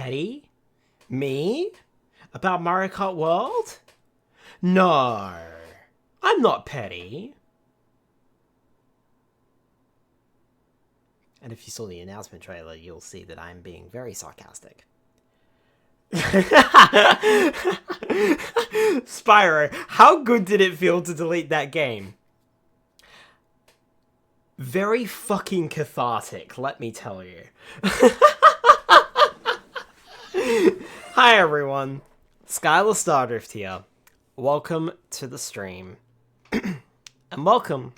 petty? Me? About Mario Kart World? No, I'm not petty. And if you saw the announcement trailer, you'll see that I'm being very sarcastic. Spyro, how good did it feel to delete that game? Very fucking cathartic, let me tell you. Hi everyone, Skylar Stardrift here. Welcome to the stream. And welcome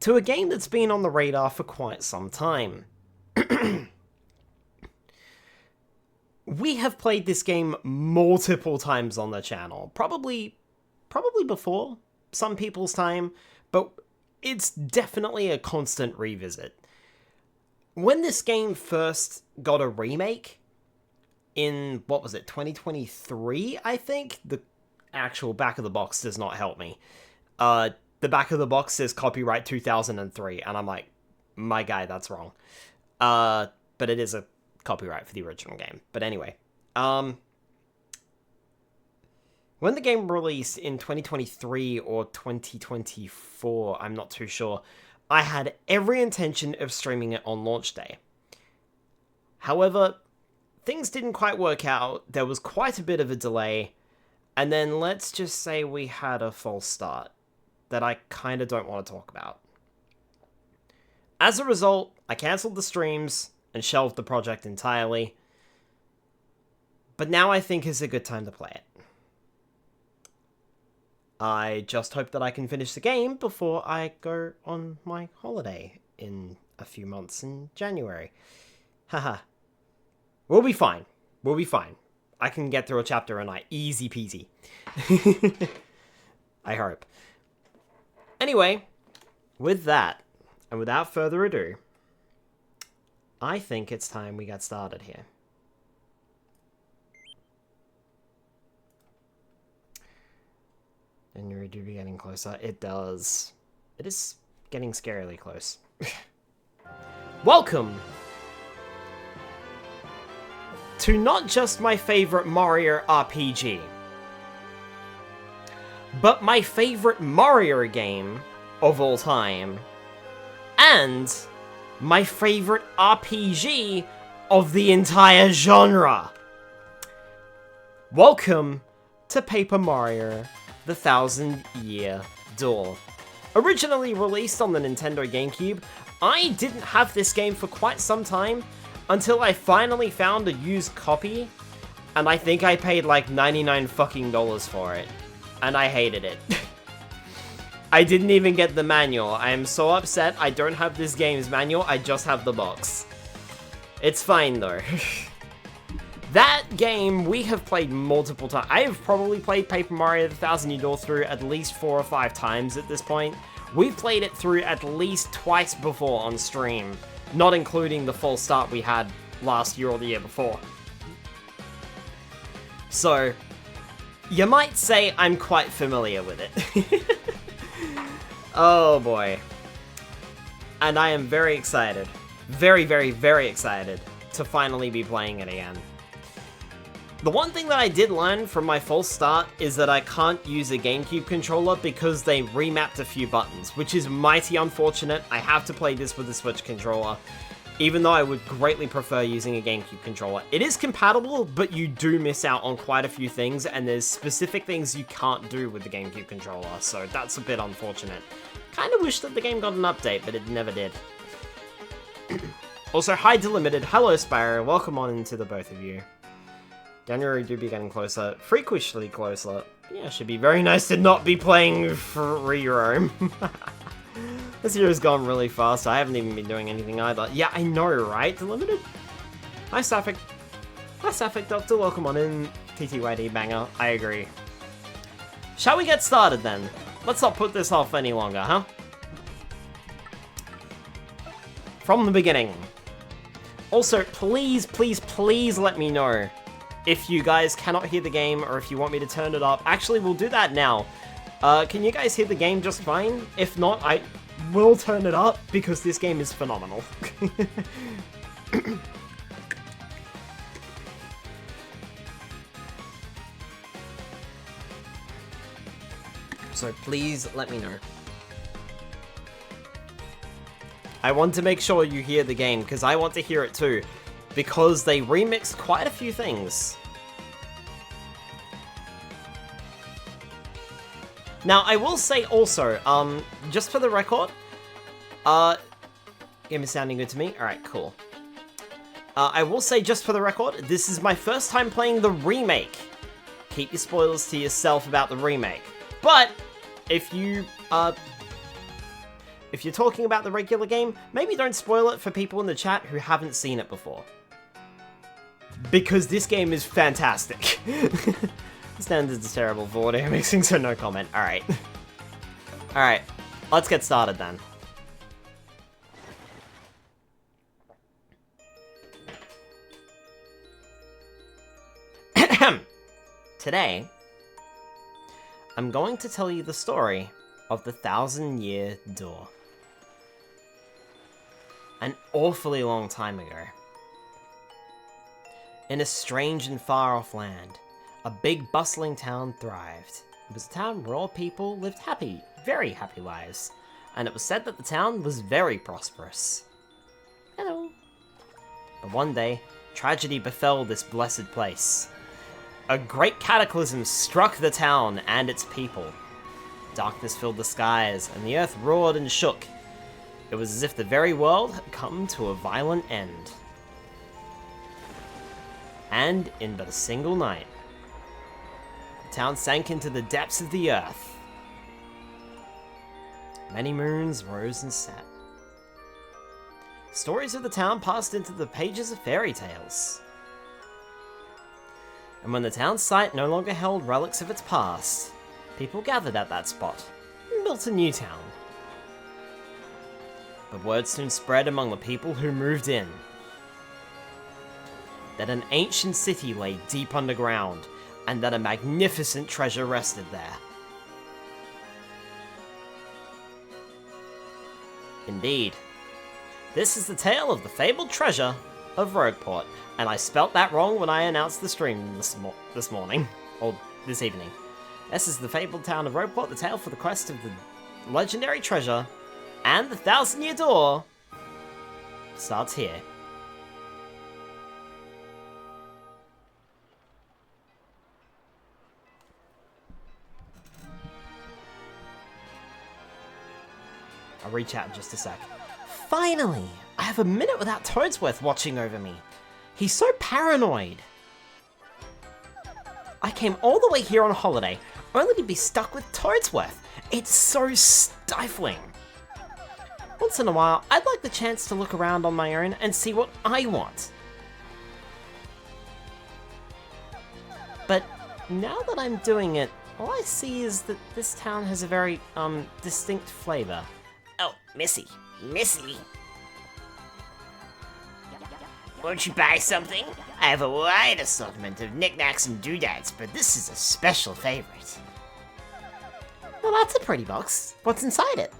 to a game that's been on the radar for quite some time. We have played this game multiple times on the channel. Probably before some people's time, but it's definitely a constant revisit. When this game first got a remake in, what was it, 2023, I think? The actual back of the box does not help me. The back of the box says copyright 2003, and I'm like, my guy, that's wrong. But it is a copyright for the original game. But anyway, when the game released in 2023 or 2024, I'm not too sure, I had every intention of streaming it on launch day. However, things didn't quite work out, there was quite a bit of a delay, and then let's just say we had a false start that I kind of don't want to talk about. As a result, I cancelled the streams and shelved the project entirely, but now I think is a good time to play it. I just hope that I can finish the game before I go on my holiday in a few months in January. Haha. We'll be fine. We'll be fine. I can get through a chapter a night. Easy peasy. I hope. Anyway, with that, and without further ado, I think it's time we got started here. And you're do be getting closer. It does. It is getting scarily close. Welcome to not just my favorite Mario RPG, but my favorite Mario game of all time, and my favorite RPG of the entire genre. Welcome to Paper Mario: The 1000-Year Door. Originally released on the Nintendo GameCube, I didn't have this game for quite some time until I finally found a used copy, and I think I paid like 99 fucking dollars for it, and I hated it. I didn't even get the manual. I am so upset I don't have this game's manual, I just have the box. It's fine though. That game we have played multiple times. I have probably played Paper Mario: The 1000-Year Door through at least 4 or 5 times at this point. We've played it through at least twice before on stream, not including the full start we had last year or the year before. So, you might say I'm quite familiar with it. Oh boy. And I am very excited. Very, very, very excited to finally be playing it again. The one thing that I did learn from my false start is that I can't use a GameCube controller because they remapped a few buttons, which is mighty unfortunate. I have to play this with a Switch controller, even though I would greatly prefer using a GameCube controller. It is compatible, but you do miss out on quite a few things, and there's specific things you can't do with the GameCube controller, so that's a bit unfortunate. Kinda wish that the game got an update, but it never did. Also, hi Delimited, hello Spyro, welcome on into the both of you. January do be getting closer, freakishly closer. Yeah, should be very nice to not be playing free roam. This year has gone really fast, I haven't even been doing anything either. Yeah, I know, right? Delimited? Hi Sapphic. Hi Sapphic Doctor, welcome on in. TTYD banger, I agree. Shall we get started then? Let's not put this off any longer, huh? From the beginning. Also, please, please, please let me know if you guys cannot hear the game or if you want me to turn it up. Actually, we'll do that now. Can you guys hear the game just fine? If not, I will turn it up because this game is phenomenal. So please let me know. I want to make sure you hear the game, because I want to hear it too. Because they remixed quite a few things. Now, I will say also, just for the record, game is sounding good to me. Alright, cool. I will say, just for the record, this is my first time playing the remake. Keep your spoilers to yourself about the remake. But, if you're talking about the regular game, maybe don't spoil it for people in the chat who haven't seen it before. Because this game is fantastic. Standards is terrible for audio mixing, so no comment. Alright. Alright, let's get started then. Today, I'm going to tell you the story of the 1,000-Year Door. An awfully long time ago. In a strange and far-off land, a big bustling town thrived. It was a town where all people lived happy, very happy lives, and it was said that the town was very prosperous. Hello. But one day, tragedy befell this blessed place. A great cataclysm struck the town and its people. Darkness filled the skies, and the earth roared and shook. It was as if the very world had come to a violent end. And in but a single night, the town sank into the depths of the earth. Many moons rose and set. Stories of the town passed into the pages of fairy tales. And when the town's site no longer held relics of its past, people gathered at that spot and built a new town. But word soon spread among the people who moved in that an ancient city lay deep underground, and that a magnificent treasure rested there. Indeed, this is the tale of the fabled treasure of Rogueport, and I spelt that wrong when I announced the stream this morning, or this evening. This is the fabled town of Rogueport, the tale for the quest of the legendary treasure, and the 1,000-Year Door starts here. I'll reach out in just a sec. Finally! I have a minute without Toadsworth watching over me. He's so paranoid. I came all the way here on holiday, only to be stuck with Toadsworth. It's so stifling. Once in a while, I'd like the chance to look around on my own and see what I want. But now that I'm doing it, all I see is that this town has a very, distinct flavor. Oh, Missy. Missy! Won't you buy something? I have a wide assortment of knickknacks and doodads, but this is a special favorite. Well, that's a pretty box. What's inside it?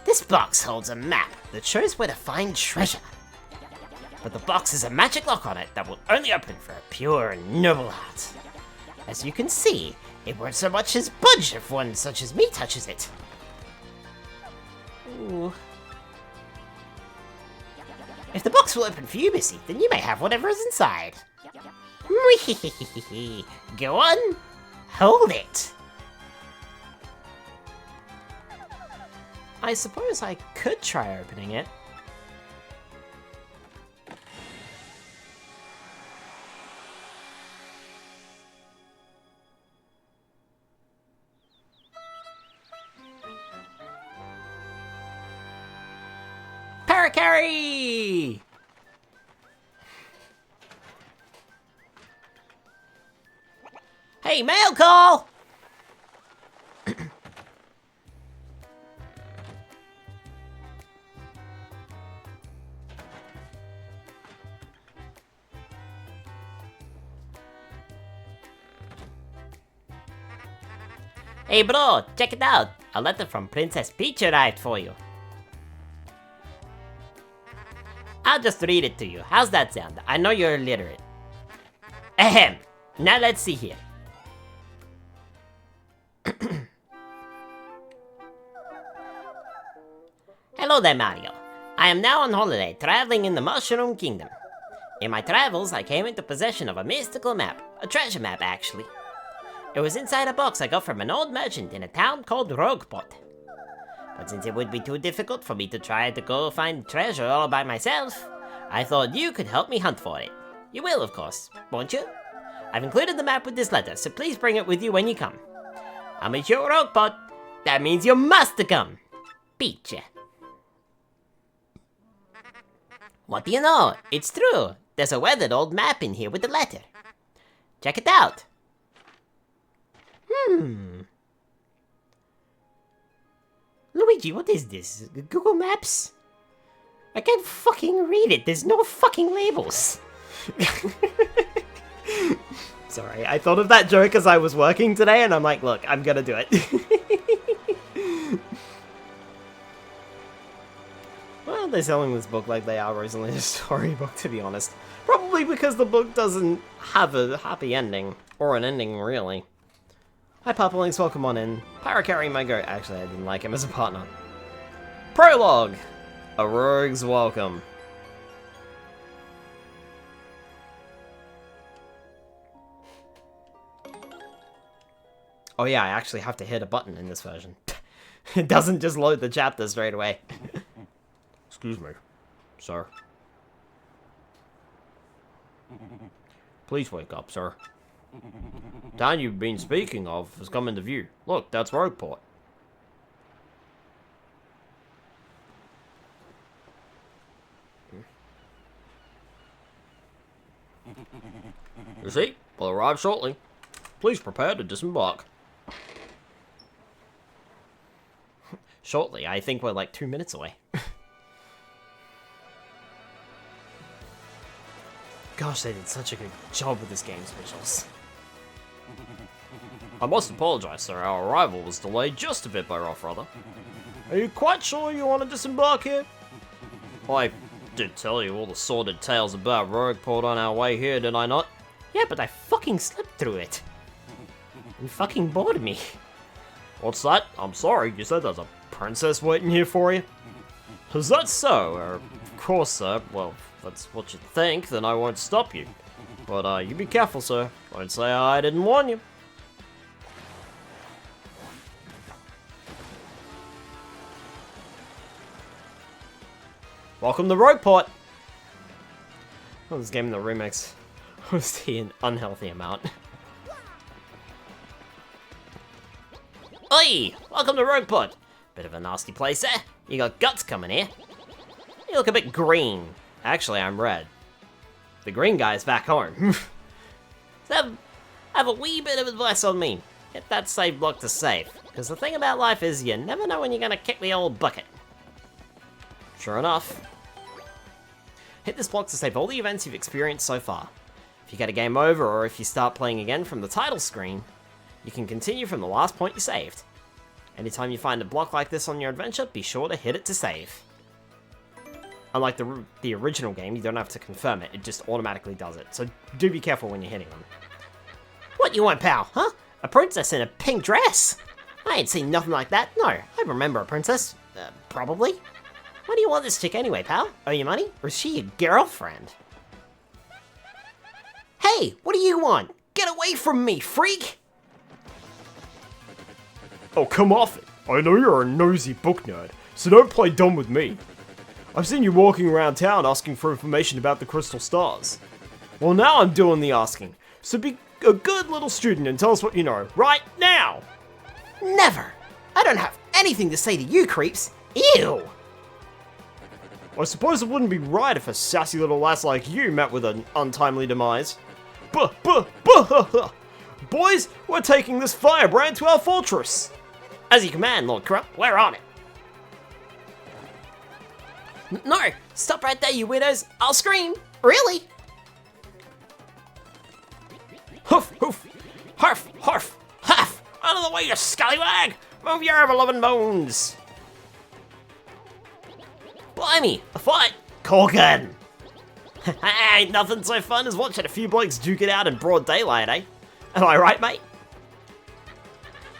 This box holds a map that shows where to find treasure. But the box has a magic lock on it that will only open for a pure and noble heart. As you can see, it won't so much as budge if one such as me touches it. Ooh. If the box will open for you, Missy, then you may have whatever is inside. Go on, hold it. I suppose I could try opening it. Parakarry! Hey, mail call! Hey bro, check it out! A letter from Princess Peach arrived for you. I'll just read it to you. How's that sound? I know you're illiterate. Ahem. Now let's see here. Hello there, Mario. I am now on holiday, traveling in the Mushroom Kingdom. In my travels, I came into possession of a mystical map. A treasure map, actually. It was inside a box I got from an old merchant in a town called Rogueport. But since it would be too difficult for me to try to go find treasure all by myself, I thought you could help me hunt for it. You will, of course, won't you? I've included the map with this letter, so please bring it with you when you come. I'll meet you at Rogueport. That means you must come. Peach. What do you know? It's true. There's a weathered old map in here with the letter. Check it out. Luigi, what is this? Google Maps? I can't fucking read it. There's no fucking labels. Sorry, I thought of that joke as I was working today, and I'm like, look, I'm gonna do it. Well, they're selling this book like they are originally a storybook, to be honest. Probably because the book doesn't have a happy ending. Or an ending, really. Hi, Papa Links, welcome on in. Pyro carrying my goat. Actually, I didn't like him as a partner. Prologue! A rogue's welcome. Oh yeah, I actually have to hit a button in this version. It doesn't just load the chapter straight away. Excuse me, sir. Please wake up, sir. Town you've been speaking of has come into view. Look, that's Rogueport. You see, we'll arrive shortly. Please prepare to disembark. Shortly, I think we're like 2 minutes away. Gosh, they did such a good job with this game's visuals. I must apologize, sir. Our arrival was delayed just a bit by Rough Brother. Are you quite sure you want to disembark here? I did tell you all the sordid tales about Rogueport on our way here, did I not? Yeah, but I fucking slipped through it. You fucking bored me. What's that? I'm sorry, you said there's a princess waiting here for you? Is that so? Of course, sir. Well, if that's what you think, then I won't stop you. But, you be careful, sir. Don't say I didn't warn you. Welcome to Rogueport! Oh, this game in the remix was an unhealthy amount. Oi! Welcome to Rogueport. Bit of a nasty place, eh? You got guts coming here. You look a bit green. Actually, I'm red. The green guy's back home. So, have a wee bit of advice on me. Hit that save block to save. Because the thing about life is you never know when you're gonna kick the old bucket. Sure enough. Hit this block to save all the events you've experienced so far. If you get a game over, or if you start playing again from the title screen, you can continue from the last point you saved. Anytime you find a block like this on your adventure, be sure to hit it to save. Unlike the original game, you don't have to confirm it, it just automatically does it, so do be careful when you're hitting them. What you want, pal, huh? A princess in a pink dress? I ain't seen nothing like that. No, I remember a princess. Probably. Why do you want this chick anyway, pal? Owe you money? Or is she your girlfriend? Hey, what do you want? Get away from me, freak! Oh, come off it. I know you're a nosy book nerd, so don't play dumb with me. I've seen you walking around town asking for information about the crystal stars. Well, now I'm doing the asking, so be a good little student and tell us what you know, right now! Never! I don't have anything to say to you, creeps. Ew! I suppose it wouldn't be right if a sassy little lass like you met with an untimely demise. Boys, we're taking this firebrand to our fortress! As you command, Lord Corrupt, we're on it. No! Stop right there, you weirdos! I'll scream! Really? Hoof, hoof, harf, harf, huff! Out of the way, you scallywag! Move your ever-loving bones! Blimey, a fight! Corgan! Ain't nothing so fun as watching a few blokes duke it out in broad daylight, eh? Am I right, mate?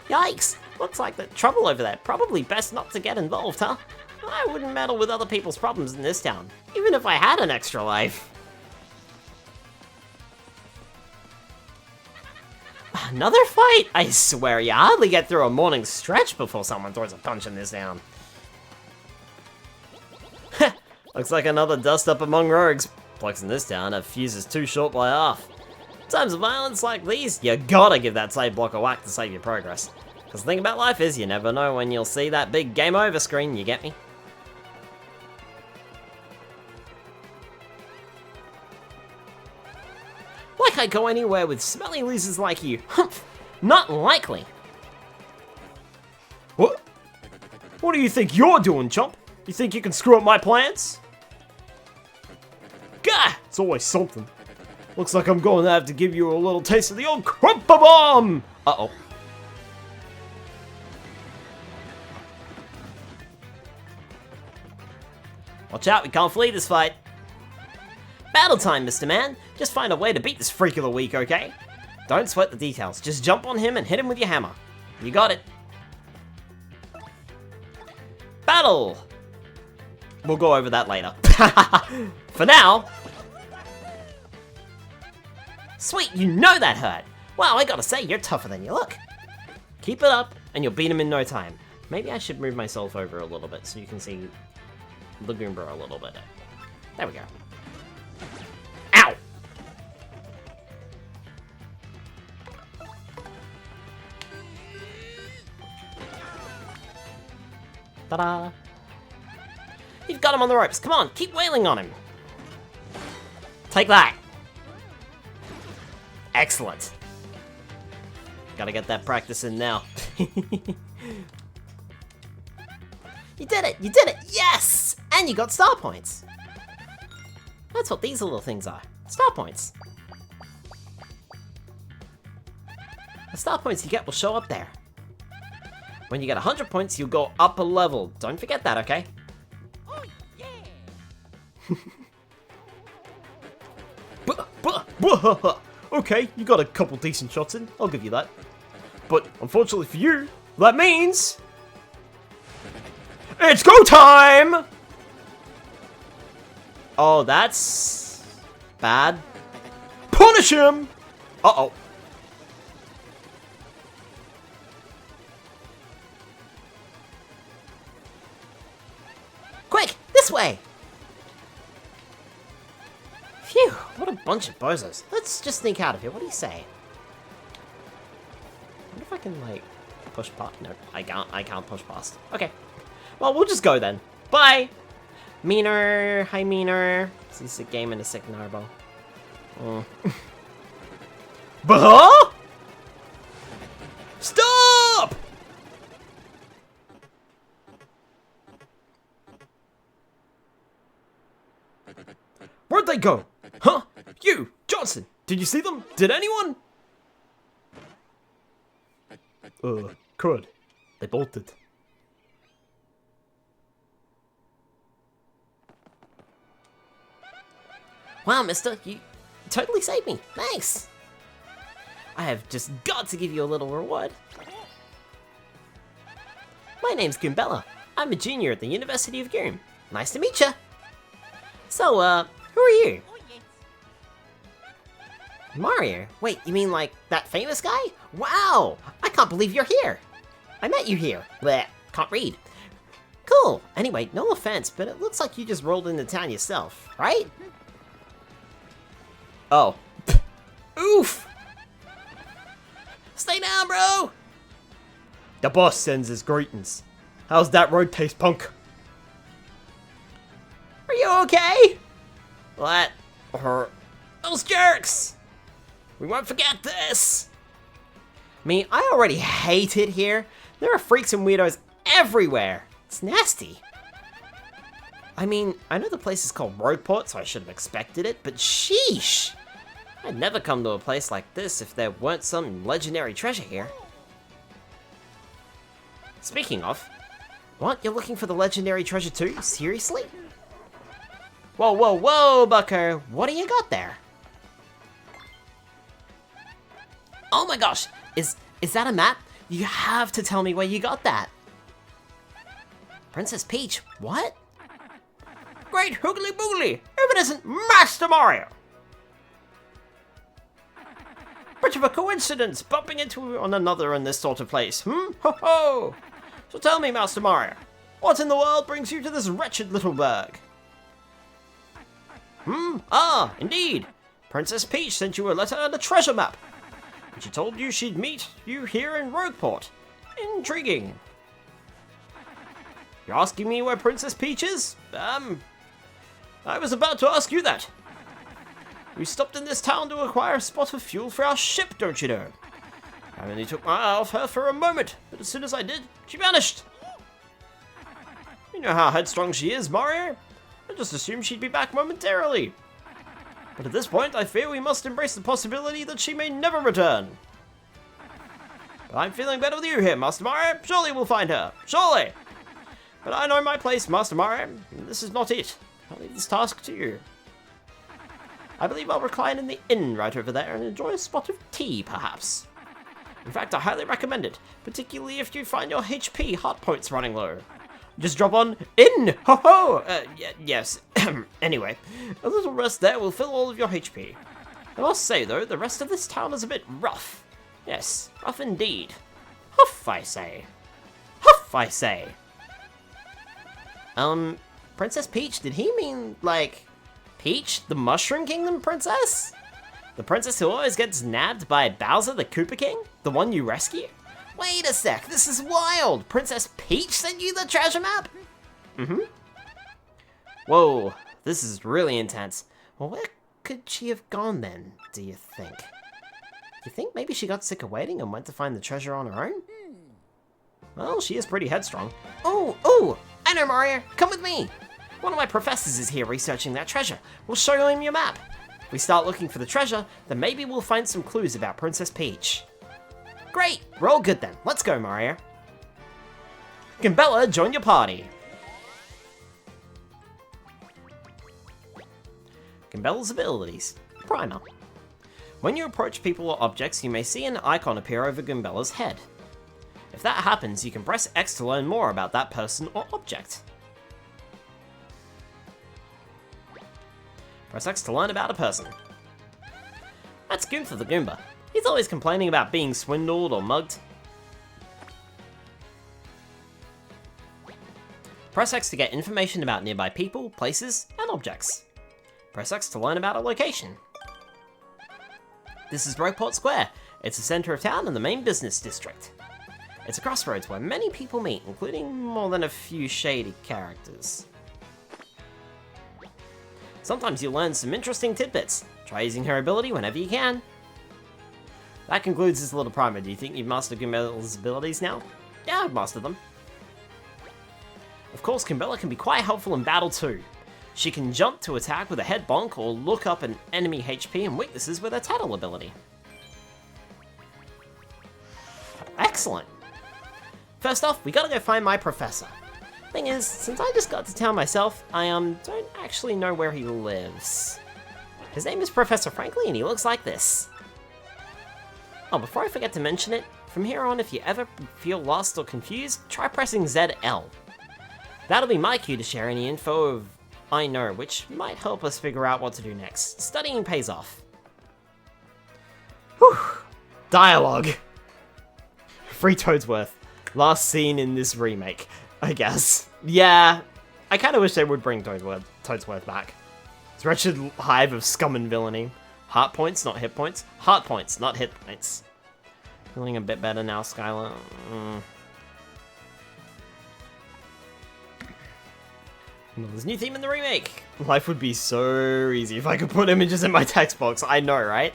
Yikes! Looks like there's trouble over there. Probably best not to get involved, huh? I wouldn't meddle with other people's problems in this town, even if I had an extra life. Another fight? I swear, you hardly get through a morning stretch before someone throws a punch in this town. Looks like another dust-up among rogues. Blokes in this town have fuses too short by half. In times of violence like these, you gotta give that save block a whack to save your progress. Because the thing about life is, you never know when you'll see that big game over screen, you get me? Like I go anywhere with smelly losers like you. Humph! Not likely! What? What do you think you're doing, Chomp? You think you can screw up my plans? Gah! It's always something. Looks like I'm going to have to give you a little taste of the old Crumpa Bomb! Uh-oh. Watch out, we can't flee this fight. Battle time, Mr. Man. Just find a way to beat this freak of the week, okay? Don't sweat the details. Just jump on him and hit him with your hammer. You got it. Battle! We'll go over that later. For now... Sweet, you know that hurt! Wow, I gotta say, you're tougher than you look. Keep it up, and you'll beat him in no time. Maybe I should move myself over a little bit so you can see the Goombra a little bit. There we go. Ow! Ta-da! You've got him on the ropes. Come on, keep wailing on him. Take that. Excellent. Gotta get that practice in now. You did it! You did it! Yes! And you got star points. That's what these little things are. Star points. The star points you get will show up there. When you get 100 points, you'll go up a level. Don't forget that, okay? Oh, yeah! Okay, you got a couple decent shots in. I'll give you that. But unfortunately for you, that means... it's go time! Oh, that's... bad. Punish him! Uh-oh. Quick, this way! Phew, what a bunch of bozos. Let's just sneak out of here. What do you say? I wonder if I can, like, push past. No, I can't push past. Okay. Well, we'll just go then. Bye! Meaner. Hi, Meaner. This is a game in a sick Narbo. Bah! Stop! Where'd they go? Huh? You, Johnson, did you see them? Did anyone? Crud. They bolted. Wow, mister, you totally saved me. Thanks. I have just got to give you a little reward. My name's Goombella. I'm a junior at the University of Goom. Nice to meet ya. So, who are you? Mario? Wait, you mean like that famous guy? Wow! I can't believe you're here. I met you here. Bleh, can't read. Cool. Anyway, no offense, but it looks like you just rolled into town yourself, right? Oh. Oof! Stay down, bro! The boss sends his greetings. How's that road taste, punk? Are you okay? What? Those jerks! We won't forget this! Me, I already hate it here. There are freaks and weirdos everywhere. It's nasty. I mean, I know the place is called Roadport, so I should have expected it, but sheesh! I'd never come to a place like this if there weren't some legendary treasure here. Speaking of, what? You're looking for the legendary treasure too? Seriously? Whoa, whoa, whoa, bucko! What do you got there? Oh my gosh! Is that a map? You have to tell me where you got that. Princess Peach, what? Great hoogly boogly! If it isn't Master Mario! Bit of a coincidence, bumping into one another in this sort of place, hmm? Ho ho! So tell me, Master Mario, what in the world brings you to this wretched little burg? Ah, indeed! Princess Peach sent you a letter and a treasure map. And she told you she'd meet you here in Rogueport. Intriguing. You're asking me where Princess Peach is? I was about to ask you that. We stopped in this town to acquire a spot of fuel for our ship, don't you know? I only took my eye off her for a moment, but as soon as I did, she vanished. You know how headstrong she is, Mario. I just assumed she'd be back momentarily. But at this point, I fear we must embrace the possibility that she may never return. But I'm feeling better with you here, Master Mario. Surely we'll find her. Surely. But I know my place, Master Mario. This is not it. I'll leave this task to you. I believe I'll recline in the inn right over there and enjoy a spot of tea, perhaps. In fact, I highly recommend it, particularly if you find your HP heart points running low. Just drop on inn! Ho ho! Yes. Anyway, a little rest there will fill all of your HP. I must say, though, the rest of this town is a bit rough. Yes, rough indeed. Huff, I say. Huff, I say. Princess Peach, did he mean, like, Peach, the Mushroom Kingdom princess? The princess who always gets nabbed by Bowser the Koopa King? The one you rescue? Wait a sec, this is wild! Princess Peach sent you the treasure map? Mm-hmm. Whoa, this is really intense. Well, where could she have gone then, do you think? Do you think maybe she got sick of waiting and went to find the treasure on her own? Well, she is pretty headstrong. Oh, I know, Mario, come with me! One of my professors is here researching that treasure. We'll show him your map. If we start looking for the treasure, then maybe we'll find some clues about Princess Peach. Great, we're all good then. Let's go, Mario. Gimbella, join your party. Gimbella's abilities. Primer. When you approach people or objects, you may see an icon appear over Gimbella's head. If that happens, you can press X to learn more about that person or object. Press X to learn about a person. That's Goomba the Goomba. He's always complaining about being swindled or mugged. Press X to get information about nearby people, places, and objects. Press X to learn about a location. This is Rogueport Square. It's the center of town and the main business district. It's a crossroads where many people meet, including more than a few shady characters. Sometimes you'll learn some interesting tidbits. Try using her ability whenever you can. That concludes this little primer. Do you think you've mastered Gimbella's abilities now? Yeah, I've mastered them. Of course, Gimbella can be quite helpful in battle too. She can jump to attack with a head bonk or look up an enemy HP and weaknesses with her tattle ability. Excellent! First off, we gotta go find my professor. Thing is, since I just got to town myself, I don't actually know where he lives. His name is Professor Frankly and he looks like this. Oh, before I forget to mention it, from here on if you ever feel lost or confused, try pressing ZL. That'll be my cue to share any info I know, which might help us figure out what to do next. Studying pays off. Whew. Dialogue. Free Toadsworth. Last seen in this remake, I guess. Yeah, I kind of wish they would bring Toadsworth back. This wretched hive of scum and villainy. Heart points, not hit points. Heart points, not hit points. Feeling a bit better now, Skylar. There's a new theme in the remake. Life would be so easy if I could put images in my text box. I know, right?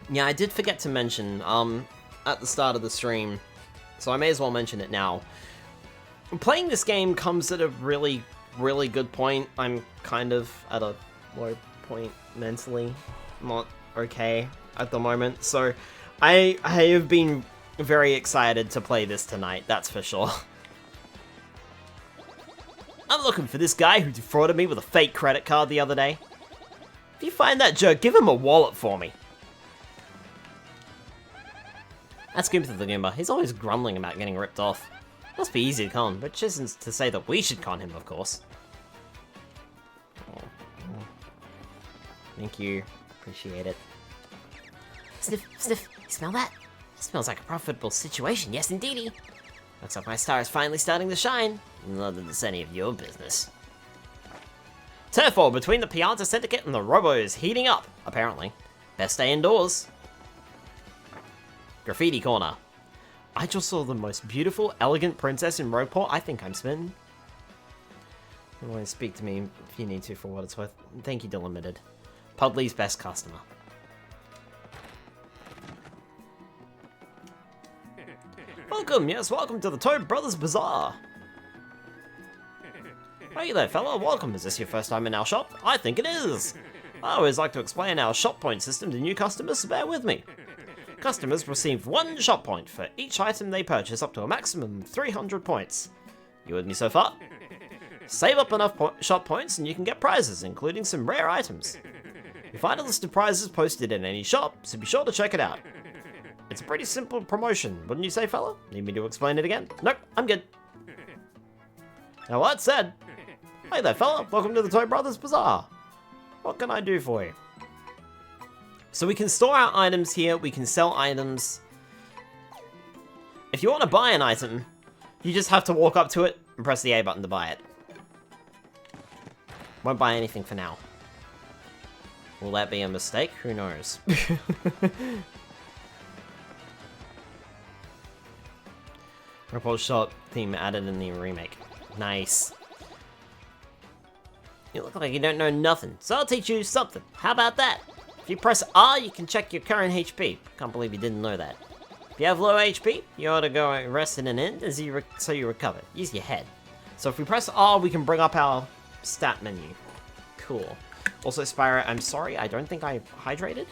Yeah, I did forget to mention, at the start of the stream, so I may as well mention it now. Playing this game comes at a really, really good point. I'm kind of at a low point mentally. Not okay at the moment, so I have been very excited to play this tonight, that's for sure. I'm looking for this guy who defrauded me with a fake credit card the other day. If you find that jerk, give him a wallet for me. That's Goomba the Goomba. He's always grumbling about getting ripped off. Must be easy to con, which isn't to say that we should con him, of course. Thank you. Appreciate it. Sniff, sniff. You smell that? It smells like a profitable situation, yes indeedy. Looks like my star is finally starting to shine. Not that it's any of your business. Turf war between the Pianta Syndicate and the Robo is heating up, apparently. Best stay indoors. Graffiti corner. I just saw the most beautiful, elegant princess in Rogueport. I think I'm smitten. You want to speak to me if you need to for what it's worth. Thank you, Delimited. Pudley's best customer. Welcome, yes, welcome to the Toad Brothers Bazaar. Hey there, fella, welcome. Is this your first time in our shop? I think it is. I always like to explain our shop point system to new customers, so bear with me. Customers receive 1 shop point for each item they purchase up to a maximum of 300 points. You with me so far? Save up enough shop points and you can get prizes, including some rare items. You'll find a list of prizes posted in any shop, so be sure to check it out. It's a pretty simple promotion, wouldn't you say, fella? Need me to explain it again? Nope, I'm good. Now, that said, hey there, fella, welcome to the Toy Brothers Bazaar. What can I do for you? So we can store our items here, we can sell items. If you want to buy an item, you just have to walk up to it and press the A button to buy it. Won't buy anything for now. Will that be a mistake? Who knows? Purple shop theme added in the remake. Nice. You look like you don't know nothing, so I'll teach you something. How about that? If you press R, you can check your current HP. Can't believe you didn't know that. If you have low HP, you ought to go rest in an inn so you recover. Use your head. So if we press R, we can bring up our stat menu. Cool. Also, Spyro, I'm sorry, I don't think I hydrated.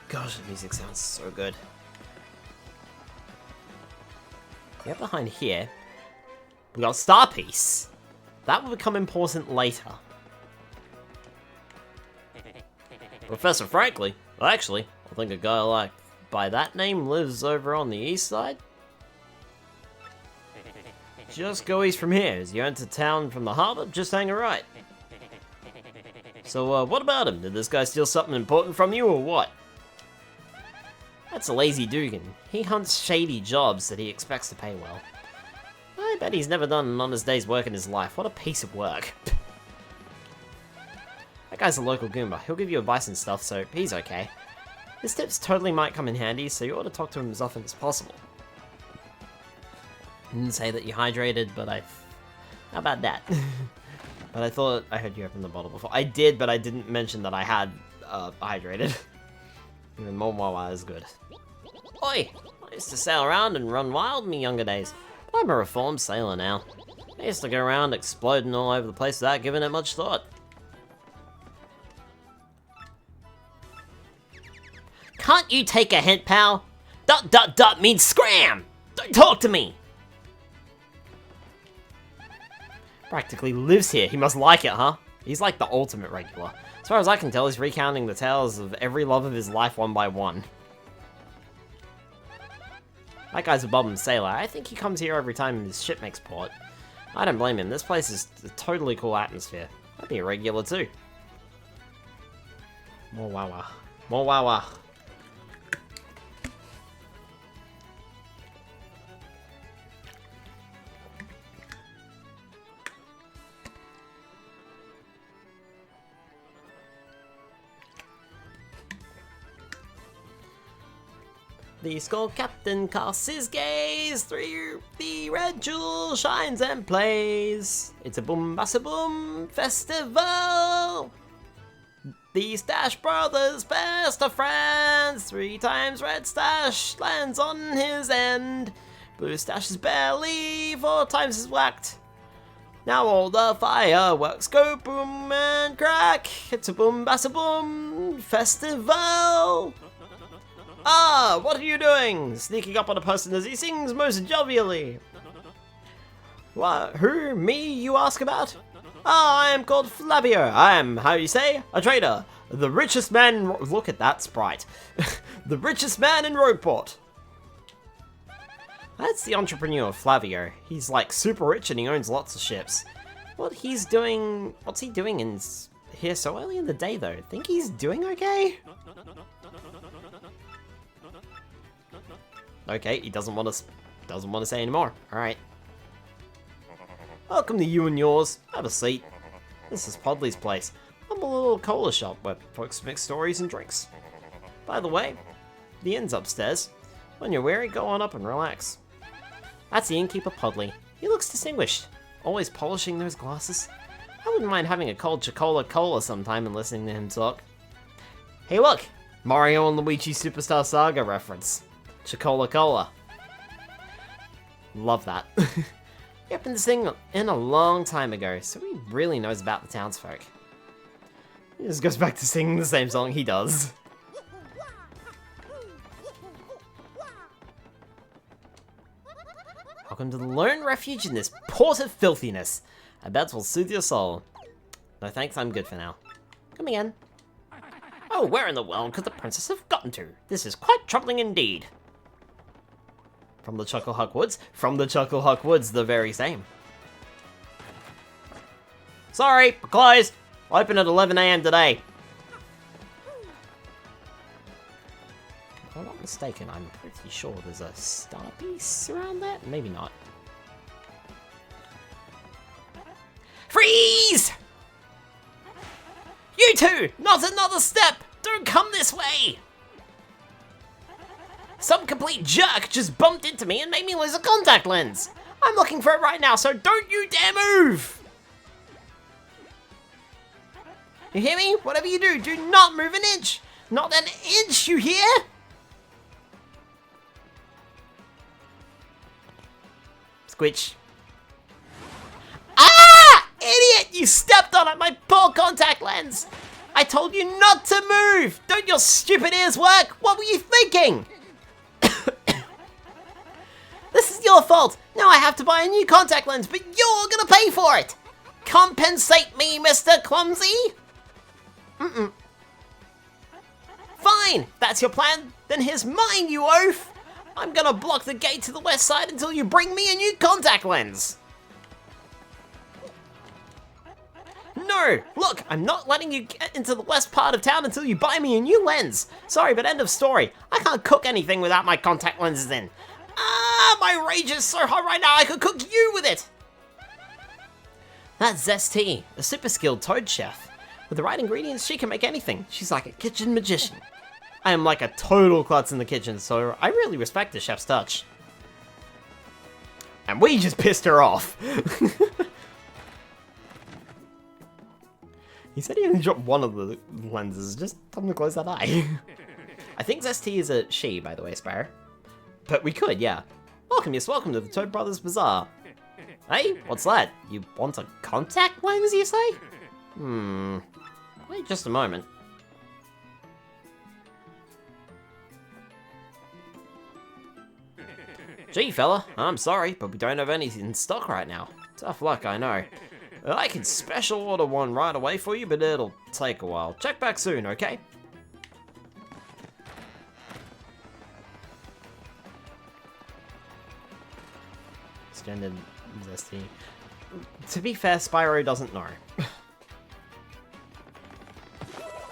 Gosh, the music sounds so good. Get behind here. We got Star Piece. That will become important later. Professor Frankly? Well, actually, I think a guy like by that name lives over on the east side. Just go east from here. As you enter town from the harbor, just hang a right. So, what about him? Did this guy steal something important from you, or what? That's a lazy Dugan. He hunts shady jobs that he expects to pay well. I bet he's never done an honest day's work in his life. What a piece of work. That guy's a local Goomba. He'll give you advice and stuff, so he's okay. His tips totally might come in handy, so you ought to talk to him as often as possible. Didn't say that you hydrated, but how about that? But I thought I heard you open the bottle before. I did, but I didn't mention that I had hydrated. Even more Wawa is good. Oi! I used to sail around and run wild in my younger days, but I'm a reformed sailor now. I used to go around exploding all over the place without giving it much thought. Can't you take a hint, pal? ... means scram! Don't talk to me! Practically lives here. He must like it, huh? He's like the ultimate regular. As far as I can tell, he's recounting the tales of every love of his life one by one. That guy's a bum sailor. I think he comes here every time his ship makes port. I don't blame him. This place is a totally cool atmosphere. I'd be a regular too. More Wawa. More Wawa. The Skull Captain casts his gaze through the red jewel, shines and plays. It's a boom festival. The Stash Brothers, best of friends. 3 times Red Stash lands on his end. Blue Stash's belly 4 times is whacked. Now all the fireworks go boom and crack. It's a boom festival. Ah, what are you doing? Sneaking up on a person as he sings most jovially. What, who, me, you ask about? I am called Flavio. I am, how you say, a trader. The richest man in... Look at that sprite. The richest man in Rogueport. That's the entrepreneur, Flavio. He's like super rich and he owns lots of ships. What's he doing here so early in the day though? Think he's doing okay? Okay, he doesn't want to say anymore. Alright. Welcome to you and yours. Have a seat. This is Podley's place. I'm a little cola shop where folks mix stories and drinks. By the way, the inn's upstairs. When you're weary, go on up and relax. That's the innkeeper Podley. He looks distinguished. Always polishing those glasses. I wouldn't mind having a cold Chocola Cola sometime and listening to him talk. Hey look! Mario and Luigi Superstar Saga reference. Chocola Cola. Love that. He opened this thing in a long time ago, so he really knows about the townsfolk. He just goes back to singing the same song he does. Welcome to the lone refuge in this port of filthiness. I bet will soothe your soul. No thanks, I'm good for now. Come again. Oh, where in the world could the princess have gotten to? This is quite troubling indeed. From the Chucklehuck Woods? From the Chucklehuck Woods, the very same. Sorry, we're closed. Open at 11 AM today. If I'm not mistaken, I'm pretty sure there's a star piece around that. Maybe not. Freeze! You two! Not another step! Don't come this way! Some complete jerk just bumped into me and made me lose a contact lens. I'm looking for it right now, so don't you dare move! You hear me? Whatever you do, do not move an inch! Not an inch, you hear? Squitch. Ah! Idiot! You stepped on it, my poor contact lens! I told you not to move! Don't your stupid ears work? What were you thinking? This is your fault! Now I have to buy a new contact lens, but you're gonna pay for it! Compensate me, Mr. Clumsy! Mm-mm. Fine! That's your plan? Then here's mine, you oaf! I'm gonna block the gate to the west side until you bring me a new contact lens! No! Look, I'm not letting you get into the west part of town until you buy me a new lens! Sorry, but end of story. I can't cook anything without my contact lenses in. Ah, my rage is so hot right now I could cook you with it! That's Zesty, a super skilled toad chef. With the right ingredients, she can make anything. She's like a kitchen magician. I am like a total klutz in the kitchen, so I really respect the chef's touch. And we just pissed her off. He said he only dropped one of the lenses. Just tell him to close that eye. I think Zesty is a she, by the way, Sparrow. But we could, yeah. Welcome, yes, welcome to the Toad Brothers Bazaar. Hey, what's that? You want a contact lens, you say? Wait just a moment. Gee, fella, I'm sorry, but we don't have any in stock right now. Tough luck, I know. I can special order one right away for you, but it'll take a while. Check back soon, okay? Extended Zesty. To be fair, Spyro doesn't know.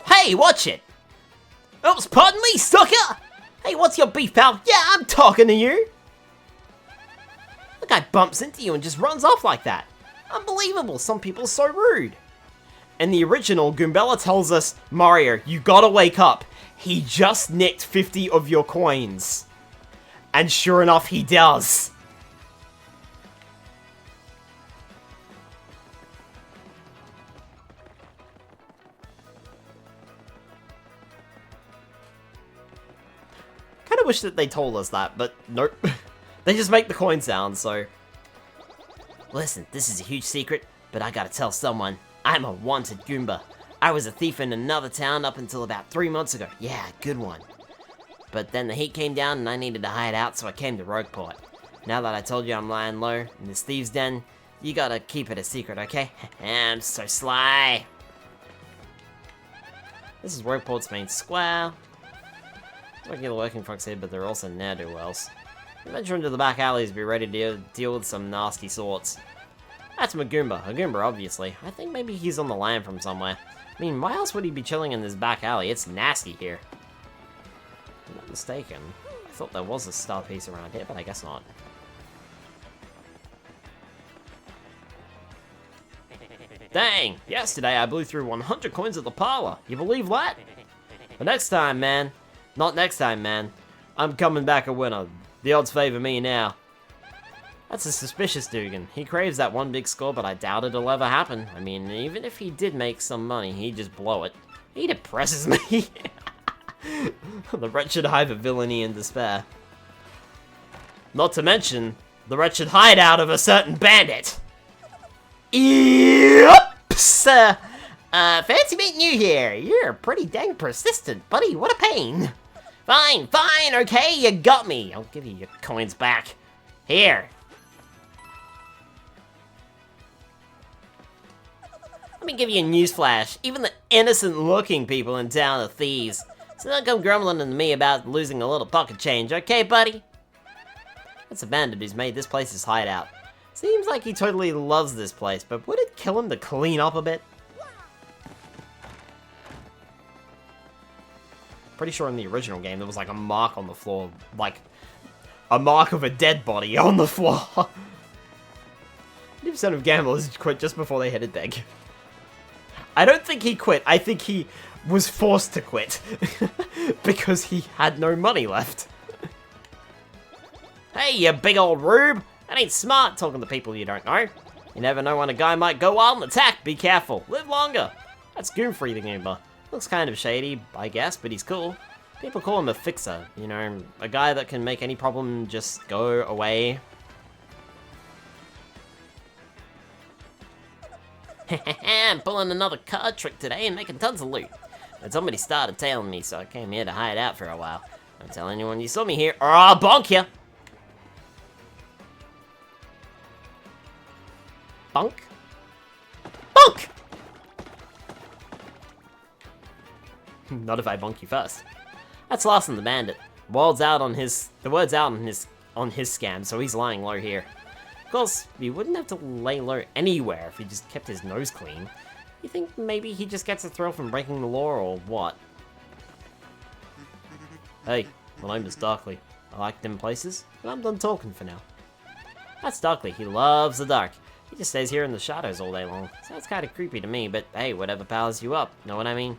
Hey, watch it! Oops, pardon me, sucker! Hey, what's your beef, pal? Yeah, I'm talking to you! The guy bumps into you and just runs off like that. Unbelievable, some people are so rude. In the original, Goombella tells us, Mario, you gotta wake up. He just nicked 50 of your coins. And sure enough, he does. Kinda wish that they told us that, but nope. They just make the coin sound, so... Listen, this is a huge secret, but I gotta tell someone. I'm a wanted Goomba. I was a thief in another town up until about 3 months ago. Yeah, good one. But then the heat came down and I needed to hide out, so I came to Rogueport. Now that I told you I'm lying low in this thieves' den, You gotta keep it a secret, okay? I'm so sly. This is Ropeport's main square. Regular working folks here, but they're also ne'er-do-wells. Venture into the back alleys, be ready to deal with some nasty sorts. That's Magumba. Magumba, obviously. I think maybe he's on the lam from somewhere. I mean, why else would he be chilling in this back alley? It's nasty here. If I'm not mistaken. I thought there was a star piece around here, but I guess not. Dang! Yesterday I blew through 100 coins at the parlor. You believe that? But next time, man. Not next time, man. I'm coming back a winner. The odds favor me now. That's a suspicious Dugan. He craves that one big score, but I doubt it'll ever happen. I mean, even if he did make some money, he'd just blow it. He depresses me. The wretched hive of villainy and despair. Not to mention, the wretched hideout of a certain bandit. Oops! Fancy meeting you here. You're pretty dang persistent, buddy. What a pain. Fine, fine, okay, you got me. I'll give you your coins back. Here. Let me give you a newsflash. Even the innocent-looking people in town are thieves. So don't come grumbling to me about losing a little pocket change, okay, buddy? That's a bandit who's made this place his hideout. Seems like he totally loves this place, but would it kill him to clean up a bit? Pretty sure in the original game there was like a mark on the floor, like a mark of a dead body on the floor. 90% of gamblers quit just before they hit it big. I don't think he quit, I think he was forced to quit. Because he had no money left. Hey, you big old rube! That ain't smart talking to people you don't know. You never know when a guy might go wild and attack, be careful, live longer. That's Goomfree the Goomba. Looks kind of shady, I guess, but he's cool. People call him a fixer, you know, a guy that can make any problem just go away. I'm pulling another card trick today and making tons of loot. But somebody started tailing me, so I came here to hide out for a while. Don't tell anyone you saw me here, or I'll bonk you! Bonk? Bonk! Not if I bonk you first. That's Larson the Bandit. The word's out on his scam, so he's lying low here. Of course, he wouldn't have to lay low anywhere if he just kept his nose clean. You think maybe he just gets a thrill from breaking the law, or what? Hey, my name is Darkly. I like them places, but I'm done talking for now. That's Darkly. He loves the dark. He just stays here in the shadows all day long. Sounds kind of creepy to me, but hey, whatever powers you up, know what I mean?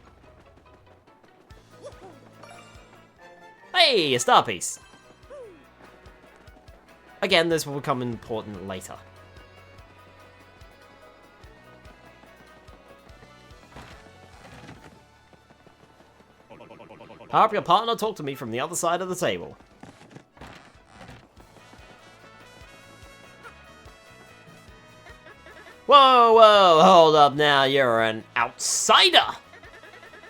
Hey, a star piece! Again, this will become important later. Power up your partner, talk to me from the other side of the table. Whoa, whoa, hold up now, you're an outsider!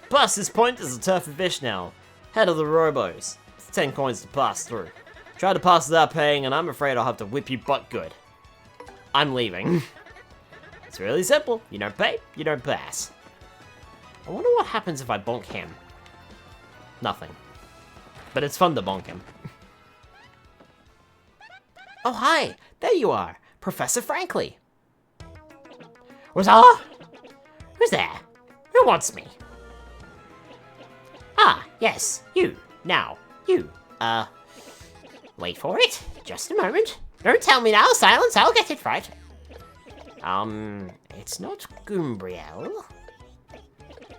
Plus, this point is a turf of fish now. Head of the Robos. It's 10 coins to pass through. Try to pass without paying, and I'm afraid I'll have to whip you butt good. I'm leaving. It's really simple. You don't pay, you don't pass. I wonder what happens if I bonk him. Nothing. But it's fun to bonk him. Oh, hi! There you are! Professor Frankly! What's up? Who's there? Who wants me? Ah, yes, you. Now, you. Wait for it. Just a moment. Don't tell me now, silence, I'll get it right. It's not Goombriel.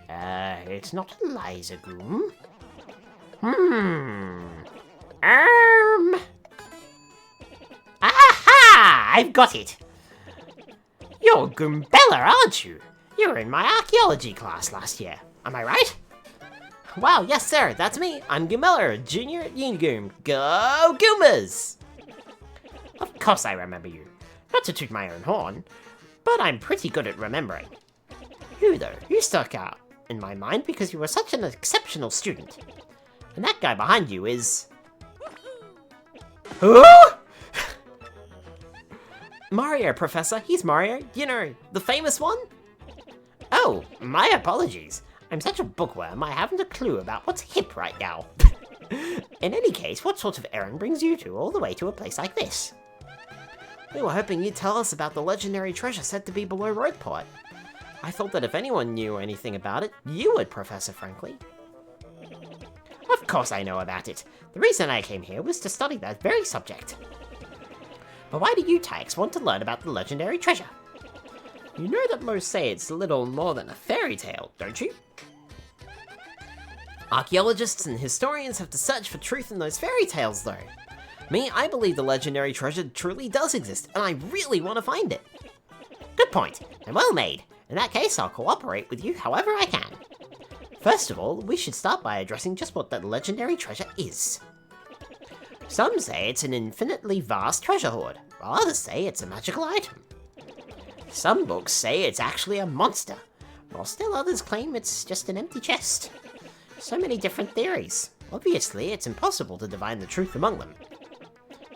It's not Eliza Goom. Aha! I've got it! You're Goombella, aren't you? You were in my archaeology class last year. Am I right? Wow, yes sir, that's me. I'm Goombella, junior at Unigoom. Go Goombas! Of course I remember you. Not to toot my own horn, but I'm pretty good at remembering. You though, you stuck out in my mind because you were such an exceptional student. And that guy behind you is... Who? Mario, Professor. He's Mario. You know, the famous one? Oh, my apologies. I'm such a bookworm, I haven't a clue about what's hip right now. In any case, what sort of errand brings you two all the way to a place like this? We were hoping you'd tell us about the legendary treasure said to be below Rogueport. I thought that if anyone knew anything about it, you would, Professor Frankly. Of course I know about it. The reason I came here was to study that very subject. But why do you tykes want to learn about the legendary treasure? You know that most say it's little more than a fairy tale, don't you? Archaeologists and historians have to search for truth in those fairy tales, though. Me, I believe the legendary treasure truly does exist, and I really want to find it. Good point, and well made. In that case, I'll cooperate with you however I can. First of all, we should start by addressing just what that legendary treasure is. Some say it's an infinitely vast treasure hoard, while others say it's a magical item. Some books say it's actually a monster, while still others claim it's just an empty chest. So many different theories. Obviously, it's impossible to divine the truth among them.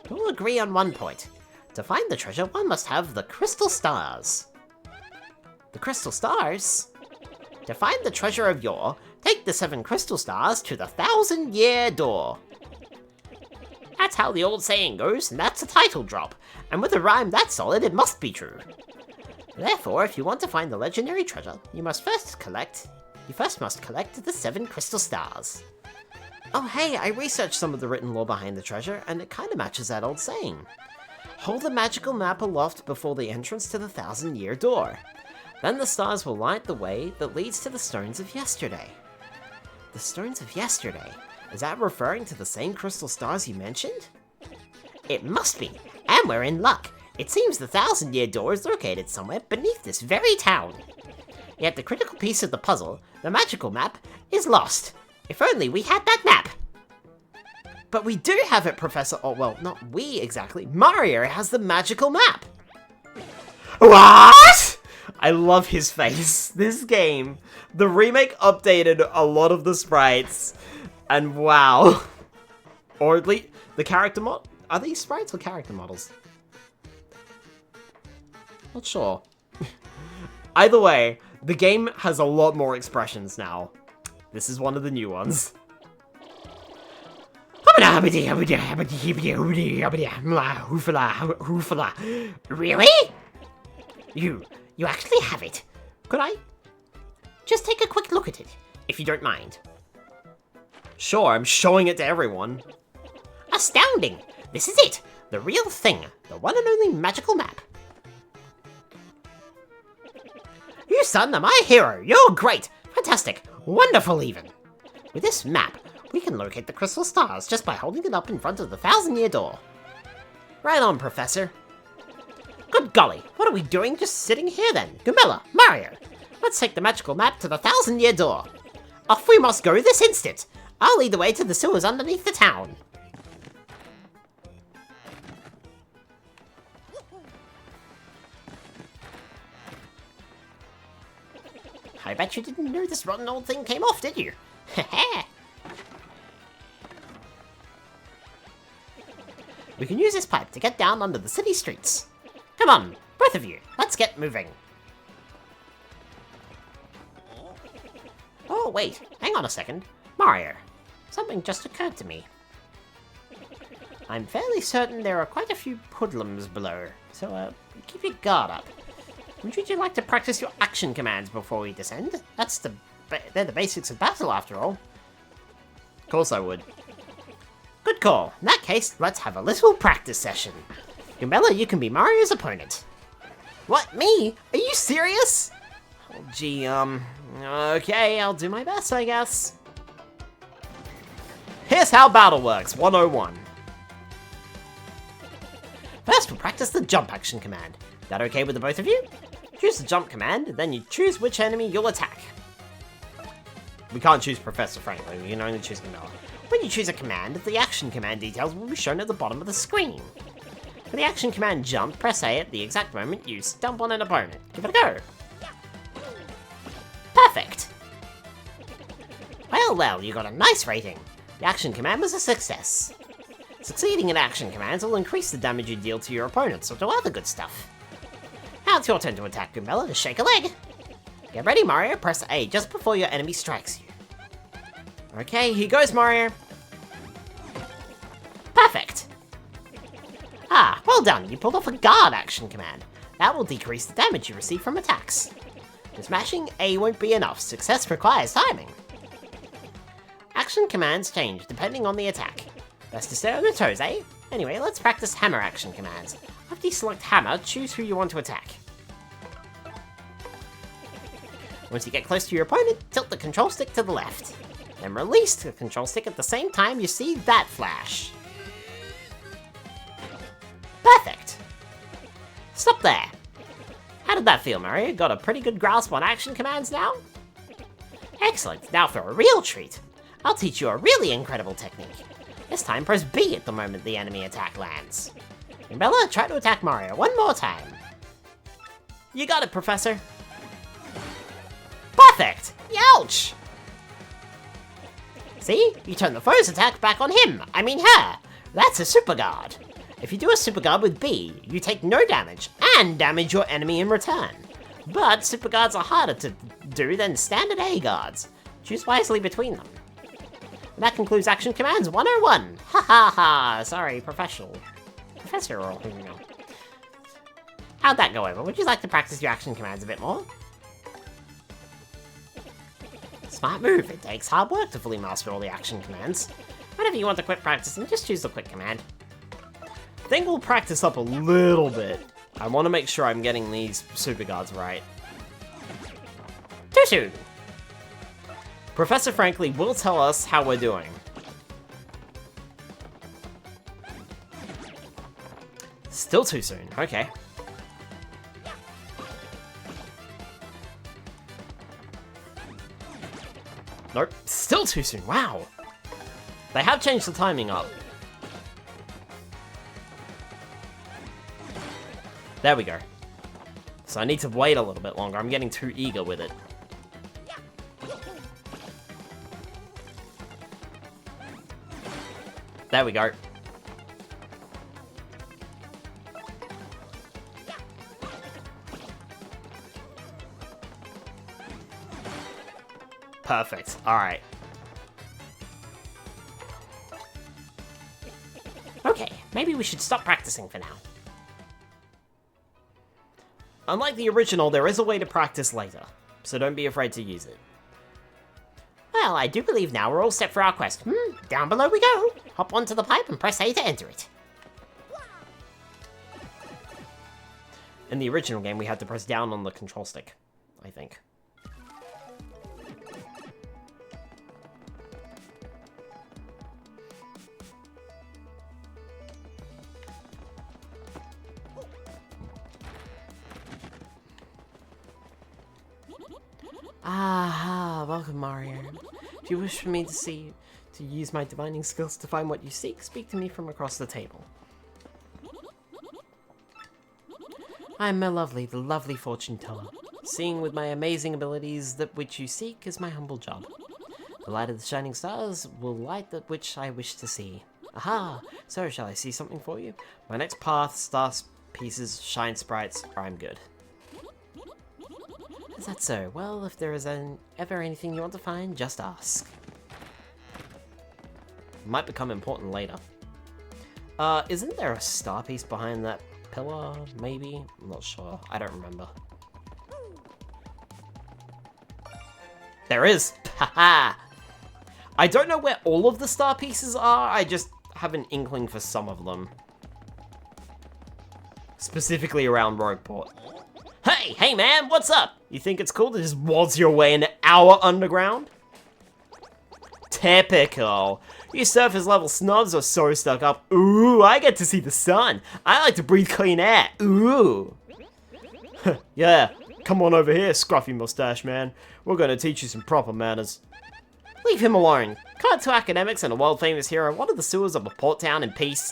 We'll agree on one point. To find the treasure, one must have the crystal stars. The crystal stars? To find the treasure of yore, take the 7 crystal stars to the 1,000-year door. That's how the old saying goes, and that's a title drop. And with a rhyme that solid, it must be true. Therefore, if you want to find the legendary treasure, you first must collect the 7 crystal stars. Oh hey, I researched some of the written lore behind the treasure, and it kinda matches that old saying. Hold the magical map aloft before the entrance to the 1,000-year door. Then the stars will light the way that leads to the stones of yesterday. The stones of yesterday? Is that referring to the same crystal stars you mentioned? It must be, and we're in luck. It seems the 1,000-year door is located somewhere beneath this very town. Yet the critical piece of the puzzle, the magical map, is lost. If only we had that map! But we do have it, Professor. Oh, well, not we exactly. Mario has the magical map! What?! I love his face. This game, the remake updated a lot of the sprites, and wow. Or at least, the character mod... Are these sprites or character models? Not sure. Either way, the game has a lot more expressions now. This is one of the new ones. Really? You actually have it. Could I just take a quick look at it, if you don't mind? Sure, I'm showing it to everyone. Astounding! This is it! The real thing. The one and only magical map. You son are my hero. You're great. Fantastic. Wonderful even. With this map, we can locate the crystal stars just by holding it up in front of the 1,000-year door. Right on, Professor. Good golly, what are we doing just sitting here then? Gumella, Mario, let's take the magical map to the 1,000-year door. Off we must go this instant. I'll lead the way to the sewers underneath the town. I bet you didn't know this rotten old thing came off, did you? Heh. We can use this pipe to get down under the city streets. Come on, both of you, let's get moving. Oh, wait, hang on a second. Mario, something just occurred to me. I'm fairly certain there are quite a few hoodlums below, so keep your guard up. Would you like to practice your action commands before we descend? They're the basics of battle, after all. Of course I would. Good call. In that case, let's have a little practice session. Gumella, you can be Mario's opponent. What, me? Are you serious? Oh, gee, okay, I'll do my best, I guess. Here's how battle works, 101. First, we'll practice the jump action command. That okay with the both of you? Choose the jump command, then you choose which enemy you'll attack. We can't choose Professor Franklin, we can only choose Gumella. When you choose a command, the action command details will be shown at the bottom of the screen. For the action command jump, press A at the exact moment you stomp on an opponent. Give it a go. Perfect! Well, you got a nice rating. The action command was a success. Succeeding in action commands will increase the damage you deal to your opponents or to other good stuff. Now it's your turn to attack, Goombella, to shake a leg. Get ready, Mario. Press A just before your enemy strikes you. Okay, here goes, Mario. Perfect. Ah, well done. You pulled off a guard action command. That will decrease the damage you receive from attacks. Just smashing A won't be enough. Success requires timing. Action commands change depending on the attack. Best to stay on your toes, eh? Anyway, let's practice hammer action commands. After you select hammer, choose who you want to attack. Once you get close to your opponent, tilt the control stick to the left. Then release the control stick at the same time you see that flash. Perfect! Stop there! How did that feel, Mario? Got a pretty good grasp on action commands now? Excellent, now for a real treat. I'll teach you a really incredible technique. This time press B at the moment the enemy attack lands. Goombella, try to attack Mario one more time. You got it, Professor. Perfect! Ouch! See? You turn the foe's attack back on him. I mean her. That's a super guard. If you do a super guard with B, you take no damage and damage your enemy in return. But super guards are harder to do than standard A guards. Choose wisely between them. And that concludes Action Commands 101. Ha ha ha. Sorry, Professor or you know. How'd that go over? Would you like to practice your action commands a bit more? Smart move. It takes hard work to fully master all the action commands. Whenever you want to quit practicing, just choose the quick command. I think we'll practice up a little bit. I want to make sure I'm getting these super guards right. Too soon. Professor Frankly will tell us how we're doing. Still too soon, okay. Nope, still too soon, wow. They have changed the timing up. There we go. So I need to wait a little bit longer, I'm getting too eager with it. There we go. Perfect. Alright. Okay, maybe we should stop practicing for now. Unlike the original, there is a way to practice later, so don't be afraid to use it. Well, I do believe now we're all set for our quest. Down below we go. Hop onto the pipe and press A to enter it. In the original game, we had to press down on the control stick, I think. Ah, welcome, Mario. If you wish for me to use my divining skills to find what you seek, speak to me from across the table. I am Melovely, the lovely fortune teller. Seeing with my amazing abilities that which you seek is my humble job. The light of the shining stars will light that which I wish to see. Aha! So, shall I see something for you? My next path, star pieces, shine sprites, or I'm good. Is that so? Well, if there is ever anything you want to find, just ask. Might become important later. Isn't there a star piece behind that pillar, maybe? I'm not sure. I don't remember. There is! Haha! I don't know where all of the star pieces are, I just have an inkling for some of them. Specifically around Rogueport. Hey man, what's up? You think it's cool to just waltz your way an hour underground? Typical. You surface level snobs are so stuck up. Ooh, I get to see the sun. I like to breathe clean air. Ooh. Yeah, come on over here, scruffy mustache man. We're gonna teach you some proper manners. Leave him alone. Cut to academics and a world-famous hero. What are the sewers of a port town in peace?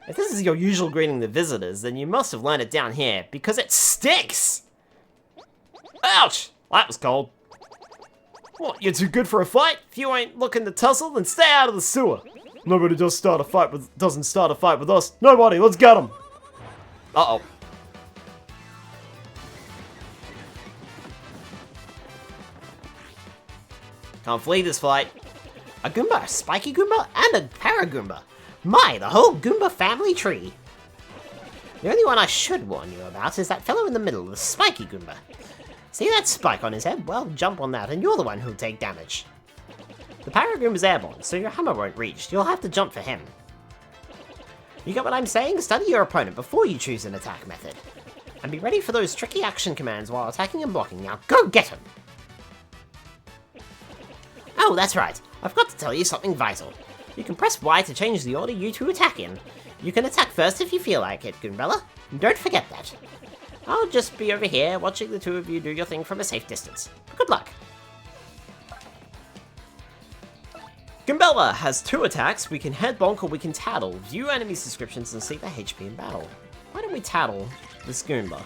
If this is your usual greeting to visitors, then you must have learned it down here, because it stinks! Ouch! That was cold. What, you're too good for a fight? If you ain't looking to tussle, then stay out of the sewer. Nobody doesn't start a fight with us. Nobody, let's get him. Uh-oh. Can't flee this fight. A Goomba, a Spiky Goomba, and a Paragoomba. My, the whole Goomba family tree. The only one I should warn you about is that fellow in the middle, the Spiky Goomba. See that spike on his head? Well, jump on that and you're the one who'll take damage. The Paragoomba's airborne, so your hammer won't reach. You'll have to jump for him. You get what I'm saying? Study your opponent before you choose an attack method. And be ready for those tricky action commands while attacking and blocking. Now go get him! Oh, that's right. I've got to tell you something vital. You can press Y to change the order you two attack in. You can attack first if you feel like it, Goombella. Don't forget that. I'll just be over here watching the two of you do your thing from a safe distance. Good luck. Goombella has 2 attacks. We can head bonk or we can tattle. View enemies' descriptions and see their HP in battle. Why don't we tattle this Goomba?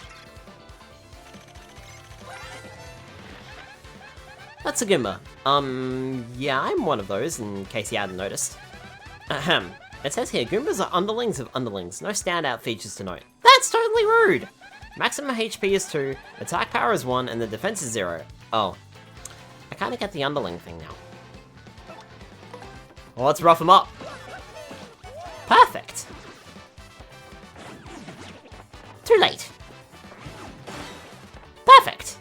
That's a Goomba. Yeah, I'm one of those, in case you hadn't noticed. Ahem. It says here, Goombas are underlings of underlings. No standout features to note. That's totally rude! Maximum HP is 2, attack power is 1, and the defense is 0. Oh. I kinda get the underling thing now. Well, let's rough him up. Perfect. Too late. Perfect.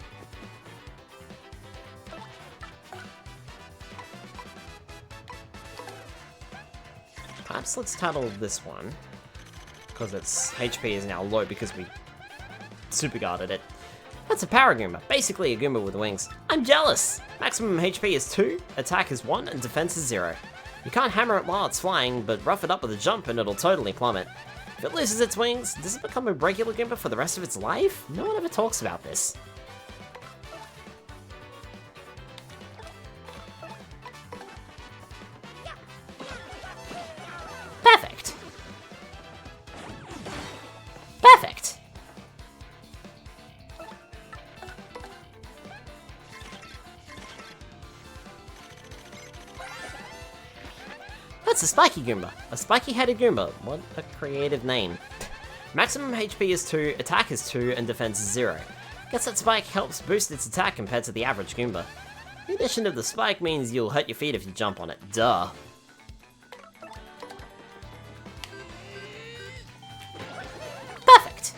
Perhaps let's tattle this one. Because its HP is now low because we super guarded it. That's a Paragoomba, basically a Goomba with wings. I'm jealous! Maximum HP is 2, attack is 1, and defense is 0. You can't hammer it while it's flying, but rough it up with a jump and it'll totally plummet. If it loses its wings, does it become a regular Goomba for the rest of its life? No one ever talks about this. Perfect. Perfect. That's a Spiky Goomba. A spiky-headed Goomba. What a creative name. Maximum HP is 2, attack is 2, and defense is 0. Guess that spike helps boost its attack compared to the average Goomba. The addition of the spike means you'll hurt your feet if you jump on it. Duh. Perfect.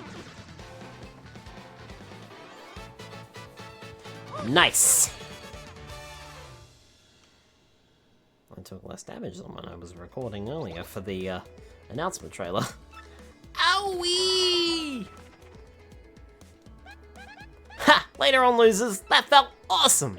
Nice. I took less damage than when I was recording earlier for the announcement trailer. Owie! Ha! Later on, losers. That felt awesome!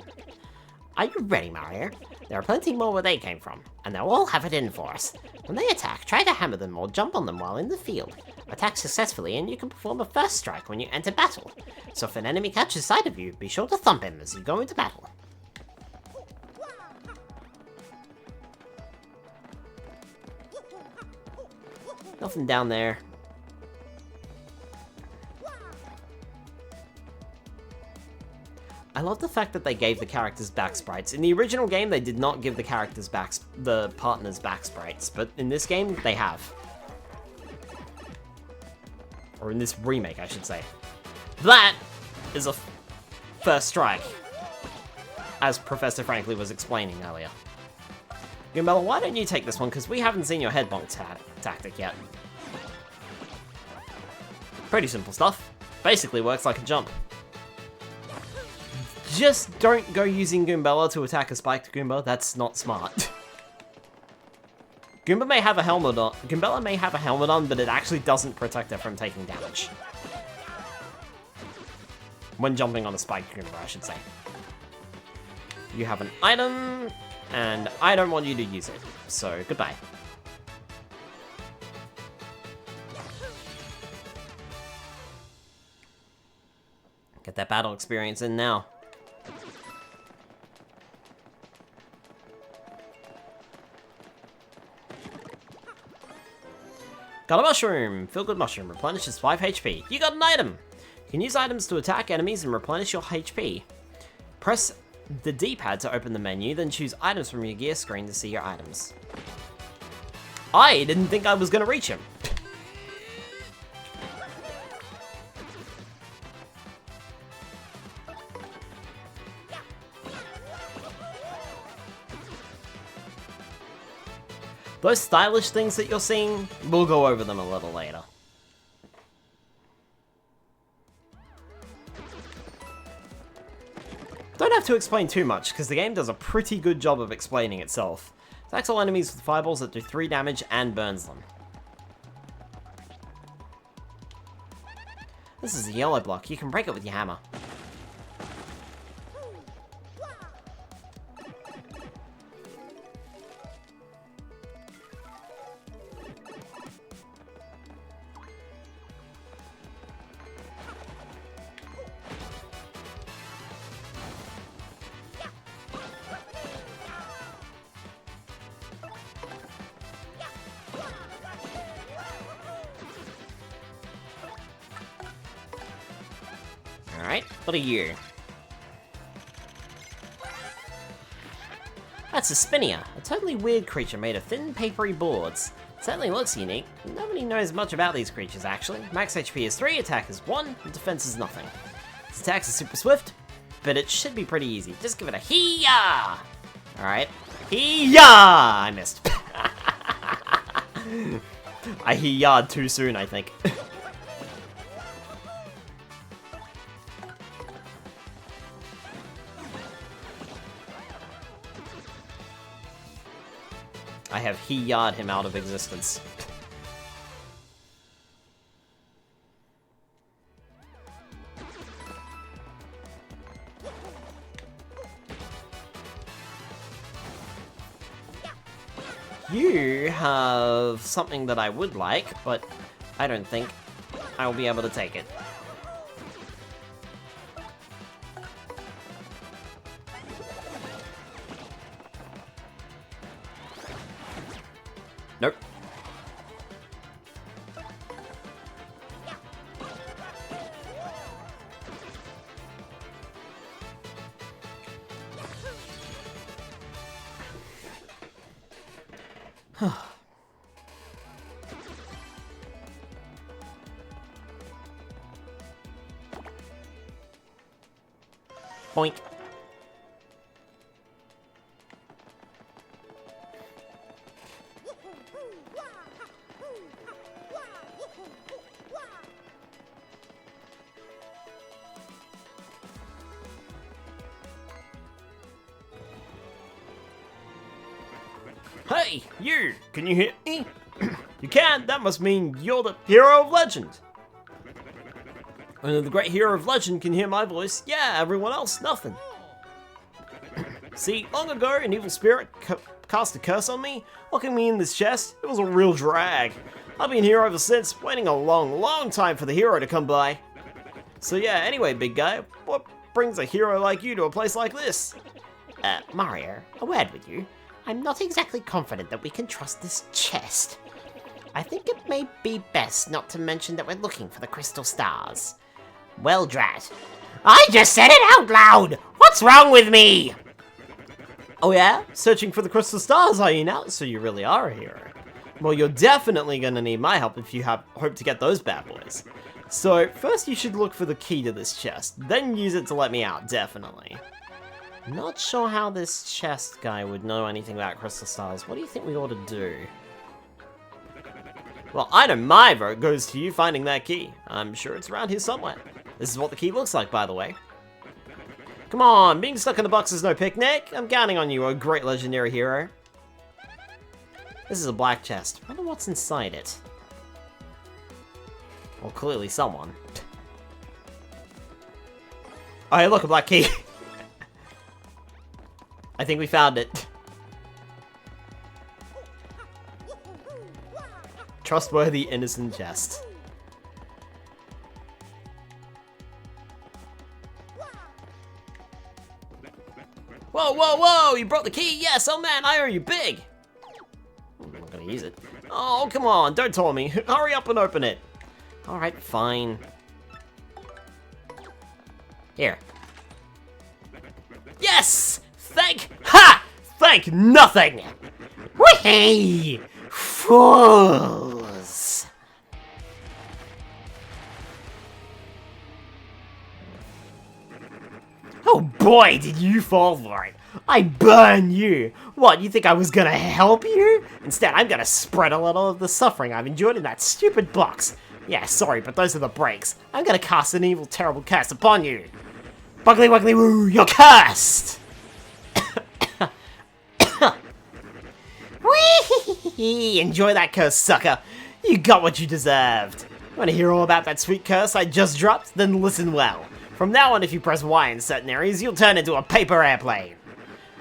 Are you ready, Mario? There are plenty more where they came from, and they'll all have it in for us. When they attack, try to hammer them or jump on them while in the field. Attack successfully and you can perform a first strike when you enter battle. So if an enemy catches sight of you, be sure to thump him as you go into battle. Nothing down there. I love the fact that they gave the characters back sprites. In the original game, they did not give the characters back, the partners back sprites, but in this game, they have. Or in this remake, I should say. That is a first strike, as Professor Frankly was explaining earlier. Goombella, why don't you take this one, because we haven't seen your head bonk tactic yet. Pretty simple stuff. Basically works like a jump. Just don't go using Goombella to attack a spiked Goomba, that's not smart. Goomba may have a helmet on, Goombella may have a helmet on, but it actually doesn't protect her from taking damage. When jumping on a spiked Goomba, I should say. You have an item, and I don't want you to use it, so goodbye. Get that battle experience in now. Got a mushroom! Feel good mushroom replenishes 5 HP. You got an item! You can use items to attack enemies and replenish your HP. Press the D-pad to open the menu, then choose items from your gear screen to see your items. I didn't think I was gonna reach him. Those stylish things that you're seeing, we'll go over them a little later. Don't have to explain too much, because the game does a pretty good job of explaining itself. Attacks all enemies with fireballs that do 3 damage and burns them. This is a yellow block, you can break it with your hammer. Alright, what are you? That's a Spinia, a totally weird creature made of thin, papery boards. It certainly looks unique. Nobody knows much about these creatures, actually. Max HP is 3, attack is 1, and defense is nothing. Its attacks are super swift, but it should be pretty easy. Just give it a hee-yah! Alright. Hee-yah! I missed. I hee-yah'd too soon, I think. I have he-ya'd him out of existence. You have something that I would like, but I don't think I will be able to take it. Nope. Point. Hey, you! Can you hear me? You can? That must mean you're the hero of legend. Only the great hero of legend can hear my voice. Yeah, everyone else, nothing. See, long ago, an evil spirit cast a curse on me, locking me in this chest. It was a real drag. I've been here ever since, waiting a long, long time for the hero to come by. So yeah, anyway, big guy, what brings a hero like you to a place like this? Mario, a word with you. I'm not exactly confident that we can trust this chest. I think it may be best not to mention that we're looking for the crystal stars. Well, drat. I just said it out loud! What's wrong with me? Oh yeah? Searching for the crystal stars, are you now? So you really are a hero. Well, you're definitely gonna need my help if you hope to get those bad boys. So, first you should look for the key to this chest, then use it to let me out, definitely. Not sure how this chest guy would know anything about crystal stars. What do you think we ought to do? Well, I know my vote goes to you finding that key. I'm sure it's around here somewhere. This is what the key looks like, by the way. Come on, being stuck in the box is no picnic. I'm counting on you, a great legendary hero. This is a black chest. I wonder what's inside it. Well, clearly someone. Oh, hey, look, a black key. I think we found it. Trustworthy, innocent jest. Whoa, whoa, whoa! You brought the key? Yes! Oh man, I owe you big! I'm not gonna use it. Oh, come on, don't taunt me. Hurry up and open it. Alright, fine. Here. Yes! Thank nothing! Whee! fools! Oh boy, did you fall for it! I burn you! What, you think I was gonna help you? Instead, I'm gonna spread a little of the suffering I've endured in that stupid box. Yeah, sorry, but those are the breaks. I'm gonna cast an evil, terrible curse upon you. Buggly wuggly woo, you're cursed! Whee! Enjoy that curse, sucker. You got what you deserved. Want to hear all about that sweet curse I just dropped? Then listen well. From now on, if you press Y in certain areas, you'll turn into a paper airplane.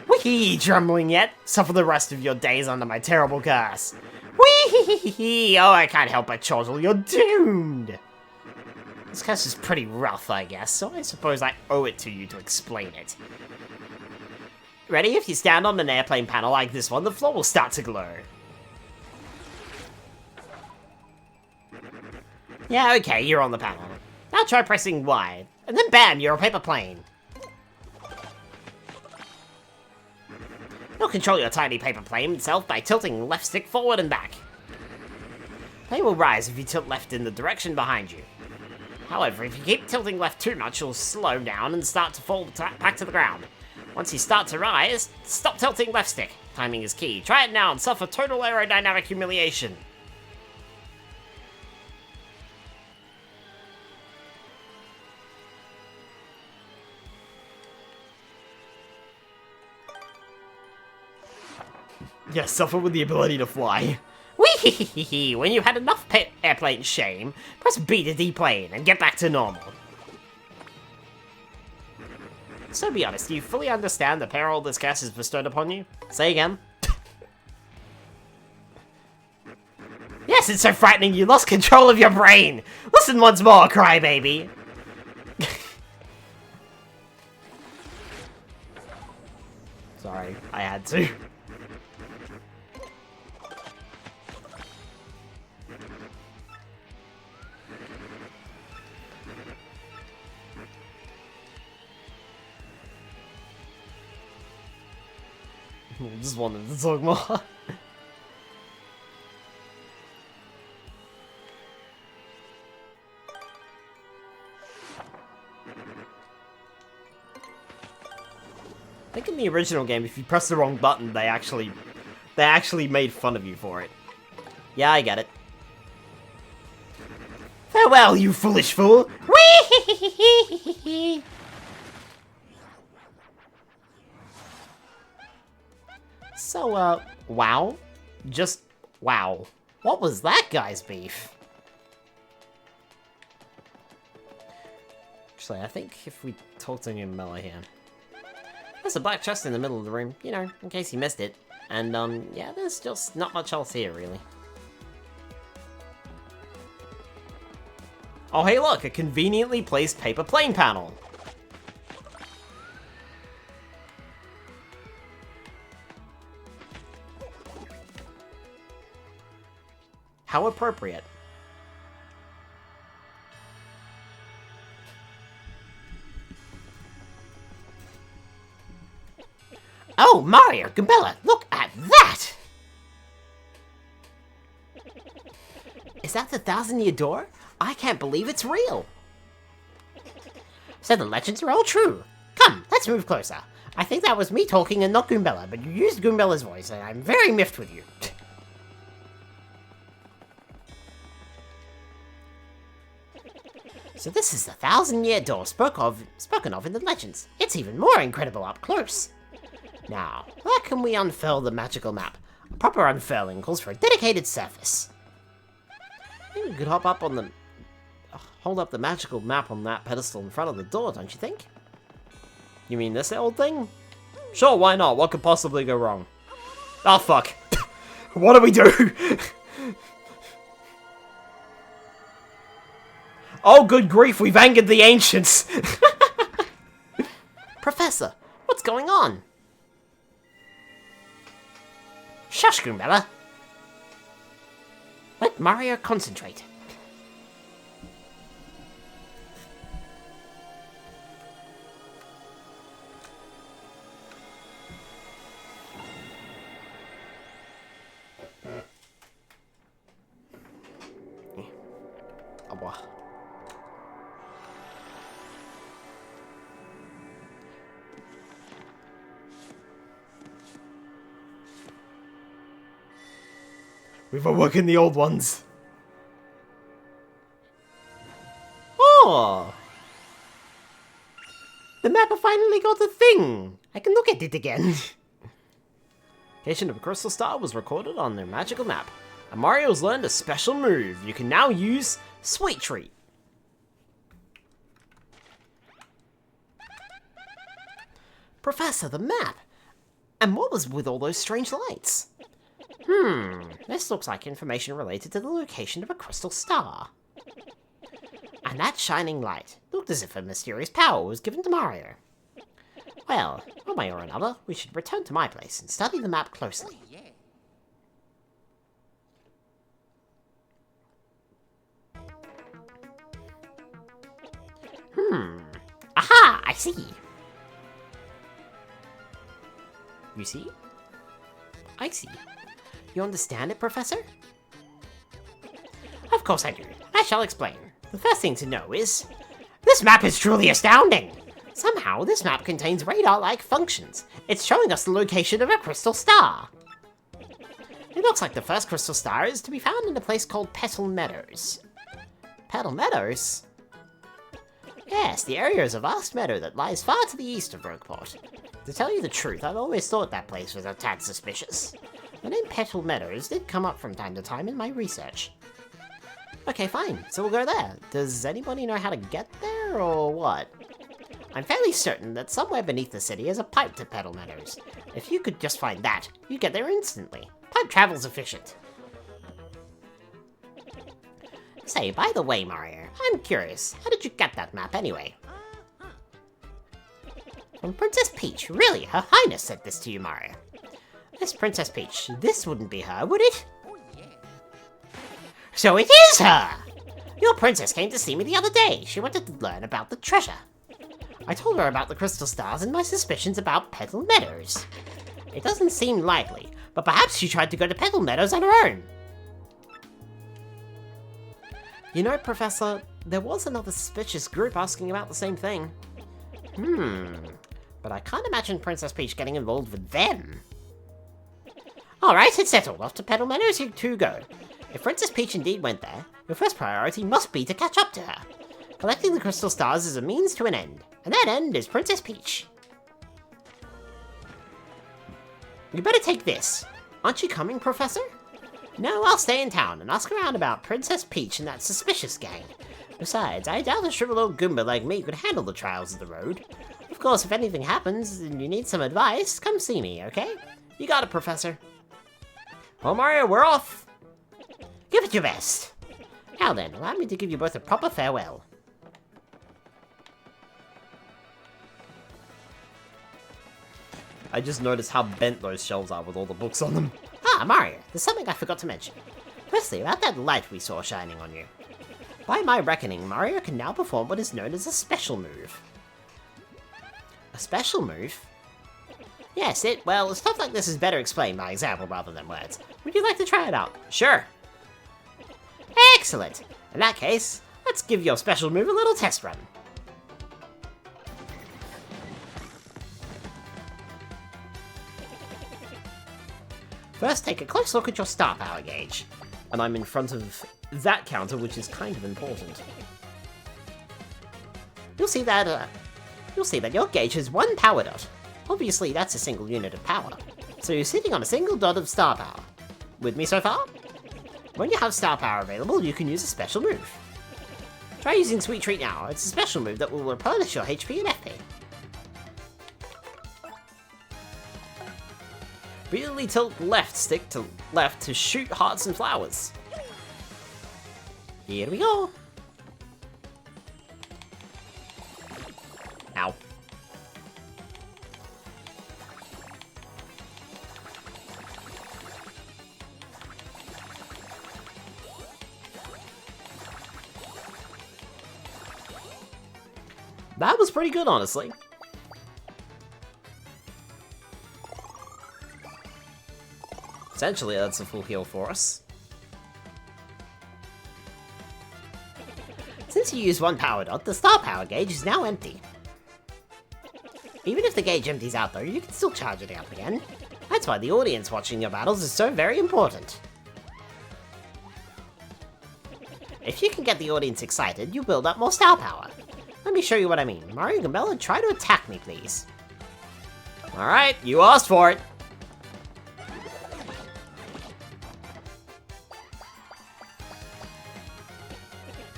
Whee! Trembling yet? Suffer the rest of your days under my terrible curse. Whee! Oh, I can't help but chortle. You're doomed. This curse is pretty rough, I guess, so I suppose I owe it to you to explain it. Ready? If you stand on an airplane panel like this one, the floor will start to glow. Yeah, okay, you're on the panel. Now try pressing Y, and then bam, you're a paper plane. You'll control your tiny paper plane itself by tilting left stick forward and back. Plane will rise if you tilt left in the direction behind you. However, if you keep tilting left too much, you'll slow down and start to fall back to the ground. Once you start to rise, stop tilting left stick. Timing is key. Try it now and suffer total aerodynamic humiliation. Yes, suffer with the ability to fly. Whee! When you've had enough airplane shame, press B to deplane and get back to normal. So be honest, do you fully understand the peril this curse is bestowed upon you? Say again. Yes, it's so frightening you lost control of your brain! Listen once more, crybaby! Sorry, I had to. Just wanted to talk more. I think in the original game, if you press the wrong button, they actually made fun of you for it. Yeah, I get it. Farewell, you foolish fool! Whee! So, wow? Just wow. What was that guy's beef? Actually, I think if we talk to Goombella here. There's a black chest in the middle of the room, you know, in case you missed it. And, yeah, there's just not much else here, really. Oh, hey, look, a conveniently placed paper plane panel. How appropriate. Oh, Mario, Goombella, look at that! Is that the 1,000-year door? I can't believe it's real. So the legends are all true. Come, let's move closer. I think that was me talking and not Goombella, but you used Goombella's voice, and I'm very miffed with you. So this is the 1,000-year door spoken of in the legends. It's even more incredible up close. Now, where can we unfurl the magical map? A proper unfurling calls for a dedicated surface. I think we could hop up on the... hold up the magical map on that pedestal in front of the door, don't you think? You mean this old thing? Sure, why not? What could possibly go wrong? Oh, fuck. What do we do? Oh, good grief, we've angered the ancients! Professor, what's going on? Shush, Goombella. Let Mario concentrate. We've awoken the old ones. Oh! The map finally got a thing! I can look at it again. Location of a crystal star was recorded on their magical map. And Mario's learned a special move. You can now use Sweet Treat. Professor, the map! And what was with all those strange lights? This looks like information related to the location of a crystal star. And that shining light looked as if a mysterious power was given to Mario. Well, one way or another, we should return to my place and study the map closely. Aha! I see! You see? I see. You understand it, Professor? Of course I do. I shall explain. The first thing to know is... this map is truly astounding! Somehow, this map contains radar-like functions. It's showing us the location of a crystal star. It looks like the first crystal star is to be found in a place called Petal Meadows. Petal Meadows? Yes, the area is a vast meadow that lies far to the east of Rogueport. To tell you the truth, I've always thought that place was a tad suspicious. The name Petal Meadows did come up from time to time in my research. Okay, fine, so we'll go there. Does anybody know how to get there, or what? I'm fairly certain that somewhere beneath the city is a pipe to Petal Meadows. If you could just find that, you'd get there instantly. Pipe travel's efficient. Say, by the way, Mario, I'm curious, how did you get that map anyway? From Princess Peach, really? Her Highness sent this to you, Mario. This Princess Peach, this wouldn't be her, would it? So it is her! Your princess came to see me the other day. She wanted to learn about the treasure. I told her about the crystal stars and my suspicions about Petal Meadows. It doesn't seem likely, but perhaps she tried to go to Petal Meadows on her own. You know, Professor, there was another suspicious group asking about the same thing. But I can't imagine Princess Peach getting involved with them. Alright, it's settled. Off to Petal Meadows you two go. If Princess Peach indeed went there, your first priority must be to catch up to her. Collecting the crystal stars is a means to an end, and that end is Princess Peach. You better take this. Aren't you coming, Professor? No, I'll stay in town and ask around about Princess Peach and that suspicious gang. Besides, I doubt a shriveled old Goomba like me could handle the trials of the road. Of course, if anything happens and you need some advice, come see me, okay? You got it, Professor. Well, Mario, we're off. Give it your best. Now then, allow me to give you both a proper farewell. I just noticed how bent those shelves are with all the books on them. Ah, Mario, there's something I forgot to mention. Firstly, about that light we saw shining on you. By my reckoning, Mario can now perform what is known as a special move. A special move? Yes, well, stuff like this is better explained by example rather than words. Would you like to try it out? Sure. Excellent! In that case, let's give your special move a little test run. First, take a close look at your star power gauge. And I'm in front of that counter, which is kind of important. You'll see that your gauge has one power dot. Obviously, that's a single unit of power. So you're sitting on a single dot of star power. With me so far? When you have star power available, you can use a special move. Try using Sweet Treat now. It's a special move that will replenish your HP and FP. Repeatedly tilt left stick to left to shoot hearts and flowers. Here we go. Ow. That was pretty good, honestly. Essentially, that's a full heal for us. Since you used one power dot, the star power gauge is now empty. Even if the gauge empties out though, you can still charge it up again. That's why the audience watching your battles is so very important. If you can get the audience excited, you build up more star power. Let me show you what I mean. Mario and Gambella, try to attack me, please. Alright, you asked for it.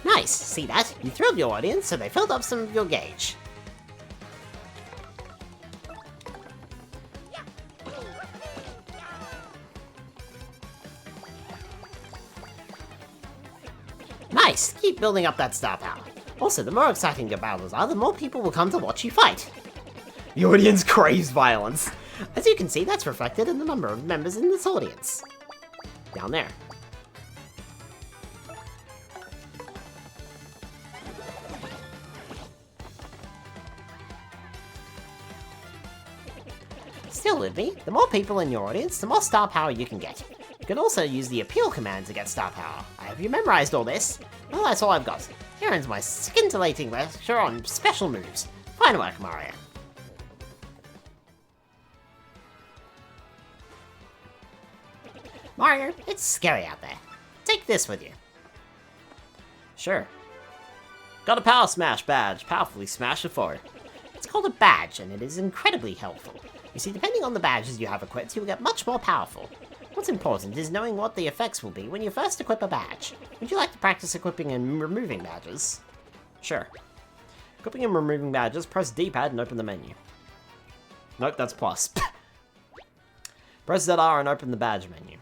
Nice, see that? You thrilled your audience, so they filled up some of your gauge. Nice, keep building up that star power. Also, the more exciting your battles are, the more people will come to watch you fight. The audience craves violence. As you can see, that's reflected in the number of members in this audience. Down there. Still with me, the more people in your audience, the more star power you can get. You can also use the appeal command to get star power. Have you memorized all this? Well, that's all I've got. Here ends my scintillating lecture on special moves. Fine work, Mario. Mario, it's scary out there. Take this with you. Sure. Got a Power Smash badge. Powerfully smash it forward. It's called a badge, and it is incredibly helpful. You see, depending on the badges you have equipped, you will get much more powerful. What's important is knowing what the effects will be when you first equip a badge. Would you like to practice equipping and removing badges? Sure. Equipping and removing badges, press D-pad and open the menu. Nope, that's plus. Press ZR and open the badge menu.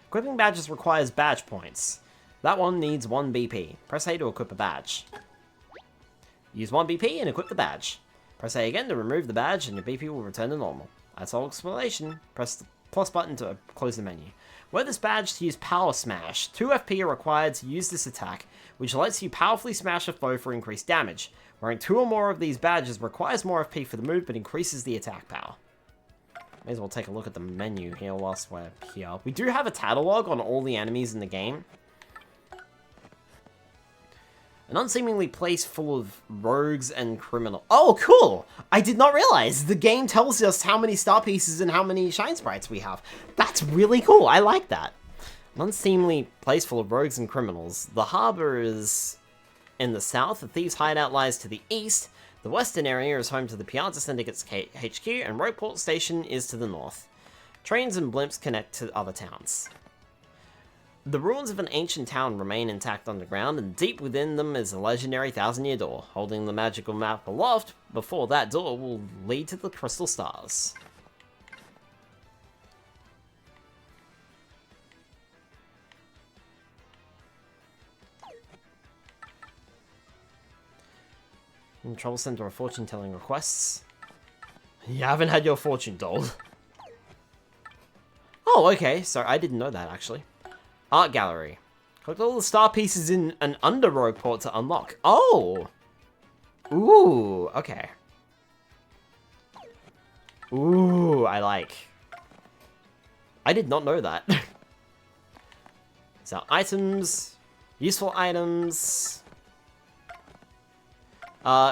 Equipping badges requires badge points. That one needs 1 BP. Press A to equip a badge. Use 1 BP and equip the badge. Press A again to remove the badge and your BP will return to normal. That's all explanation. Press the plus button to close the menu. Wear this badge to use Power Smash. 2 FP are required to use this attack, which lets you powerfully smash a foe for increased damage. Wearing 2 or more of these badges requires more FP for the move, but increases the attack power. May as well take a look at the menu here whilst we're here. We do have a catalog on all the enemies in the game. An unseemly place full of rogues and criminals. Oh, cool! I did not realize the game tells us how many star pieces and how many shine sprites we have. That's really cool. I like that. An unseemly place full of rogues and criminals. The harbor is in the south. The thieves' hideout lies to the east. The western area is home to the Piazza Syndicate's HQ, and Rogueport Station is to the north. Trains and blimps connect to other towns. The ruins of an ancient town remain intact underground, and deep within them is a legendary 1000-year door. Holding the magical map aloft, before that door will lead to the crystal stars. In the Trouble Center of fortune-telling requests. You haven't had your fortune told. Oh, okay. Sorry, I didn't know that, actually. Art Gallery. Collect all the star pieces in an under Rogueport to unlock. Oh! Ooh, okay. Ooh, I like. I did not know that. So, items. Useful items.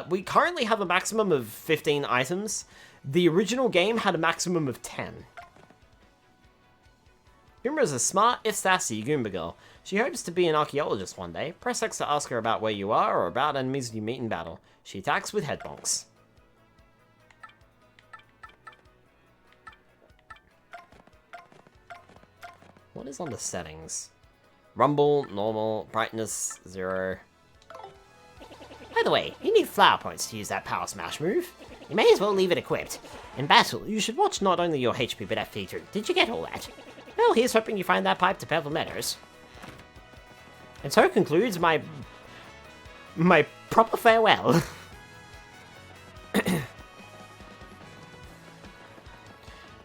We currently have a maximum of 15 items. The original game had a maximum of 10. Goomba is a smart, if sassy, Goomba girl. She hopes to be an archaeologist one day. Press X to ask her about where you are or about enemies you meet in battle. She attacks with head bonks. What is on the settings? Rumble, normal, brightness, 0. By the way, you need flower points to use that Power Smash move. You may as well leave it equipped. In battle, you should watch not only your HP but FP too. Did you get all that? Well, here's hoping you find that pipe to Pebble Meadows. And so concludes my proper farewell.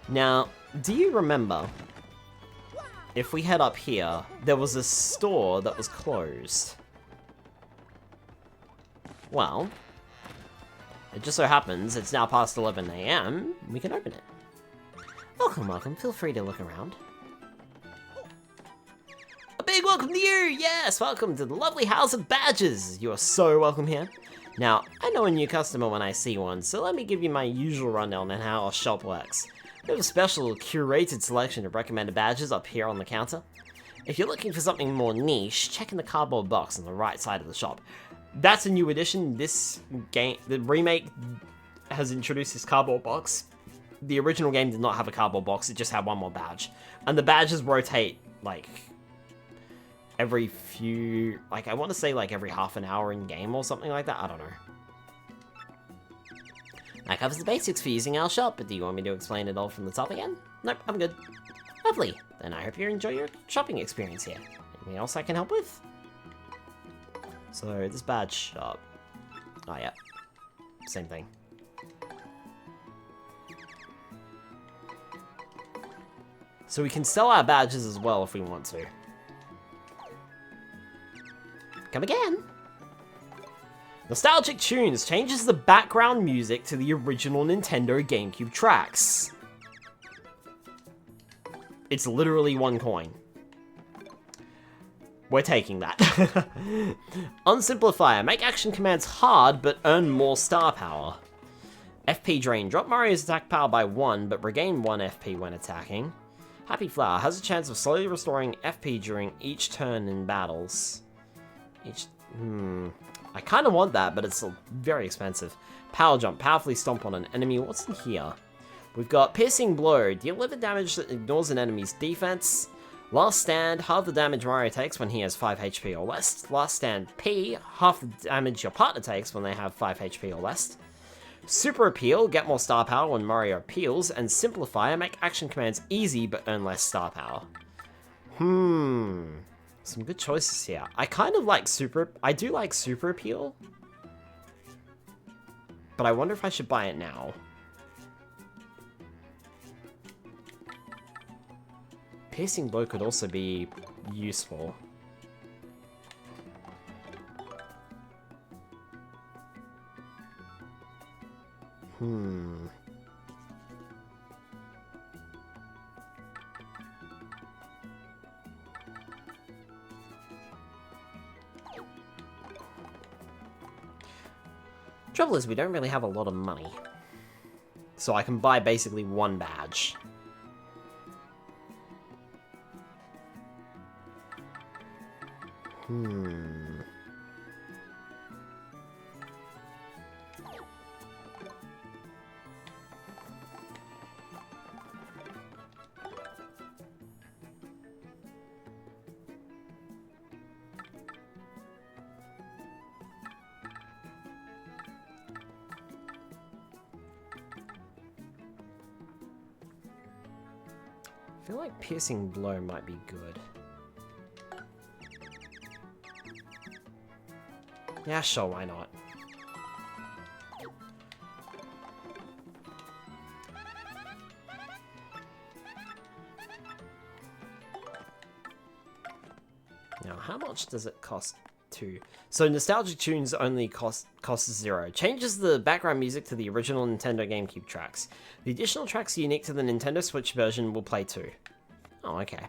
Now, do you remember, if we head up here, there was a store that was closed? Well, it just so happens it's now past 11 AM, we can open it. Welcome, welcome. Feel free to look around. A big one! welcome to you! Yes, welcome to the lovely House of Badges! You are so welcome here. Now, I know a new customer when I see one, so let me give you my usual rundown on how our shop works. We have a special curated selection of recommended badges up here on the counter. If you're looking for something more niche, check in the cardboard box on the right side of the shop. That's a new addition. This game, the remake, has introduced this cardboard box. The original game did not have a cardboard box, it just had one more badge. And the badges rotate, like, every few, like, I want to say, like, every half an hour in game or something like that. I don't know. That covers the basics for using our shop, but do you want me to explain it all from the top again? Nope, I'm good. Lovely. Then I hope you enjoy your shopping experience here. Anything else I can help with? So, this badge shop. Oh, yeah. Same thing. So we can sell our badges as well if we want to. Come again. Nostalgic Tunes changes the background music to the original Nintendo GameCube tracks. It's literally 1 coin. We're taking that. Unsimplifier. Make action commands hard, but earn more star power. FP Drain. Drop Mario's attack power by 1, but regain 1 FP when attacking. Happy Flower. Has a chance of slowly restoring FP during each turn in battles. I kind of want that, but it's very expensive. Power Jump. Powerfully stomp on an enemy. What's in here? We've got Piercing Blow. Deal liver damage that ignores an enemy's defense. Last Stand. Half the damage Mario takes when he has 5 HP or less. Last Stand P. Half the damage your partner takes when they have 5 HP or less. Super Appeal. Get more star power when Mario appeals. And Simplifier. Make action commands easy but earn less star power. Some good choices here. I kind of like I do like Super Appeal. But I wonder if I should buy it now. Piercing Blow could also be useful. Trouble is, we don't really have a lot of money. So I can buy basically 1 badge. I feel like Piercing Blow might be good. Yeah, sure, why not? Now, how much does it cost to? So, Nostalgic Tunes only costs 0. Changes the background music to the original Nintendo GameCube tracks. The additional tracks unique to the Nintendo Switch version will play too. Oh, okay.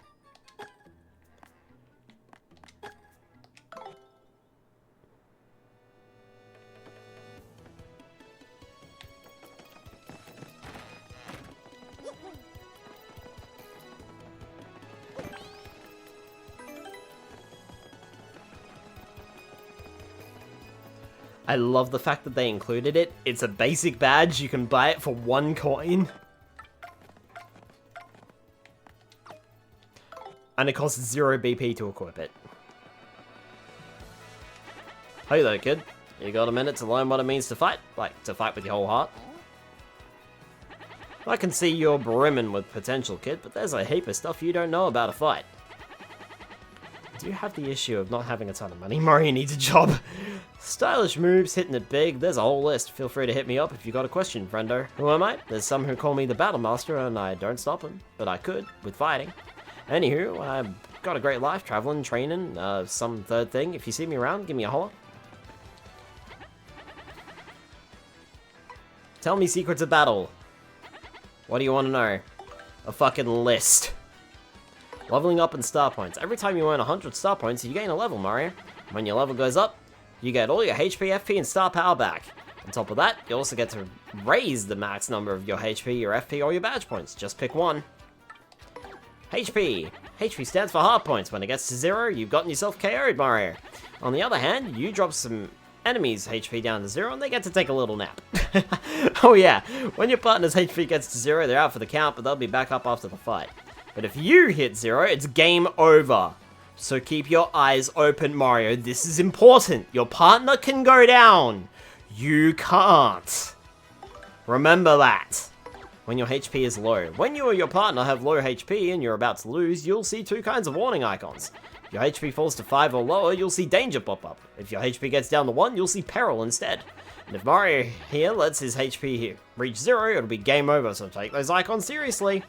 I love the fact that they included it. It's a basic badge, you can buy it for 1 coin. And it costs 0 BP to equip it. Hey there, kid. You got a minute to learn what it means to fight? Like, to fight with your whole heart? I can see you're brimming with potential, kid, but there's a heap of stuff you don't know about a fight. I do have the issue of not having a ton of money. Mario needs a job. Stylish moves, hitting it big, there's a whole list. Feel free to hit me up if you got a question, friendo. Who am I? There's some who call me the Battle Master, and I don't stop them. But I could, with fighting. Anywho, I've got a great life, traveling, training, some third thing. If you see me around, give me a holler. Tell me secrets of battle. What do you want to know? A fucking list. Leveling up in star points. Every time you earn 100 star points, you gain a level, Mario. When your level goes up, you get all your HP, FP, and star power back. On top of that, you also get to raise the max number of your HP, your FP, or your badge points. Just pick one. HP. HP stands for hard points. When it gets to 0, you've gotten yourself KO'd, Mario. On the other hand, you drop some enemies' HP down to 0, and they get to take a little nap. Oh yeah, when your partner's HP gets to 0, they're out for the count, but they'll be back up after the fight. But if you hit 0, it's game over. So keep your eyes open, Mario. This is important. Your partner can go down. You can't. Remember that. When your HP is low. When you or your partner have low HP and you're about to lose, you'll see 2 kinds of warning icons. If your HP falls to 5 or lower, you'll see danger pop up. If your HP gets down to 1, you'll see peril instead. And if Mario here lets his HP reach 0, it'll be game over, so take those icons seriously.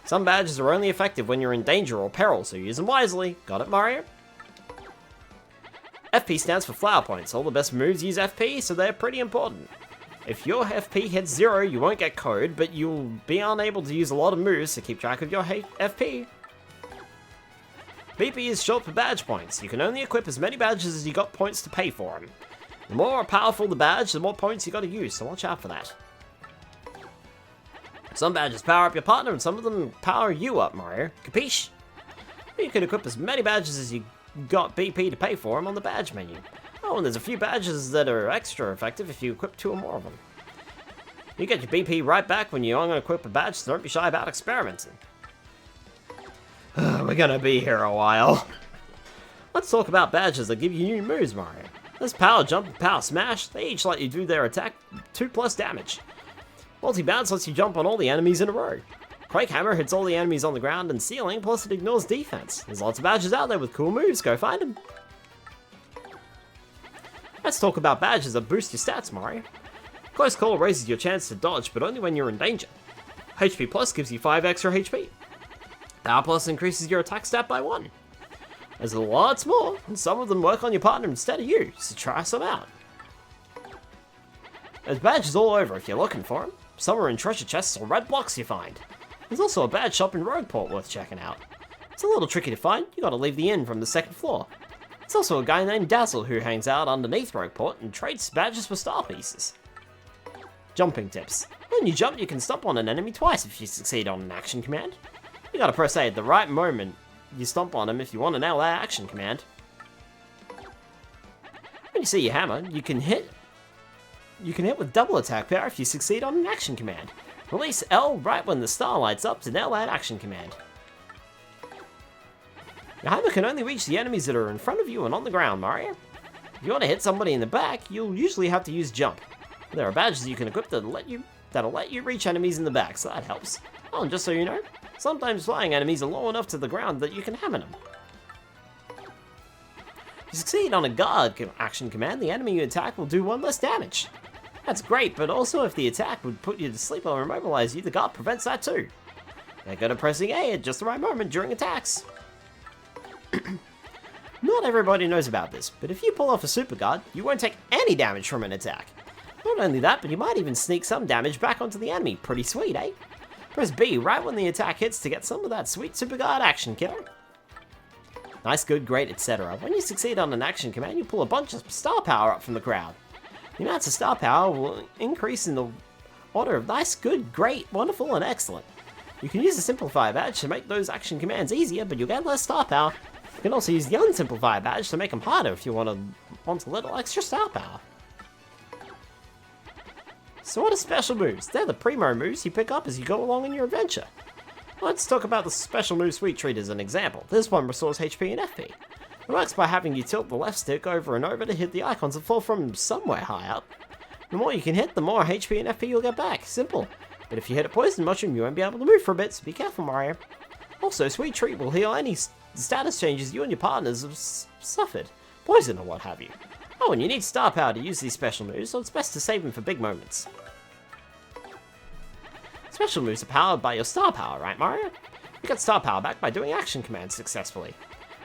Some badges are only effective when you're in danger or peril, so use them wisely. Got it, Mario? FP stands for flower points. All the best moves use FP, so they're pretty important. If your FP hits 0, you won't get code, but you'll be unable to use a lot of moves to keep track of your FP. BP is short for badge points. You can only equip as many badges as you got points to pay for them. The more powerful the badge, the more points you gotta use, so watch out for that. Some badges power up your partner, and some of them power you up, Mario. Capiche? You can equip as many badges as you got BP to pay for them on the badge menu. Oh, and there's a few badges that are extra effective if you equip 2 or more of them. You get your BP right back when you are going to equip a badge, so don't be shy about experimenting. We're gonna be here a while. Let's talk about badges that give you new moves, Mario. There's Power Jump and Power Smash. They each let you do their attack 2+ damage. Multi-Bounce lets you jump on all the enemies in a row. Quake Hammer hits all the enemies on the ground and ceiling, plus it ignores defense. There's lots of badges out there with cool moves, go find them. Let's talk about badges that boost your stats, Mario. Close Call raises your chance to dodge, but only when you're in danger. HP Plus gives you 5 extra HP. Power Plus increases your attack stat by 1. There's lots more, and some of them work on your partner instead of you, so try some out. There's badges all over if you're looking for them. Some are in treasure chests or red blocks you find. There's also a badge shop in Rogueport worth checking out. It's a little tricky to find, you gotta leave the inn from the 2nd floor. There's also a guy named Dazzle who hangs out underneath Rogueport and trades badges for star pieces. Jumping tips. When you jump, you can stomp on an enemy twice if you succeed on an action command. You gotta press A at the right moment you stomp on him if you want to nail that action command. When you see your hammer, you can hit with double attack power if you succeed on an action command. Release L right when the star lights up to nail that action command. Your hammer can only reach the enemies that are in front of you and on the ground, Mario. If you want to hit somebody in the back, you'll usually have to use jump. There are badges you can equip that'll let you reach enemies in the back, so that helps. Oh, and just so you know, sometimes flying enemies are low enough to the ground that you can hammer them. If you succeed on a guard action command, the enemy you attack will do 1 less damage. That's great, but also if the attack would put you to sleep or immobilize you, the guard prevents that too. They're good at pressing A at just the right moment during attacks. Not everybody knows about this, but if you pull off a super guard, you won't take any damage from an attack. Not only that, but you might even sneak some damage back onto the enemy. Pretty sweet, eh? Press B right when the attack hits to get some of that sweet super guard action, kiddo. Nice, good, great, etc. When you succeed on an action command, you pull a bunch of star power up from the crowd. The amounts of star power will increase in the order of nice, good, great, wonderful, and excellent. You can use a simplify badge to make those action commands easier, but you'll get less star power. You can also use the unsimplify badge to make them harder if you want a little extra star power. So what are special moves? They're the primo moves you pick up as you go along in your adventure. Let's talk about the special move Sweet Treat as an example. This one restores HP and FP. It works by having you tilt the left stick over and over to hit the icons that fall from somewhere high up. The more you can hit, the more HP and FP you'll get back. Simple. But if you hit a poison mushroom, you won't be able to move for a bit, so be careful, Mario. Also, Sweet Treat will heal any status changes you and your partners have suffered, poison or what have you. Oh, and you need star power to use these special moves, so it's best to save them for big moments. Special moves are powered by your star power, right, Mario? You get star power back by doing action commands successfully.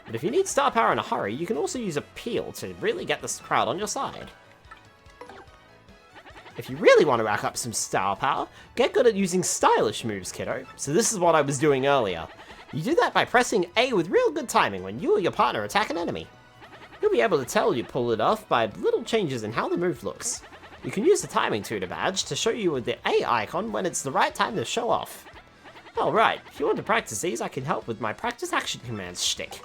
But if you need star power in a hurry, you can also use a peel to really get this crowd on your side. If you really want to rack up some star power, get good at using stylish moves, kiddo. So this is what I was doing earlier. You do that by pressing A with real good timing when you or your partner attack an enemy. You'll be able to tell you pull it off by little changes in how the move looks. You can use the timing tutor badge to show you with the A icon when it's the right time to show off. Oh right, if you want to practice these, I can help with my practice action commands shtick.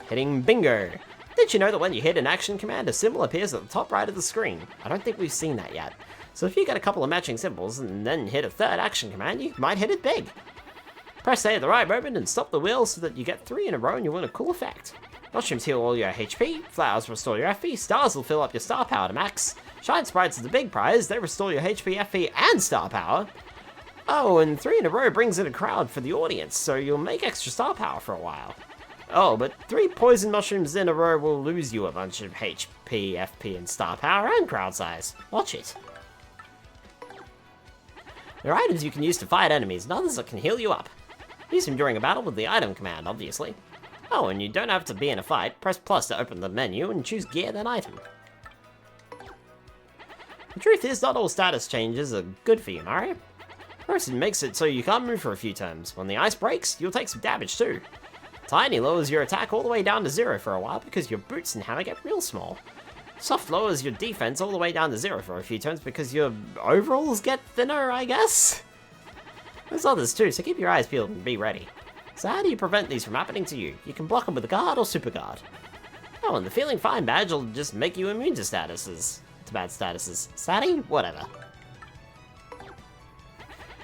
Hitting bingo. Did you know that when you hit an action command, a symbol appears at the top right of the screen? I don't think we've seen that yet. So if you get a couple of matching symbols and then hit a third action command, you might hit it big. Press A at the right moment and stop the wheel so that you get 3 in a row and you win a cool effect. Mushrooms heal all your HP, flowers restore your FP, stars will fill up your star power to max, shine sprites are the big prize, they restore your HP, FP, and star power. Oh, and 3 in a row brings in a crowd for the audience, so you'll make extra star power for a while. Oh, but 3 poison mushrooms in a row will lose you a bunch of HP, FP, and star power and crowd size. Watch it. There are items you can use to fight enemies, and others that can heal you up. Use them during a battle with the item command, obviously. Oh, and you don't have to be in a fight. Press plus to open the menu and choose gear then item. The truth is, not all status changes are good for you, Mario. First, it makes it so you can't move for a few turns. When the ice breaks, you'll take some damage too. Tiny lowers your attack all the way down to 0 for a while because your boots and hammer get real small. Soft lowers your defense all the way down to 0 for a few turns because your overalls get thinner, I guess? There's others too, so keep your eyes peeled and be ready. So how do you prevent these from happening to you? You can block them with a guard or super guard. Oh, and the Feeling Fine badge will just make you immune to statuses. To bad statuses. Statty? Whatever.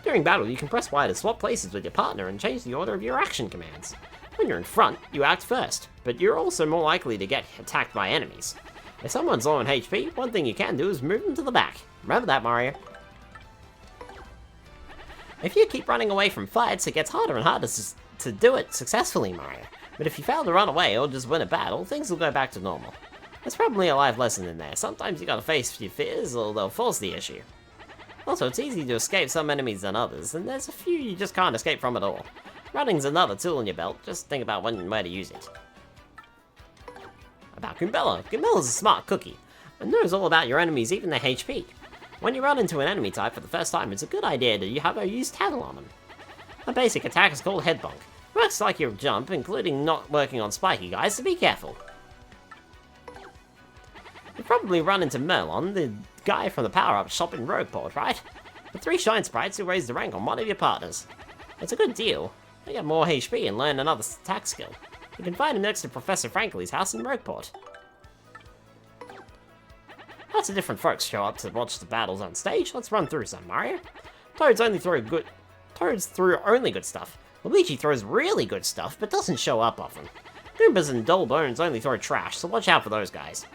During battle, you can press Y to swap places with your partner and change the order of your action commands. When you're in front, you act first, but you're also more likely to get attacked by enemies. If someone's low on HP, one thing you can do is move them to the back. Remember that, Mario. If you keep running away from fights, it gets harder and harder to do it successfully, Mario. But if you fail to run away or just win a battle, things will go back to normal. There's probably a life lesson in there. Sometimes you gotta face your fears or they'll force the issue. Also, it's easy to escape some enemies than others, and there's a few you just can't escape from at all. Running's another tool in your belt, just think about when and where to use it. About Goombella. Goombella's a smart cookie, and knows all about your enemies, even their HP. When you run into an enemy type for the first time, it's a good idea to have her use Tattle on them. A basic attack is called Head Bonk. Works like your jump, including not working on spiky guys, so be careful. You've probably run into Merlon, the guy from the power-up shop in Rogueport, right? With 3 shine sprites, you'll raise the rank on one of your partners. It's a good deal. You get more HP and learn another attack skill. You can find him next to Professor Frankly's house in Rogueport. Lots of different folks show up to watch the battles on stage. Let's run through some, Mario. Toads throw only good stuff. Luigi throws really good stuff, but doesn't show up often. Goombas and Dull Bones only throw trash, so watch out for those guys.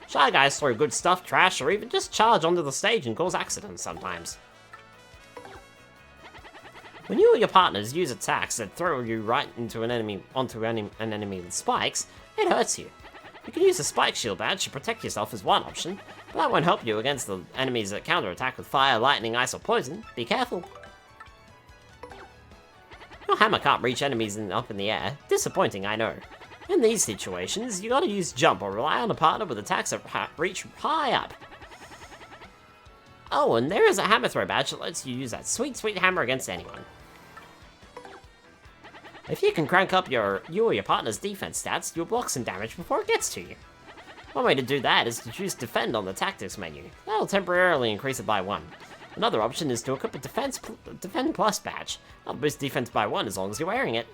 Shy Guys throw good stuff, trash, or even just charge onto the stage and cause accidents sometimes. When you or your partners use attacks that throw you right into an enemy with spikes, it hurts you. You can use a Spike Shield badge to protect yourself as one option, but that won't help you against the enemies that counterattack with fire, lightning, ice, or poison. Be careful. Your hammer can't reach enemies up in the air. Disappointing, I know. In these situations, you gotta use jump or rely on a partner with attacks that reach high up. Oh, and there is a hammer throw badge that lets you use that sweet, sweet hammer against anyone. If you can crank up you or your partner's defense stats, you'll block some damage before it gets to you. One way to do that is to choose Defend on the Tactics menu. That'll temporarily increase it by 1. Another option is to equip a Defend Plus badge. That'll boost defense by 1 as long as you're wearing it.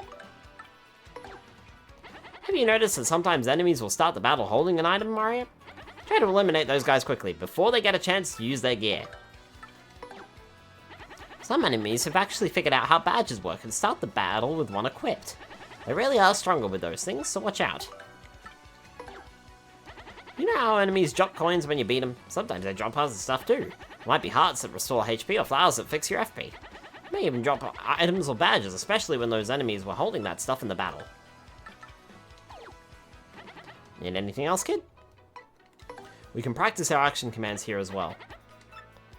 Have you noticed that sometimes enemies will start the battle holding an item, Mario? Try to eliminate those guys quickly, before they get a chance to use their gear. Some enemies have actually figured out how badges work and start the battle with one equipped. They really are stronger with those things, so watch out. You know how enemies drop coins when you beat them? Sometimes they drop other stuff too. It might be hearts that restore HP or flowers that fix your FP. They may even drop items or badges, especially when those enemies were holding that stuff in the battle. Need anything else, kid? We can practice our action commands here as well.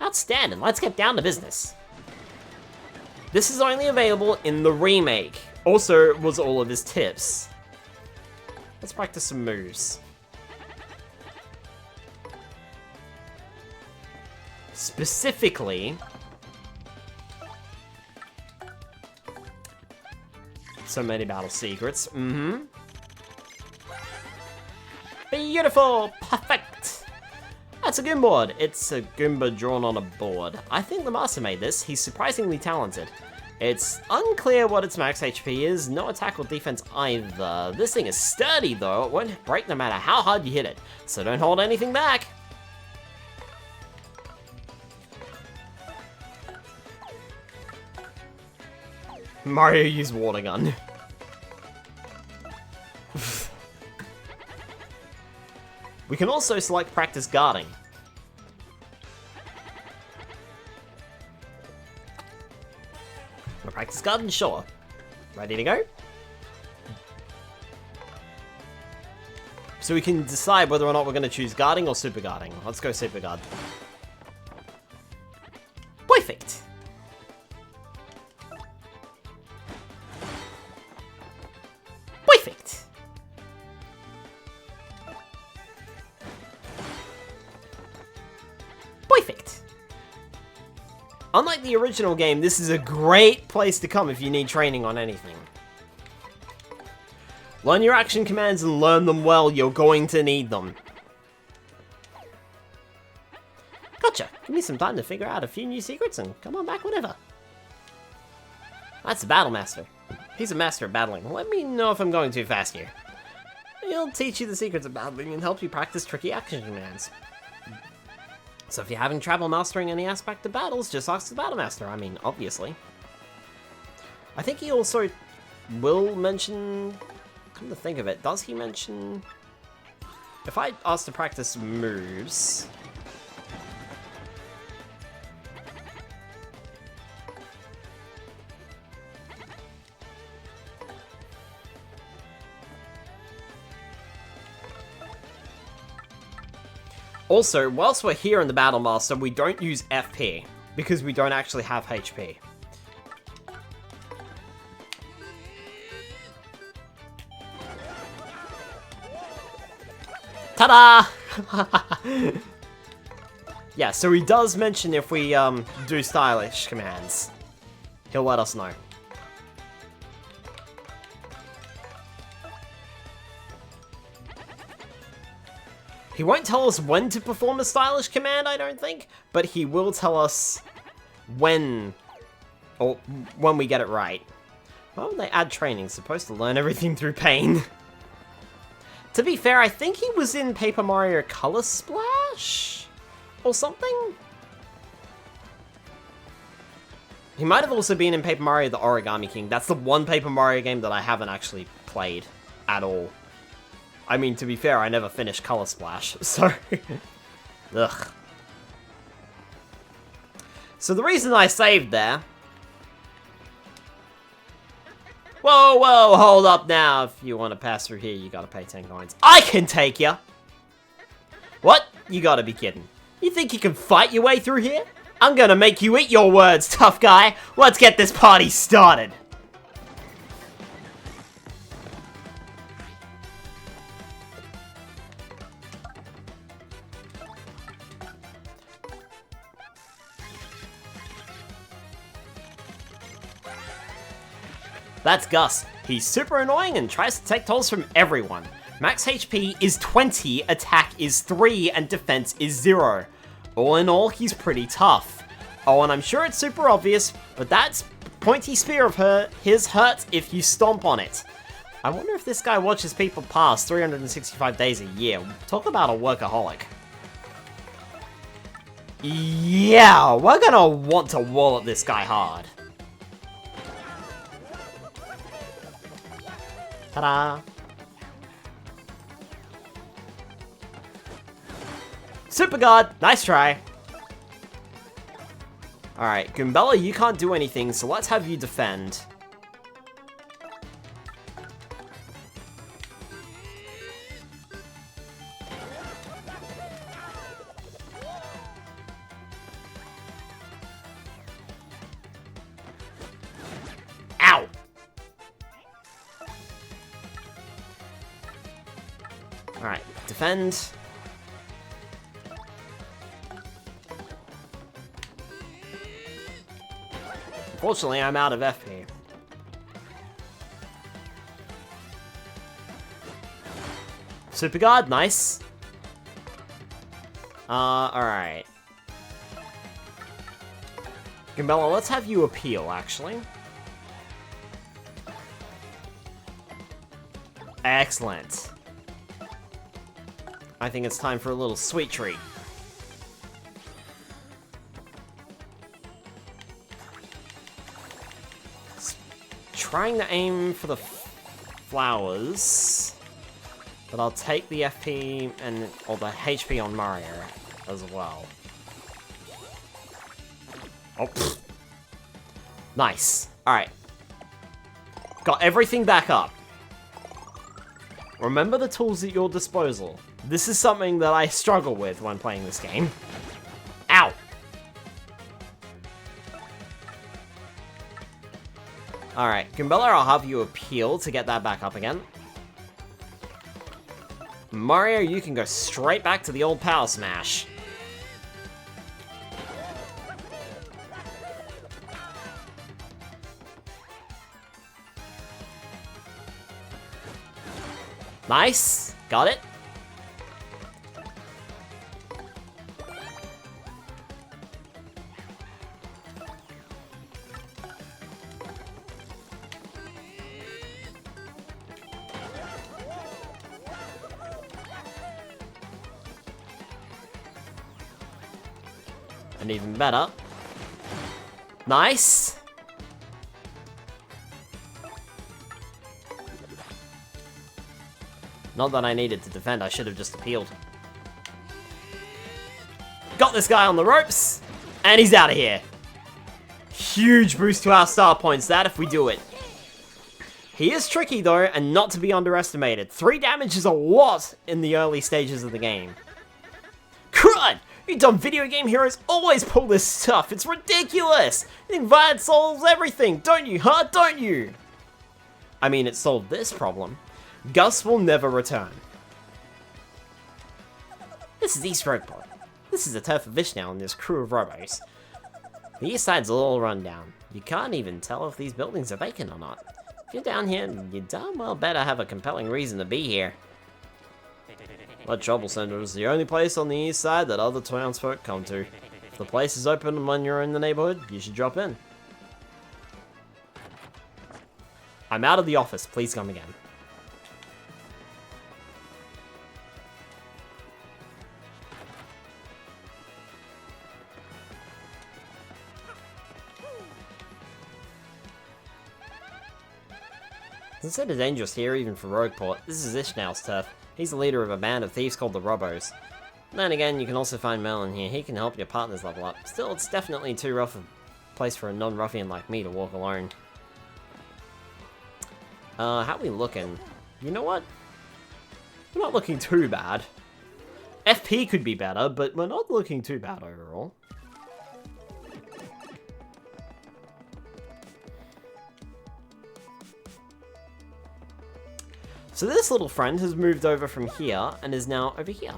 Outstanding, let's get down to business. This is only available in the remake. Also, was all of his tips. Let's practice some moves. Specifically, so many battle secrets. Beautiful! Perfect! That's a Goom board. It's a Goomba drawn on a board. I think the master made this. He's surprisingly talented. It's unclear what its max HP is, no attack or defense either. This thing is sturdy though, it won't break no matter how hard you hit it, so don't hold anything back. Mario used water gun. We can also select practice guarding. Practice guarding, sure. Ready to go? So we can decide whether or not we're going to choose guarding or super guarding. Let's go super guard. Perfect. Perfect. Perfect. Unlike the original game, this is a great place to come if you need training on anything. Learn your action commands and learn them well, you're going to need them. Gotcha! Give me some time to figure out a few new secrets and come on back whenever. That's the Battle Master. He's a master at battling. Let me know if I'm going too fast here. He'll teach you the secrets of battling and help you practice tricky action commands. So if you're having trouble mastering any aspect of battles, just ask the Battle Master. I mean, obviously. I think he also will mention... Come to think of it, does he mention... If I ask to practice moves... Also, whilst we're here in the Battle Master, we don't use FP, because we don't actually have HP. Ta-da! Yeah, so he does mention if we do stylish commands. He'll let us know. He won't tell us when to perform a stylish command, I don't think, but he will tell us when, or when we get it right. Why would they add training? Supposed to learn everything through pain. To be fair, I think he was in Paper Mario Color Splash? Or something? He might have also been in Paper Mario the Origami King. That's the one Paper Mario game that I haven't actually played at all. I mean, to be fair, I never finished Color Splash, so... Ugh. So the reason I saved there... Whoa, whoa, hold up now. If you want to pass through here, you gotta pay 10 coins. I can take ya! What? You gotta be kidding. You think you can fight your way through here? I'm gonna make you eat your words, tough guy. Let's get this party started. That's Gus. He's super annoying and tries to take tolls from everyone. Max HP is 20, attack is 3, and defense is 0. All in all, he's pretty tough. Oh, and I'm sure it's super obvious, but that pointy spear of his hurts if you stomp on it. I wonder if this guy watches people pass 365 days a year. Talk about a workaholic. Yeah, we're gonna want to wall at this guy hard. Ta-da! Super Guard! Nice try! Alright, Goombella, you can't do anything, so let's have you defend. Ow! Alright, defend. Unfortunately, I'm out of FP. Super guard, nice. Alright. Gambella, let's have you appeal, actually. Excellent. I think it's time for a little sweet treat. Trying to aim for the flowers, but I'll take the FP or the HP on Mario as well. Oh, pfft. Nice. Alright. Got everything back up. Remember the tools at your disposal. This is something that I struggle with when playing this game. Ow! Alright, Goombella, I'll have you appeal to get that back up again. Mario, you can go straight back to the old Power Smash. Nice! Got it. And even better. Nice! Not that I needed to defend, I should have just appealed. Got this guy on the ropes, and he's out of here. Huge boost to our star points, that, if we do it. He is tricky, though, and not to be underestimated. 3 damage is a lot in the early stages of the game. Crud! You dumb video game heroes always pull this stuff. It's ridiculous! Invite solves everything, don't you, huh? Don't you? I mean, it solved this problem. Gus will never return. This is East Roadport. This is a turf of Vishnu and this crew of robos. The east side's all run down. You can't even tell if these buildings are vacant or not. If you're down here, you damn well better have a compelling reason to be here. The Trouble Center is the only place on the east side that other townsfolk come to. If the place is open and when you're in the neighborhood, you should drop in. I'm out of the office, please come again. It's considered dangerous here, even for Rogueport. This is Ishnow's turf. He's the leader of a band of thieves called the Robos. Then again, you can also find Melon here. He can help your partners level up. Still, it's definitely too rough a place for a non-ruffian like me to walk alone. How we looking? You know what? We're not looking too bad. FP could be better, but we're not looking too bad overall. So this little friend has moved over from here and is now over here.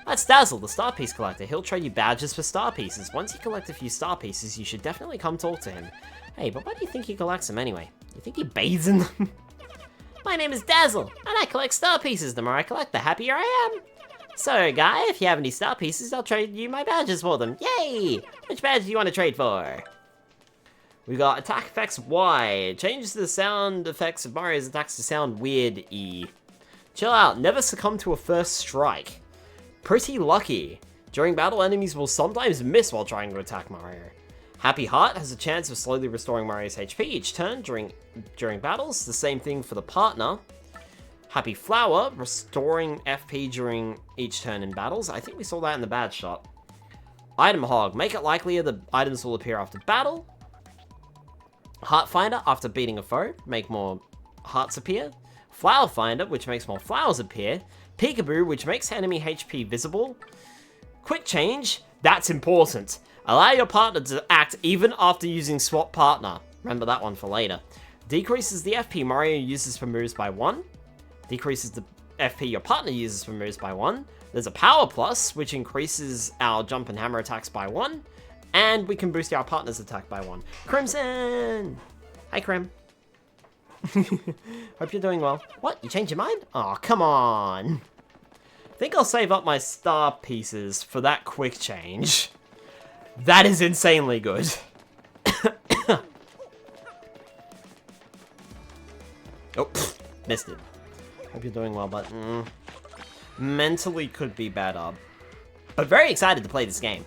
That's Dazzle, the star piece collector. He'll trade you badges for star pieces. Once you collect a few star pieces, you should definitely come talk to him. Hey, but why do you think he collects them anyway? You think he bathes in them? My name is Dazzle, and I collect star pieces. The more I collect, the happier I am. So, guy, if you have any star pieces, I'll trade you my badges for them. Yay! Which badge do you want to trade for? We got attack effects Y. Changes the sound effects of Mario's attacks to sound weird E. Chill out, never succumb to a first strike. Pretty lucky. During battle, enemies will sometimes miss while trying to attack Mario. Happy Heart has a chance of slowly restoring Mario's HP each turn during battles. The same thing for the partner. Happy Flower, restoring FP during each turn in battles. I think we saw that in the bad shot. Item Hog, make it likelier that items will appear after battle. Heart Finder, after beating a foe, make more hearts appear. Flower Finder, which makes more flowers appear. Peekaboo, which makes enemy HP visible. Quick Change, that's important. Allow your partner to act even after using Swap Partner. Remember that one for later. Decreases the FP Mario uses for moves by 1. Decreases the FP your partner uses for moves by 1. There's a Power Plus, which increases our jump and hammer attacks by 1. And we can boost our partner's attack by 1. Crimson! Hi, Crim. Hope you're doing well. What? You changed your mind? Oh, come on. I think I'll save up my star pieces for that quick change. That is insanely good. Oh, missed it. Hope you're doing well, but mentally could be better. But very excited to play this game.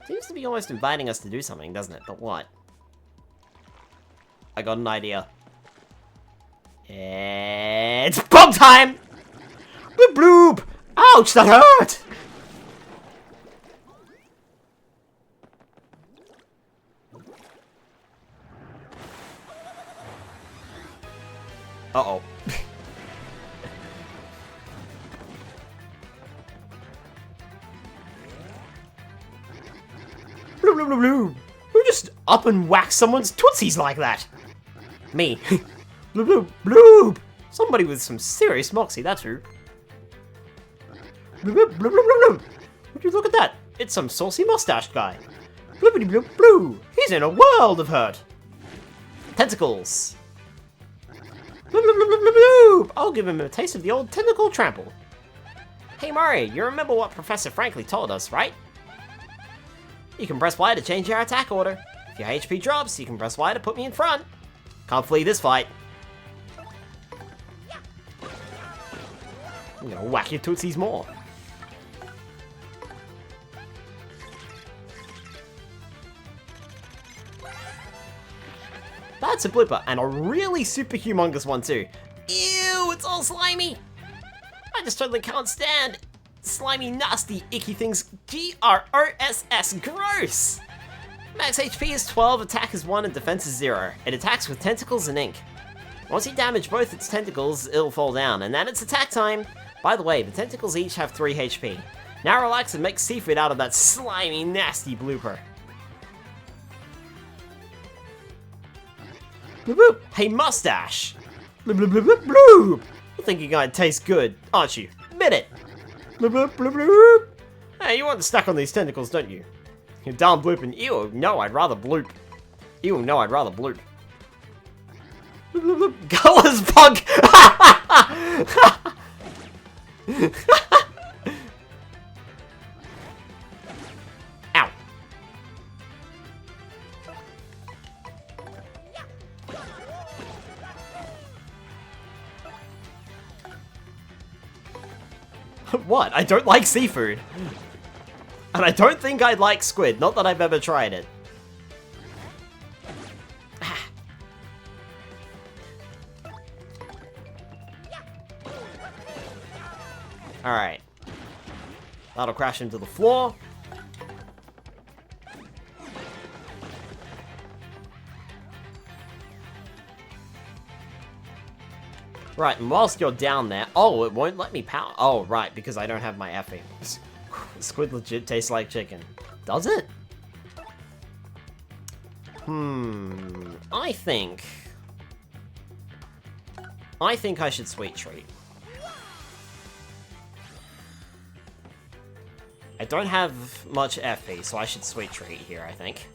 Seems to be almost inviting us to do something, doesn't it? But what? I got an idea. It's bomb time! Bloop bloop! Ouch, that hurt! Uh-oh. Bloop, bloop, bloop, bloop. Who just up and whack someone's tootsies like that? Me. Bloop, bloop, bloop. Somebody with some serious moxie, that's who. Bloop, bloop, bloop, bloop, bloop, bloop. Would you look at that? It's some saucy mustache guy. Bloopity bloop, bloop. He's in a world of hurt. Tentacles. Bloop, bloop, bloop, bloop, bloop, bloop. I'll give him a taste of the old tentacle trample. Hey Mario, you remember what Professor Frankly told us, right? You can press Y to change your attack order. If your HP drops, you can press Y to put me in front. Can't flee this fight. I'm gonna whack your tootsies more. That's a blooper, and a really super humongous one too. Ew, it's all slimy! I just totally can't stand slimy, nasty, icky things. G-R-O-S-S, gross! Max HP is 12, attack is 1, and defense is 0. It attacks with tentacles and ink. Once you damage both its tentacles, it'll fall down, and then it's attack time! By the way, the tentacles each have 3 HP. Now relax and make seafood out of that slimy, nasty blooper. Bloop, bloop. Hey, mustache! Bloop, bloop, bloop, bloop, bloop! You think you're gonna taste good, aren't you? Admit it! Bloop, bloop, bloop, bloop! Hey, you want to stack on these tentacles, don't you? You're down blooping. Ew, no, I'd rather bloop. Ew, no, I'd rather bloop. Bloop, bloop, bloop. Colors bug! Ow. What? I don't like seafood. And I don't think I'd like squid, not that I've ever tried it. Alright. That'll crash into the floor. Right, and whilst you're down there... Oh, it won't let me power... Oh, right, because I don't have my effing. Squid legit tastes like chicken. Does it? I think I should sweet treat. I don't have much FP, so I should sweet treat here, I think.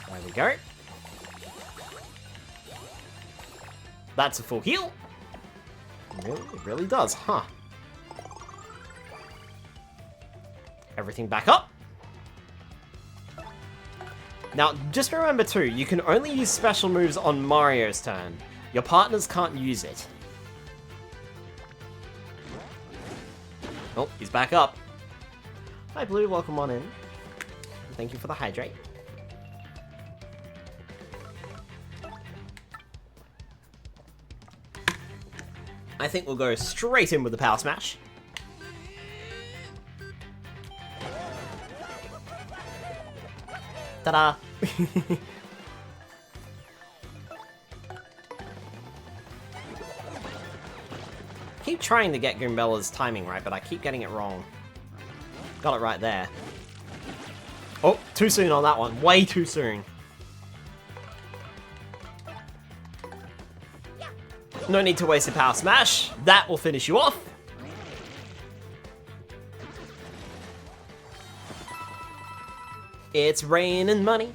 There we go. That's a full heal. It really does, huh? Everything back up. Now, just remember too, you can only use special moves on Mario's turn. Your partners can't use it. Oh, he's back up. Hi Blue, welcome on in. Thank you for the hydrate. I think we'll go straight in with the power smash. Ta-da! Keep trying to get Goombella's timing right, but I keep getting it wrong. Got it right there. Oh, too soon on that one. Way too soon. No need to waste a power smash. That will finish you off. It's raining money.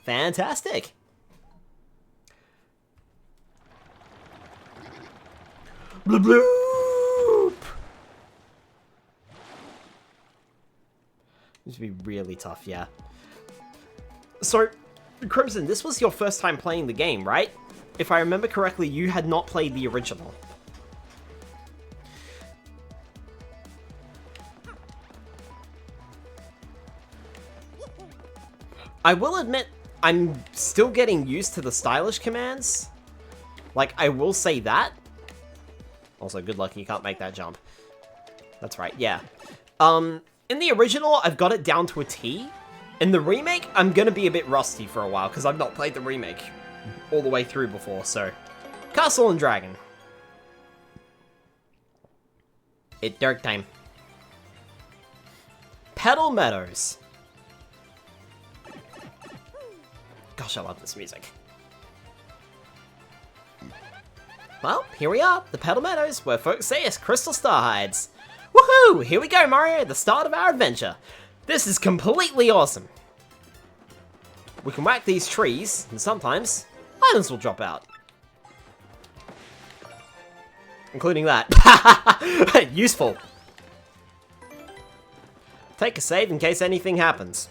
Fantastic. Bloop bloop. This would be really tough, yeah. So, Crimson, this was your first time playing the game, right? If I remember correctly, you had not played the original. I will admit, I'm still getting used to the stylish commands. Like, I will say that. Also, good luck, you can't make that jump. That's right, yeah. In the original, I've got it down to a T. In the remake, I'm gonna be a bit rusty for a while, because I've not played the remake all the way through before, so... Castle and Dragon. It's dark time. Petal Meadows. Gosh, I love this music. Well, here we are, the Petal Meadows, where folks say it's Crystal Star hides. Woohoo! Here we go, Mario, the start of our adventure. This is completely awesome. We can whack these trees, and sometimes items will drop out. Including that. Useful. Take a save in case anything happens.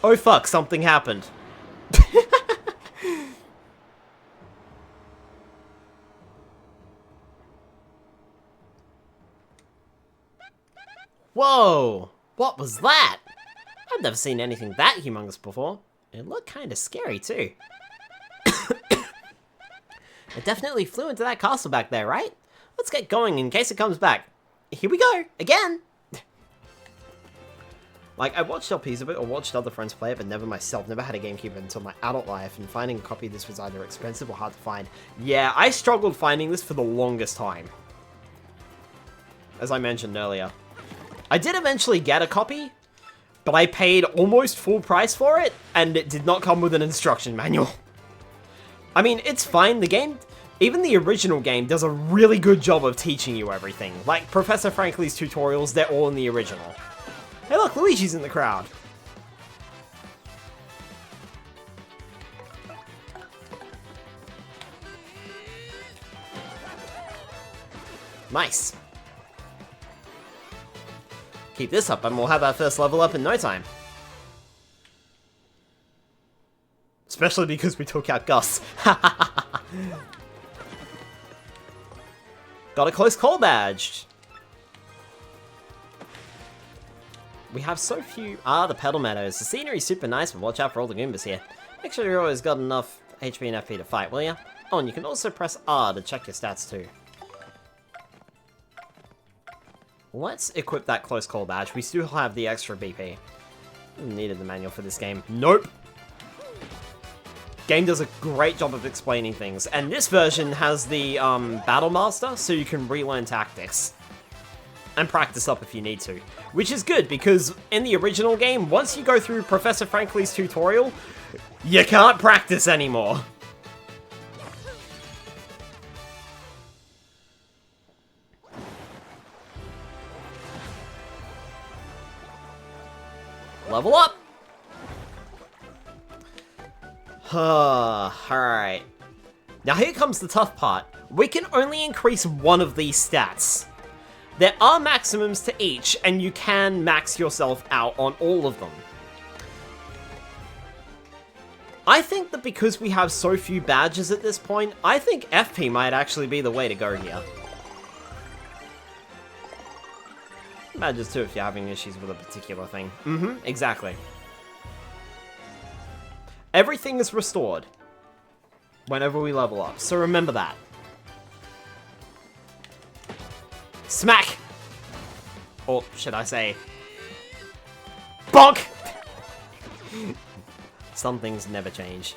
Oh fuck, something happened. Whoa! What was that? I've never seen anything that humongous before. It looked kinda scary too. It definitely flew into that castle back there, right? Let's get going in case it comes back. Here we go! Again! Like, I watched LPs of it, or watched other friends play it, but never myself. Never had a GameCube until my adult life, and finding a copy of this was either expensive or hard to find. Yeah, I struggled finding this for the longest time. As I mentioned earlier. I did eventually get a copy, but I paid almost full price for it, and it did not come with an instruction manual. I mean, it's fine, the game, even the original game, does a really good job of teaching you everything. Like, Professor Frankly's tutorials, they're all in the original. Hey look, Luigi's in the crowd. Nice. Keep this up and we'll have our first level up in no time. Especially because we took out Gus. Got a close call badge. We have so few... the Petal Meadows. The scenery's super nice, but watch out for all the Goombas here. Make sure you've always got enough HP and FP to fight, will ya? Oh, and you can also press R to check your stats too. Let's equip that close call badge. We still have the extra BP. Needed the manual for this game. Nope! Game does a great job of explaining things, and this version has the Battle Master, so you can relearn tactics. And practice up if you need to. Which is good, because in the original game, once you go through Professor Frankly's tutorial, you can't practice anymore. Level up! Alright. Now here comes the tough part. We can only increase one of these stats. There are maximums to each, and you can max yourself out on all of them. I think that because we have so few badges at this point, I think FP might actually be the way to go here. Badges too if you're having issues with a particular thing. Exactly. Everything is restored whenever we level up, so remember that. Smack! Or should I say... bonk! Some things never change.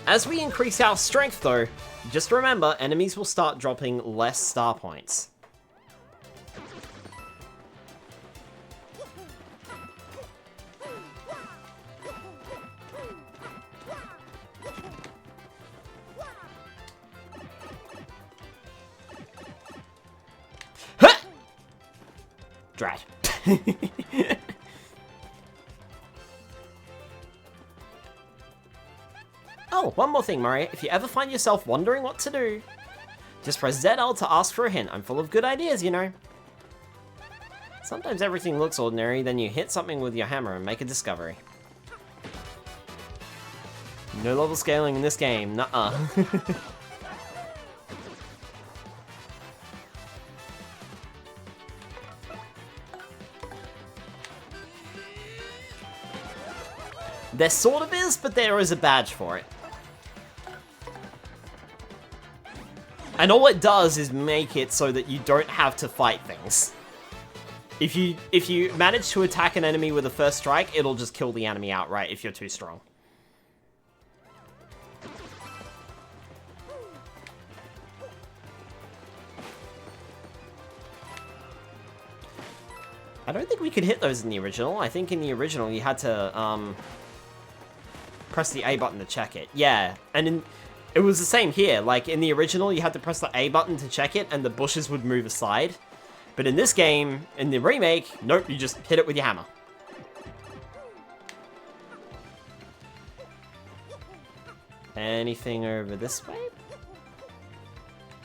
As we increase our strength though, just remember, enemies will start dropping less star points. Huh! Drat. Oh, one more thing, Mario. If you ever find yourself wondering what to do, just press ZL to ask for a hint. I'm full of good ideas, you know. Sometimes everything looks ordinary, then you hit something with your hammer and make a discovery. No level scaling in this game, nuh-uh. There sort of is, but there is a badge for it. And all it does is make it so that you don't have to fight things. If you manage to attack an enemy with a first strike, it'll just kill the enemy outright if you're too strong. I don't think we could hit those in the original. I think in the original you had to press the A button to check it. Yeah, and it was the same here. Like, in the original, you had to press the A button to check it, and the bushes would move aside. But in this game, in the remake, nope, you just hit it with your hammer. Anything over this way?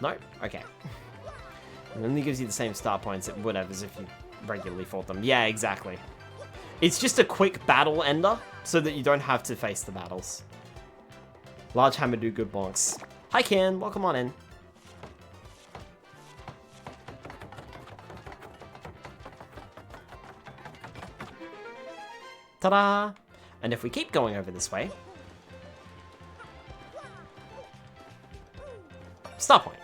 Nope, okay. It only gives you the same star points it would have as if you regularly fought them. Yeah, exactly. It's just a quick battle ender, so that you don't have to face the battles. Large hammer do good bonks. Hi Ken, welcome on in. Ta-da! And if we keep going over this way... Star point.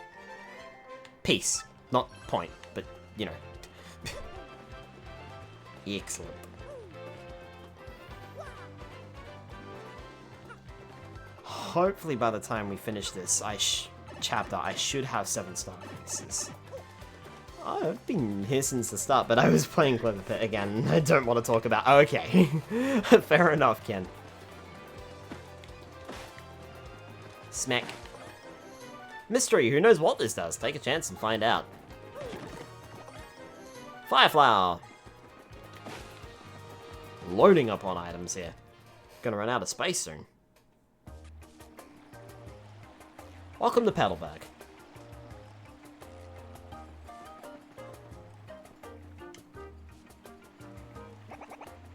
Peace. Not point, but, you know. Excellent. Hopefully by the time we finish this chapter, I should have 7 star pieces. Oh, I've been here since the start, but I was playing Clever Pit again. I don't want to talk about... Okay. Fair enough, Ken. Smack. Mystery, who knows what this does? Take a chance and find out. Fireflower. Loading up on items here. Gonna run out of space soon. Welcome to Petalburg.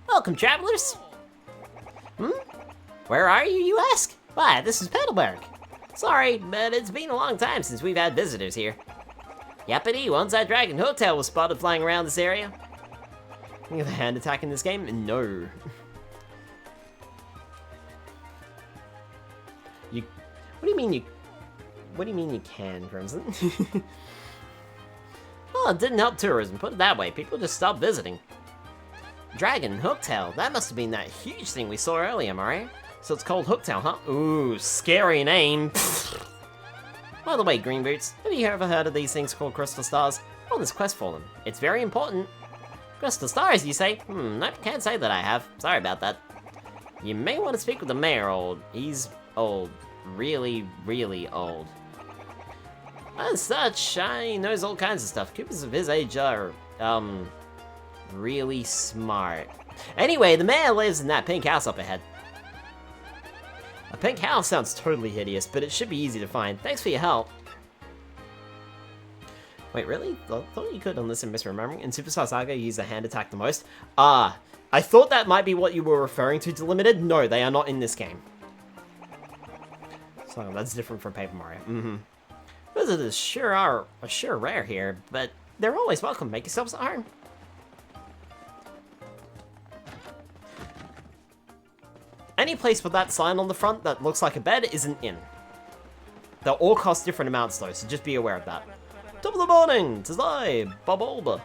Welcome, travelers. Where are you, you ask? Why, this is Petalburg. Sorry, but it's been a long time since we've had visitors here. Yappity, once that Dragon Hotel was spotted flying around this area. You have a hand attack in this game? No. You... What do you mean you... What do you mean you can, Crimson? Well, it didn't help tourism, put it that way. People just stopped visiting. Dragon Hooktail. That must have been that huge thing we saw earlier, Mario. So it's called Hooktail, huh? Ooh, scary name. By the way, Green Boots, have you ever heard of these things called crystal stars? Well, there's quest for them. It's very important. Crystal stars, you say? Nope, can't say that I have. Sorry about that. You may want to speak with the mayor, He's old. Really, really old. As such, he knows all kinds of stuff. Coopers of his age are, really smart. Anyway, the mayor lives in that pink house up ahead. A pink house sounds totally hideous, but it should be easy to find. Thanks for your help. Wait, really? I thought you could, unless I'm misremembering. In Superstar Saga, you use the hand attack the most. Ah, I thought that might be what you were referring to, Delimited. No, they are not in this game. So that's different from Paper Mario. Visitors are sure rare here, but they're always welcome. Make yourselves at home. Any place with that sign on the front that looks like a bed is an inn. They'll all cost different amounts though, so just be aware of that. Top of the morning! 'Tis I, Bob Olber.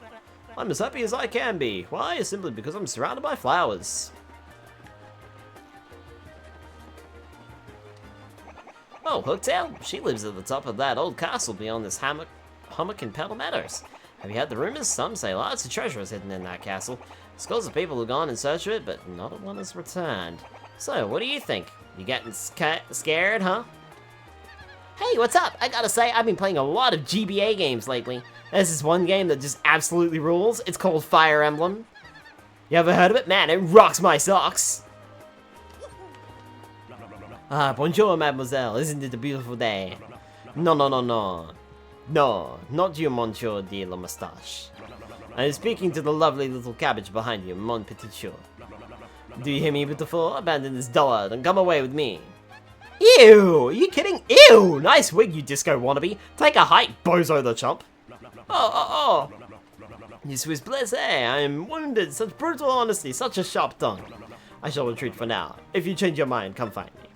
I'm as happy as I can be. Why? Simply because I'm surrounded by flowers. Oh, Hooktail? She lives at the top of that old castle beyond this hummock and Petal Meadows. Have you heard the rumors? Some say lots of treasure is hidden in that castle. Scores of people have gone in search of it, but not one has returned. So, what do you think? You getting scared, huh? Hey, what's up? I gotta say, I've been playing a lot of GBA games lately. There's this one game that just absolutely rules. It's called Fire Emblem. You ever heard of it? Man, it rocks my socks! Ah, bonjour, mademoiselle. Isn't it a beautiful day? No, no, no, no. No, not you, monsieur de la moustache. I am speaking to the lovely little cabbage behind you, mon petit chou. Do you hear me, beautiful? Abandon this dullard and come away with me. Ew! Are you kidding? Ew! Nice wig, you disco wannabe. Take a hike, bozo the chump. Oh. You Swiss blessé, I am wounded. Such brutal honesty, such a sharp tongue. I shall retreat for now. If you change your mind, come find me.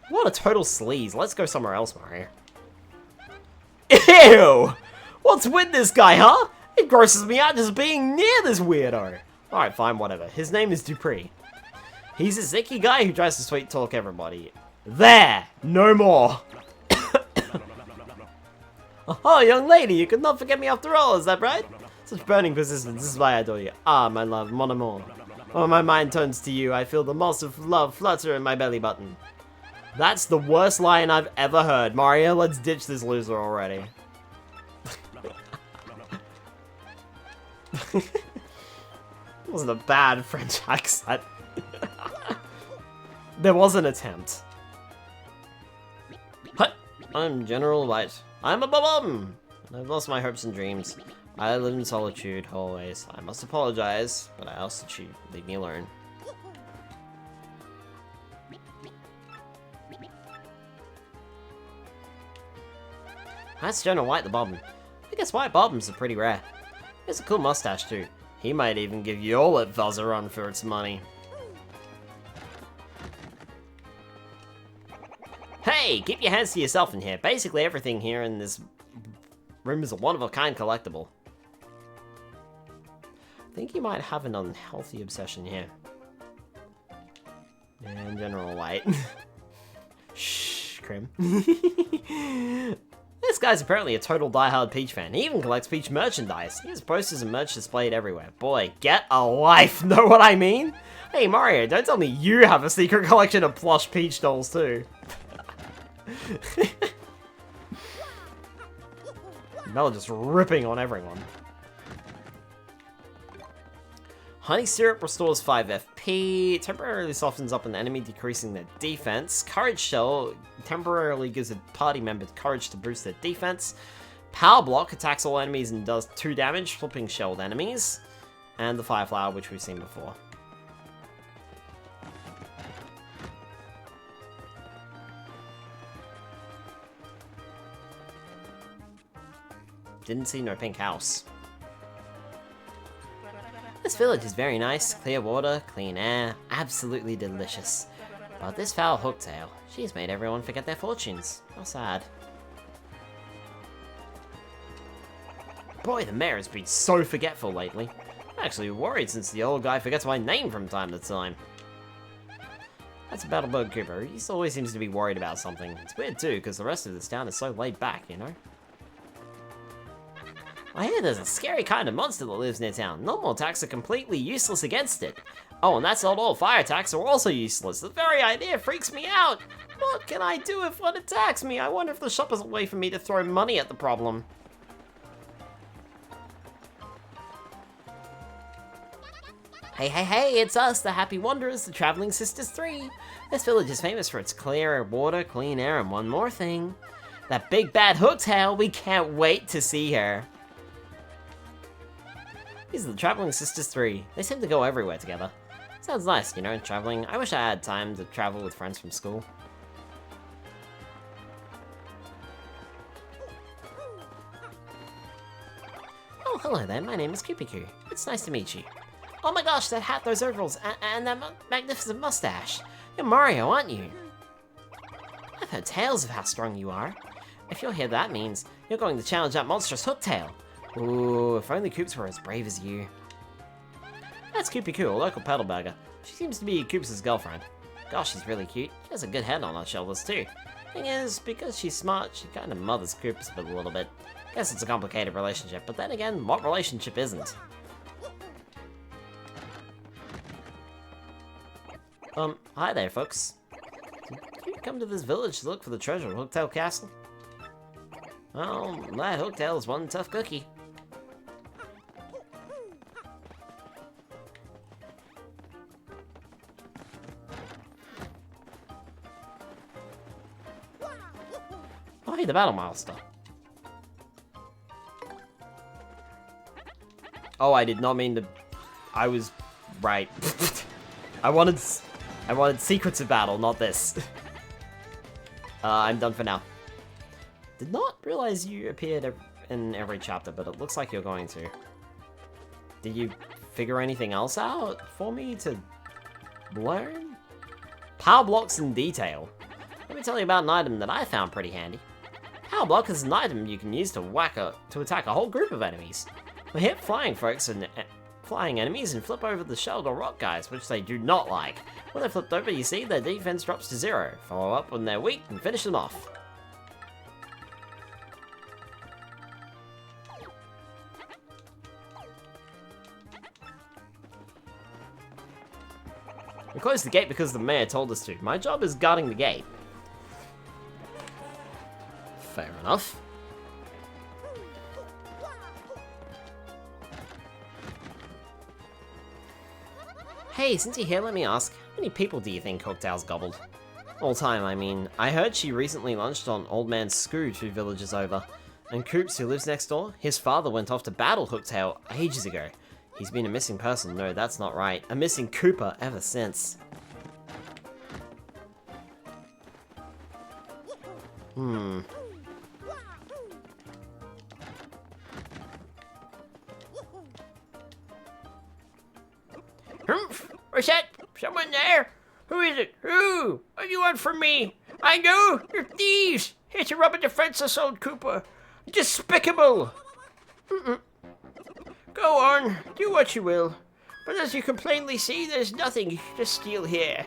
What a total sleaze. Let's go somewhere else, Mario. Ew! What's with this guy, huh? It grosses me out just being near this weirdo. Alright, fine, whatever. His name is Dupree. He's a zicky guy who tries to sweet talk everybody. There! No more! Oh, young lady, you could not forget me after all, is that right? Such burning persistence, this is why I adore you. Ah, my love, mon amour. When my mind turns to you, I feel the moss of love flutter in my belly button. That's the worst line I've ever heard. Mario, let's ditch this loser already. It wasn't a bad French accent. There was an attempt. Hut! I'm General White. I'm a bum. I've lost my hopes and dreams. I live in solitude always. I must apologize, but I also cheat. Leave me alone. That's General White the Bobbin. I guess White Bobbins are pretty rare. He has a cool mustache too. He might even give you all that fuzz a run for its money. Hey, keep your hands to yourself in here. Basically everything here in this room is a one-of-a-kind collectible. I think you might have an unhealthy obsession here. And General White. Shh, Krim. This guy's apparently a total diehard Peach fan. He even collects Peach merchandise. He has posters and merch displayed everywhere. Boy, get a life, know what I mean? Hey Mario, don't tell me you have a secret collection of plush Peach dolls too. Mel just ripping on everyone. Honey Syrup restores 5 FP, temporarily softens up an enemy, decreasing their defense. Courage Shell temporarily gives a party member courage to boost their defense. Power Block attacks all enemies and does 2 damage, flipping shelled enemies. And the Fire Flower, which we've seen before. Didn't see no pink house. This village is very nice, clear water, clean air, absolutely delicious. But this foul Hooktail, she's made everyone forget their fortunes. How sad. Boy, the mayor has been so forgetful lately. I'm actually worried since the old guy forgets my name from time to time. That's a Battlebug Cooper. He always seems to be worried about something. It's weird too, because the rest of this town is so laid back, you know? I hear there's a scary kind of monster that lives near town. Normal attacks are completely useless against it. Oh, and that's not all. Fire attacks are also useless. The very idea freaks me out. What can I do if one attacks me? I wonder if the shop is a way for me to throw money at the problem. Hey, it's us, the Happy Wanderers, the Traveling Sisters 3. This village is famous for its clear water, clean air, and one more thing. That big bad Hooktail, we can't wait to see her. These are the Traveling Sisters 3. They seem to go everywhere together. Sounds nice, you know, traveling. I wish I had time to travel with friends from school. Oh, hello there, my name is Kupiku. It's nice to meet you. Oh my gosh, that hat, those overalls, and that magnificent mustache. You're Mario, aren't you? I've heard tales of how strong you are. If you're here, that means you're going to challenge that monstrous Hooktail. Ooh, if only Koops were as brave as you. That's Kupiku, a local paddleburger. She seems to be Koops' girlfriend. Gosh, she's really cute. She has a good head on her shoulders, too. Thing is, because she's smart, she kind of mothers Koops a little bit. Guess it's a complicated relationship, but then again, what relationship isn't? Hi there, folks. Did you come to this village to look for the treasure of Hooktail Castle? Well, that Hooktail is one tough cookie. Oh, hey, the Battle Master. Oh, I did not mean to... I was... right. I wanted Secrets of Battle, not this. I'm done for now. Did not realize you appeared in every chapter, but it looks like you're going to. Did you figure anything else out for me to learn? Power blocks in detail. Let me tell you about an item that I found pretty handy. Power block is an item you can use to attack a whole group of enemies. We hit flying folks and flying enemies and flip over the shelled or rock guys, which they do not like. When they're flipped over, you see their defense drops to 0. Follow up when they're weak and finish them off. We closed the gate because the mayor told us to. My job is guarding the gate. Fair enough. Hey, since you're here, let me ask, how many people do you think Hooktail's gobbled? All time, I mean. I heard she recently lunched on Old Man Scoo 2 villages over. And Koops, who lives next door, his father went off to battle Hooktail ages ago. He's been a missing person. No, that's not right. A missing Koopa ever since. Humph! What's that? Someone there? Who is it? Who? What do you want from me? I know! You're thieves! Here to rob a defenseless old Koopa! Despicable! Go on, do what you will. But as you can plainly see, there's nothing to steal here.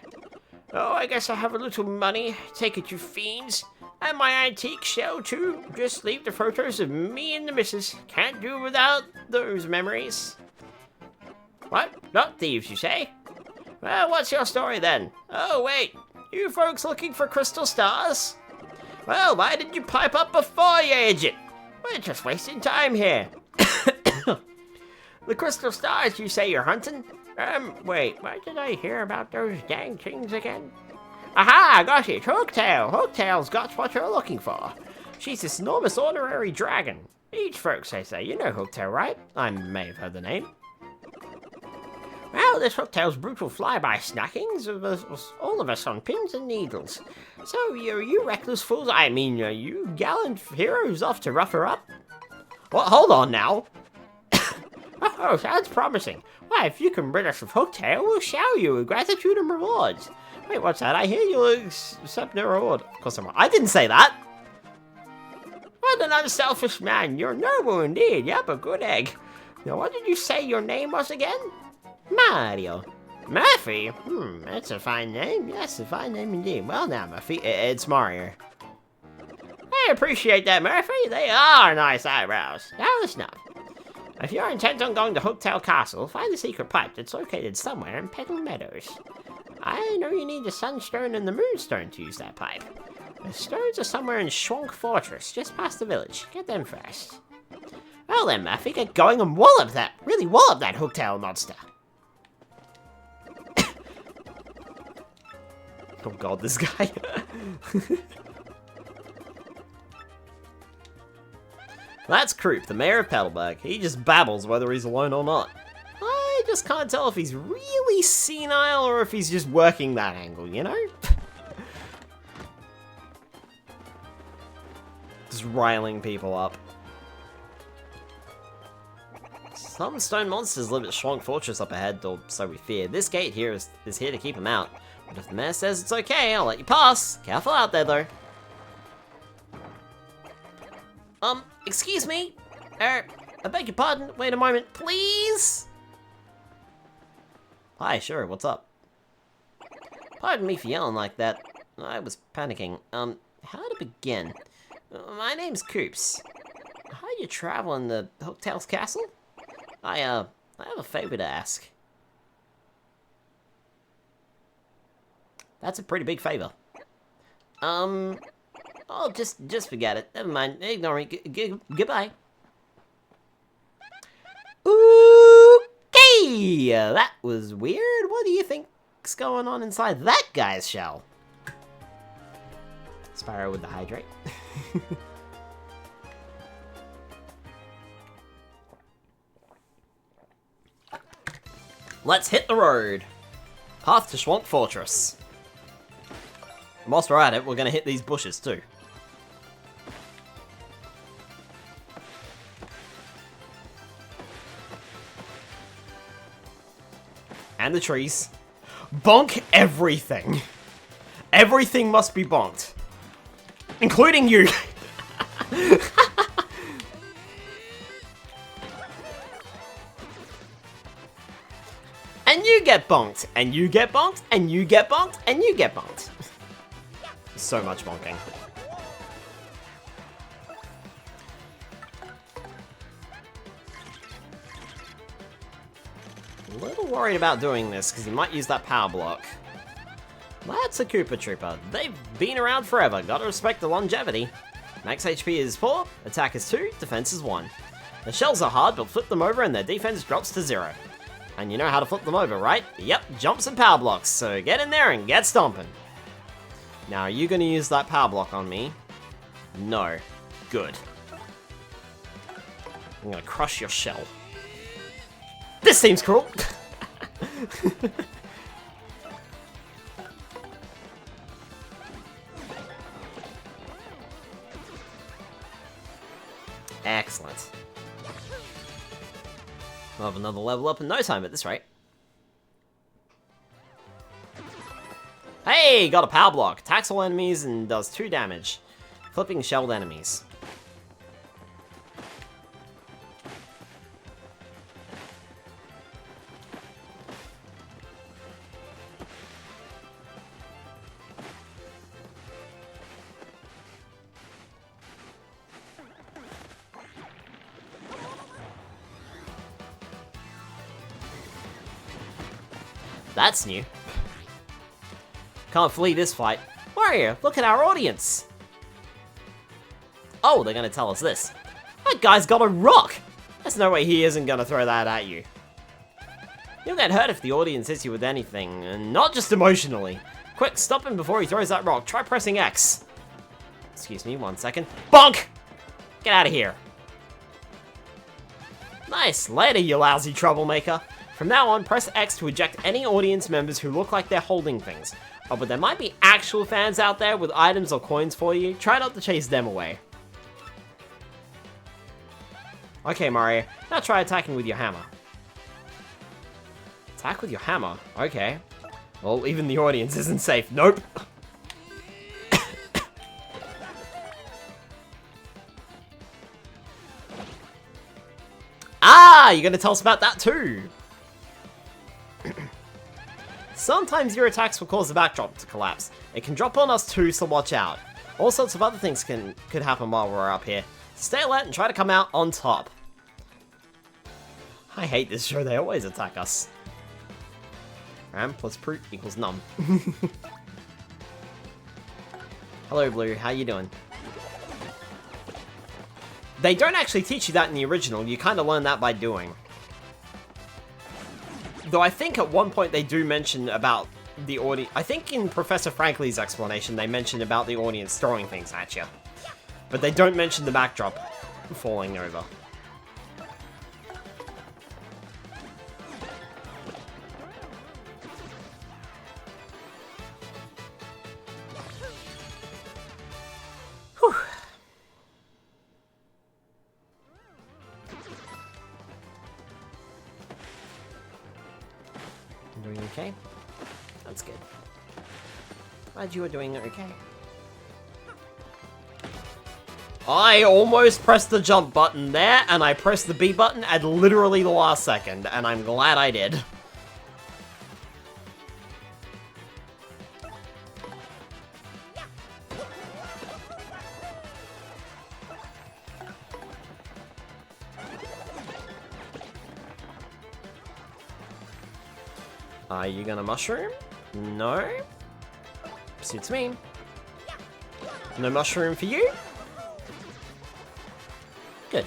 Oh, I guess I have a little money. Take it, you fiends. And my antique shell, too. Just leave the photos of me and the missus. Can't do without those memories. What? Not thieves, you say? Well, what's your story then? Oh, wait. You folks looking for crystal stars? Well, why didn't you pipe up before, you idiot? We're just wasting time here. The crystal stars you say you're hunting? Wait, what did I hear about those dang things again? Aha, I got it. Hooktail. Hooktail's got what you're looking for. She's this enormous honorary dragon. Each folks, they say. You know Hooktail, right? I may have heard the name. Well, this Hooktail's brutal flyby snackings of us, all of us on pins and needles. So, you reckless fools, I mean, you gallant heroes off to rough her up? Well, hold on now. Oh, sounds promising. Why, if you can rid us of Hooktail, we'll shower you with gratitude and rewards. Wait, what's that? I hear you'll accept no reward. Of course I didn't say that. What an unselfish man. You're noble indeed. Yep, a good egg. Now, what did you say your name was again? Mario. Murphy? That's a fine name. Yes, a fine name indeed. Well now, Murphy. It's Mario. I appreciate that, Murphy. They are nice eyebrows. Now listen up. If you're intent on going to Hooktail Castle, find the secret pipe that's located somewhere in Petal Meadows. I know you need the Sunstone and the Moonstone to use that pipe. The stones are somewhere in Schwank Fortress, just past the village. Get them first. Well then, Murphy, get going and wallop that Hooktail monster. Oh god, this guy. That's Kroop, the mayor of Petalburg. He just babbles whether he's alone or not. I just can't tell if he's really senile or if he's just working that angle, you know? Just riling people up. Some stone monsters live at Schwank Fortress up ahead, or so we fear. This gate here is here to keep them out. But if the mayor says it's okay, I'll let you pass. Careful out there, though. Excuse me? I beg your pardon. Wait a moment, please? Hi, sure, what's up? Pardon me for yelling like that. I was panicking. How to begin? My name's Coops. How you traveling to Hooktail's castle? I have a favor to ask. That's a pretty big favor. Oh, just forget it. Never mind. Ignore me. Goodbye. Okay, that was weird. What do you think's going on inside that guy's shell? Spyro with the hydrate. Let's hit the road. Path to Swamp Fortress. And whilst we're at it, we're gonna hit these bushes too. And the trees. Bonk everything. Everything must be bonked. Including you. And you get bonked. And you get bonked. And you get bonked. And you get bonked. So much bonking. A little worried about doing this, because he might use that power block. That's a Koopa Trooper. They've been around forever. Gotta respect the longevity. Max HP is 4, attack is 2, defense is 1. The shells are hard, but flip them over and their defense drops to 0. And you know how to flip them over, right? Yep, jumps and power blocks, so get in there and get stomping. Now, are you gonna use that power block on me? No. Good. I'm gonna crush your shell. This seems cruel! Excellent. We'll have another level up in no time at this rate. Hey, got a power block. Attacks all enemies and does 2 damage. Flipping shelled enemies. That's new. Can't flee this fight. Mario, look at our audience! Oh, they're gonna tell us this. That guy's got a rock! There's no way he isn't gonna throw that at you. You'll get hurt if the audience hits you with anything, and not just emotionally. Quick, stop him before he throws that rock. Try pressing X. Excuse me, 1 second. Bonk! Get out of here. Nice, later, you lousy troublemaker. From now on, press X to eject any audience members who look like they're holding things. Oh, but there might be actual fans out there with items or coins for you. Try not to chase them away. Okay, Mario. Now try attacking with your hammer. Attack with your hammer? Okay. Well, even the audience isn't safe. Nope. Ah, you're gonna tell us about that too. Sometimes your attacks will cause the backdrop to collapse. It can drop on us too, so watch out. All sorts of other things could happen while we're up here. Stay alert and try to come out on top. I hate this show, they always attack us. Ram plus Proot equals num. Hello, Blue, how you doing? They don't actually teach you that in the original, you kind of learn that by doing. Though I think at one point they do mention about the audience. I think in Professor Frankly's explanation they mention about the audience throwing things at you. But they don't mention the backdrop falling over. Whew. Doing okay? That's good. Glad you are doing okay. I almost pressed the jump button there, and I pressed the B button at literally the last second, and I'm glad I did. Are you gonna mushroom? No? Suits me. No mushroom for you? Good.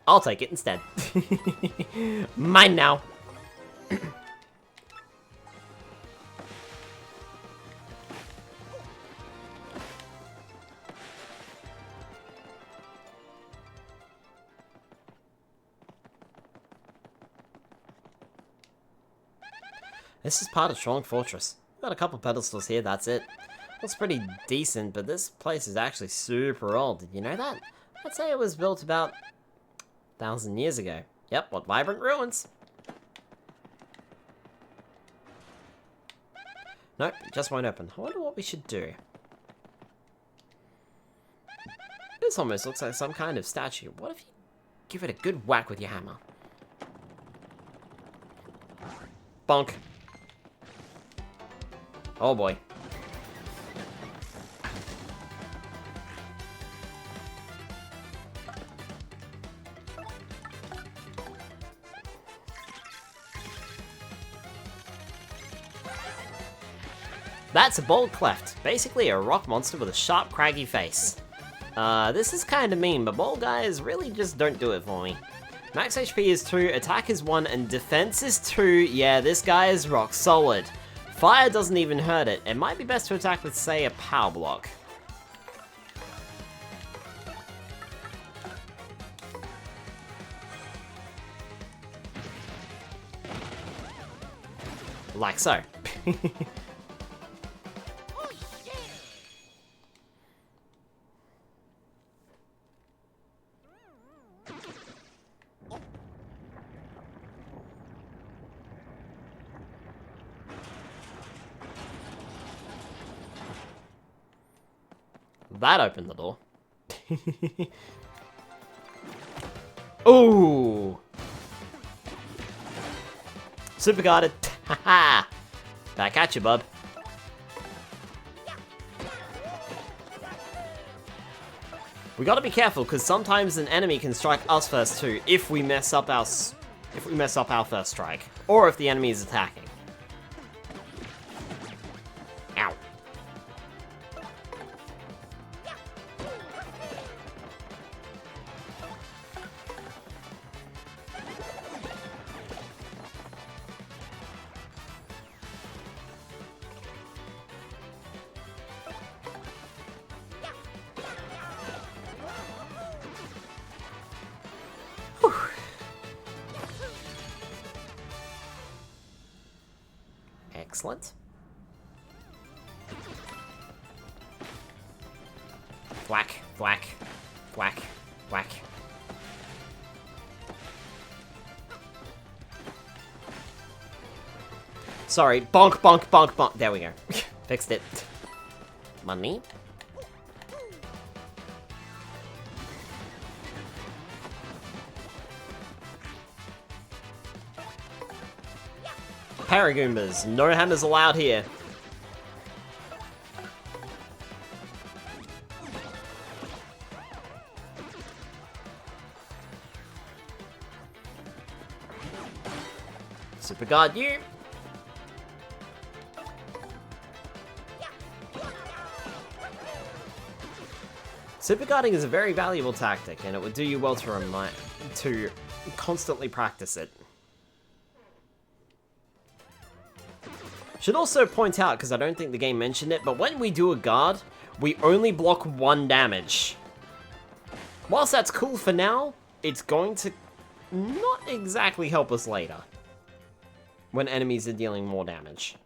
I'll take it instead. Mine now. This is part of Strong Fortress. Got a couple pedestals here, that's it. Looks pretty decent, but this place is actually super old. Did you know that? I'd say it was built about 1,000 years ago. Yep, what vibrant ruins. Nope, it just won't open. I wonder what we should do. This almost looks like some kind of statue. What if you give it a good whack with your hammer? Bonk. Oh boy. That's a bold cleft, basically a rock monster with a sharp, craggy face. This is kinda mean, but bold guys really just don't do it for me. Max HP is 2, attack is 1, and defense is 2. Yeah, this guy is rock solid. Fire doesn't even hurt it. It might be best to attack with, say, a power block. Like so. That opened the door. Ooh! Super guarded. Haha! Back at you, bub. We gotta be careful, because sometimes an enemy can strike us first too, if we mess up our first strike. Or if the enemy is attacking. Ow. Excellent. Whack, whack, whack, whack. Sorry, bonk, bonk, bonk, bonk. There we go. Fixed it. Money. Paragoombas, no hammers allowed here. Super guard you. Super guarding is a very valuable tactic, and it would do you well to constantly practice it. Should also point out, because I don't think the game mentioned it, but when we do a guard, we only block 1 damage. Whilst that's cool for now, it's going to not exactly help us later, when enemies are dealing more damage.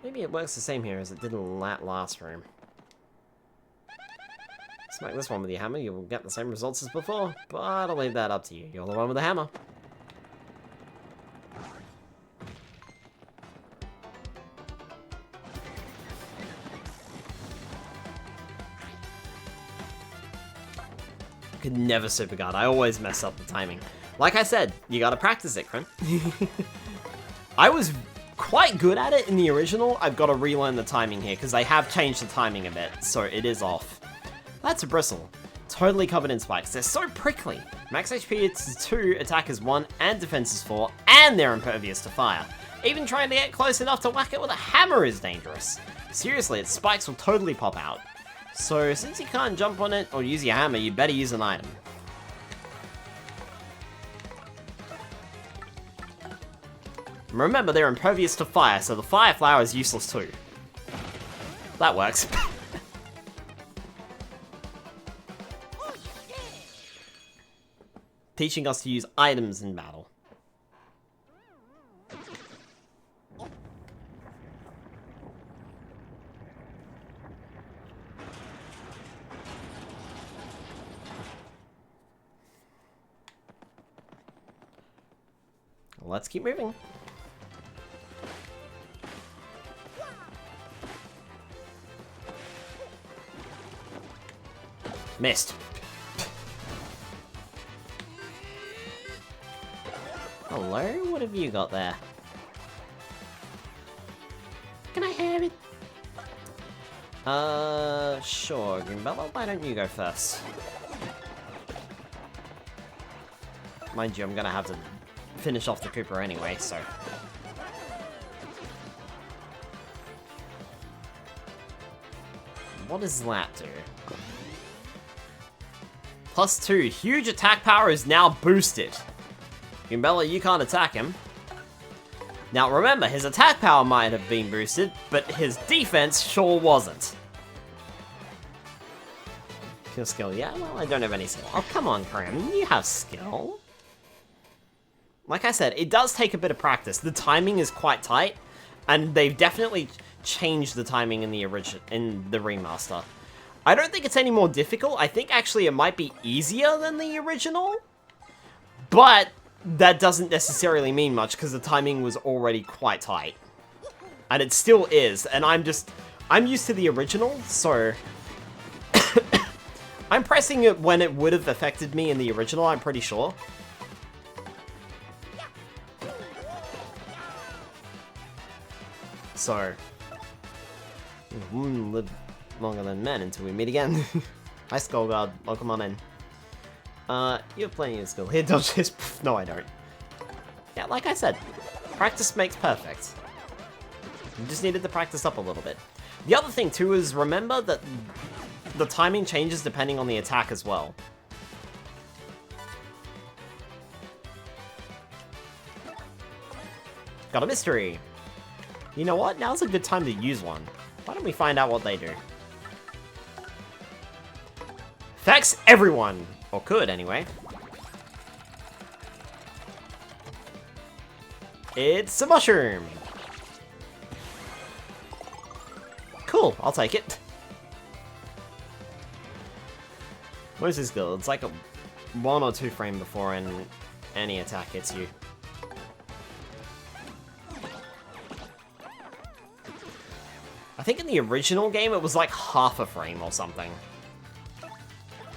Maybe it works the same here as it did in that last room. Smack this one with your hammer, you will get the same results as before, but I'll leave that up to you. You're the one with the hammer. Could never super guard. I always mess up the timing. Like I said, you gotta practice it, Kren. I was quite good at it in the original. I've got to relearn the timing here, because they have changed the timing a bit, so it is off. That's a bristle. Totally covered in spikes. They're so prickly. Max HP is 2, attack is 1, and defense is 4, and they're impervious to fire. Even trying to get close enough to whack it with a hammer is dangerous. Seriously, its spikes will totally pop out. So, since you can't jump on it or use your hammer, you better use an item. Remember, they're impervious to fire, so the fire flower is useless too. That works. Teaching us to use items in battle. Let's keep moving. Missed. Hello? What have you got there? Can I have it? Sure, Greenbella, why don't you go first? Mind you, I'm gonna have to finish off the Cooper anyway, so... What does that do? +2, huge attack power is now boosted. Greenbella, you can't attack him. Now remember, his attack power might have been boosted, but his defense sure wasn't. Your skill, yeah? Well, I don't have any skill. Oh, come on, Prim, you have skill. Like I said, it does take a bit of practice. The timing is quite tight, and they've definitely changed the timing in the remaster. I don't think it's any more difficult. I think actually it might be easier than the original, but that doesn't necessarily mean much because the timing was already quite tight. And it still is, and I'm used to the original, so I'm pressing it when it would have affected me in the original, I'm pretty sure. So, women live longer than men until we meet again. Hi, Skullguard. Welcome on in. You have plenty of skill. Here, dodge this. No, I don't. Yeah, like I said, practice makes perfect. You just needed to practice up a little bit. The other thing, too, is remember that the timing changes depending on the attack as well. Got a mystery. You know what? Now's a good time to use one. Why don't we find out what they do? Affects everyone! Or could, anyway. It's a mushroom! Cool, I'll take it. What is this skill? It's like a 1 or 2 frame before any attack hits you. I think in the original game it was like half a frame or something.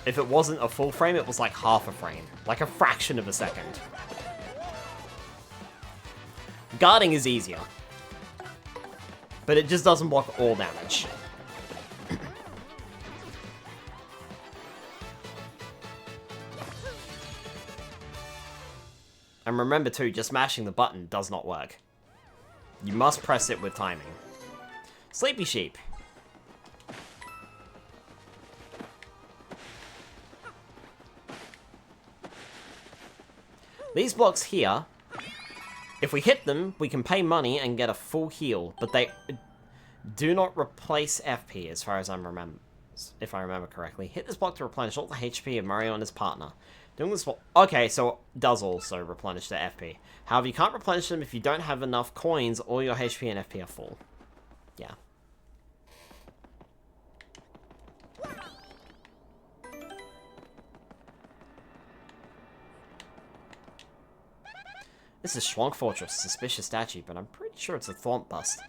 If it wasn't a full frame, it was like half a frame. Like a fraction of a second. Guarding is easier. But it just doesn't block all damage. And remember too, just mashing the button does not work. You must press it with timing. Sleepy Sheep. These blocks here, if we hit them, we can pay money and get a full heal, but they do not replace FP as far as if I remember correctly. Hit this block to replenish all the HP of Mario and his partner. Doing this okay, so it does also replenish the FP. However, you can't replenish them if you don't have enough coins or your HP and FP are full. Yeah. This is Schwank Fortress, suspicious statue, but I'm pretty sure it's a Thwomp bust.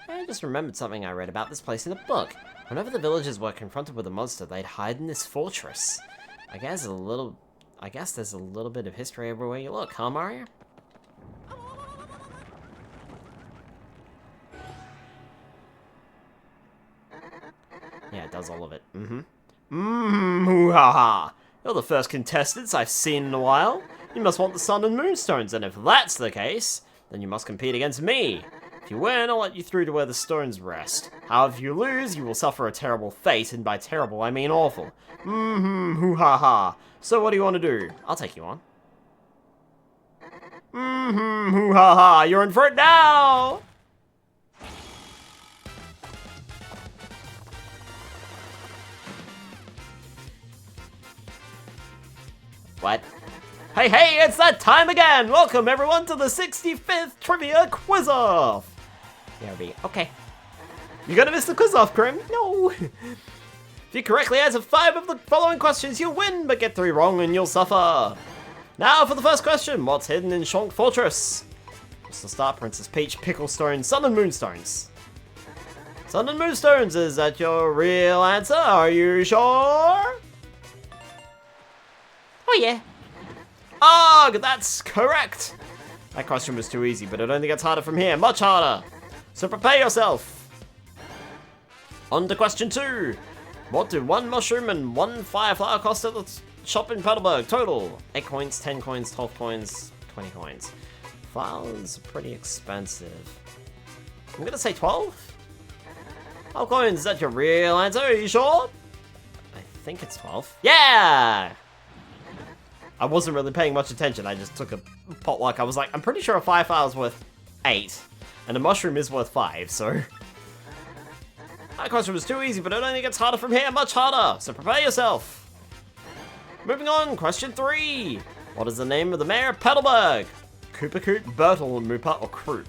I just remembered something I read about this place in a book. Whenever the villagers were confronted with a monster, they'd hide in this fortress. I guess there's a little bit of history everywhere you look, huh, Mario? does all of it. Hoo-ha-ha. You're the first contestants I've seen in a while. You must want the sun and moonstones, and if that's the case, then you must compete against me. If you win, I'll let you through to where the stones rest. However, if you lose, you will suffer a terrible fate, and by terrible, I mean awful. Hoo-ha-ha. So what do you want to do? I'll take you on. Hoo-ha-ha. You're in for it now! What? Hey, it's that time again! Welcome everyone to the 65th Trivia Quiz-Off! BRB. Okay. You're gonna miss the quiz-off, Grim? No! If you correctly answer 5 of the following questions, you'll win, but get 3 wrong and you'll suffer. Now for the first question, what's hidden in Shonk Fortress? What's the start, Princess Peach, Picklestone, Sun and Moonstones? Sun and Moonstones, is that your real answer? Are you sure? Oh yeah. Ugh, that's correct! That question was too easy, but it only gets harder from here, much harder. So prepare yourself. On to question 2. What do 1 mushroom and 1 fireflower cost at the shop in Petalburg? Total. 8 coins, 10 coins, 12 coins, 20 coins. Flowers are pretty expensive. I'm gonna say 12? 12 coins, is that your real answer? Are you sure? I think it's 12. Yeah! I wasn't really paying much attention, I just took a potluck. I was like, I'm pretty sure a fireflower is worth 8, and a mushroom is worth 5, so... That question was too easy, but it only gets harder from here, much harder, so prepare yourself. Moving on, question 3. What is the name of the mayor of Petalburg? Koopakoot, Bertle, Moopa, or Kroop?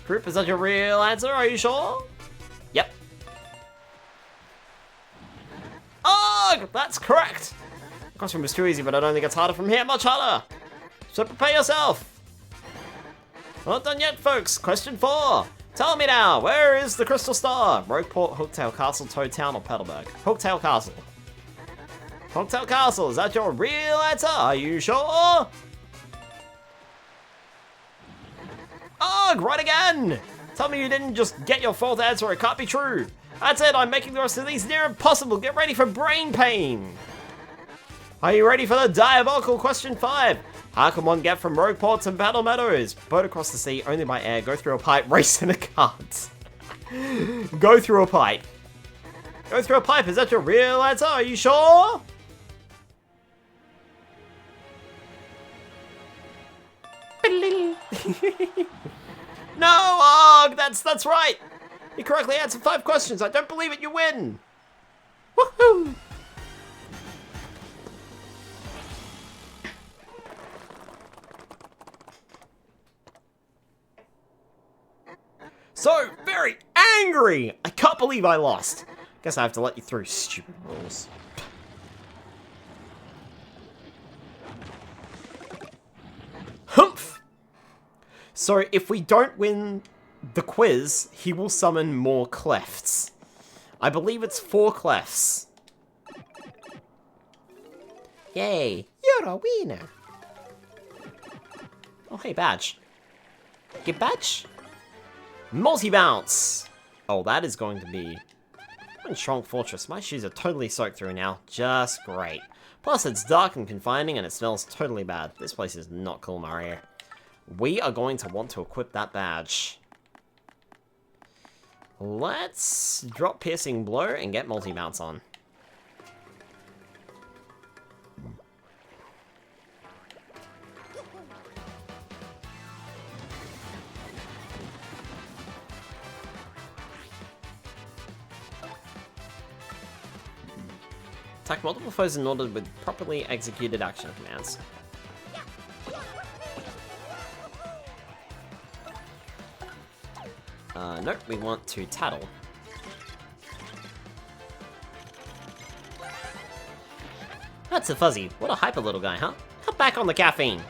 Kroop, is that your real answer? Are you sure? Yep. Ugh, that's correct. The question was too easy, but it only gets harder from here, much harder. So prepare yourself. Not done yet, folks. Question 4. Tell me now, where is the Crystal Star? Rogueport, Hooktail Castle, Toad Town, or Petalburg? Hooktail Castle. Hooktail Castle, is that your real answer? Are you sure? Ugh, right again! Tell me you didn't just get your 4th answer, it can't be true. That's it, I'm making the rest of these near impossible. Get ready for brain pain. Are you ready for the diabolical question 5? How can one get from Rogueport to Battle Meadows? Boat across the sea, only by air, go through a pipe, race in a cart. Go through a pipe. Go through a pipe, is that your real answer? Are you sure? No, Ugh, that's right. You correctly answered 5 questions. I don't believe it, you win. Woohoo! So, very angry! I can't believe I lost. Guess I have to let you through, stupid rules. Humph! So, if we don't win the quiz, he will summon more clefts. I believe it's 4 clefts. Yay. You're a winner. Oh, hey, badge. Get badge? Multi-bounce! Oh, that is going to be... I'm in Strong Fortress. My shoes are totally soaked through now. Just great. Plus, it's dark and confining, and it smells totally bad. This place is not cool, Mario. We are going to want to equip that badge. Let's drop Piercing Blow and get Multi-bounce on. Attack multiple foes in order with properly executed action commands. Nope, we want to tattle. That's a fuzzy. What a hyper little guy, huh? Cut back on the caffeine.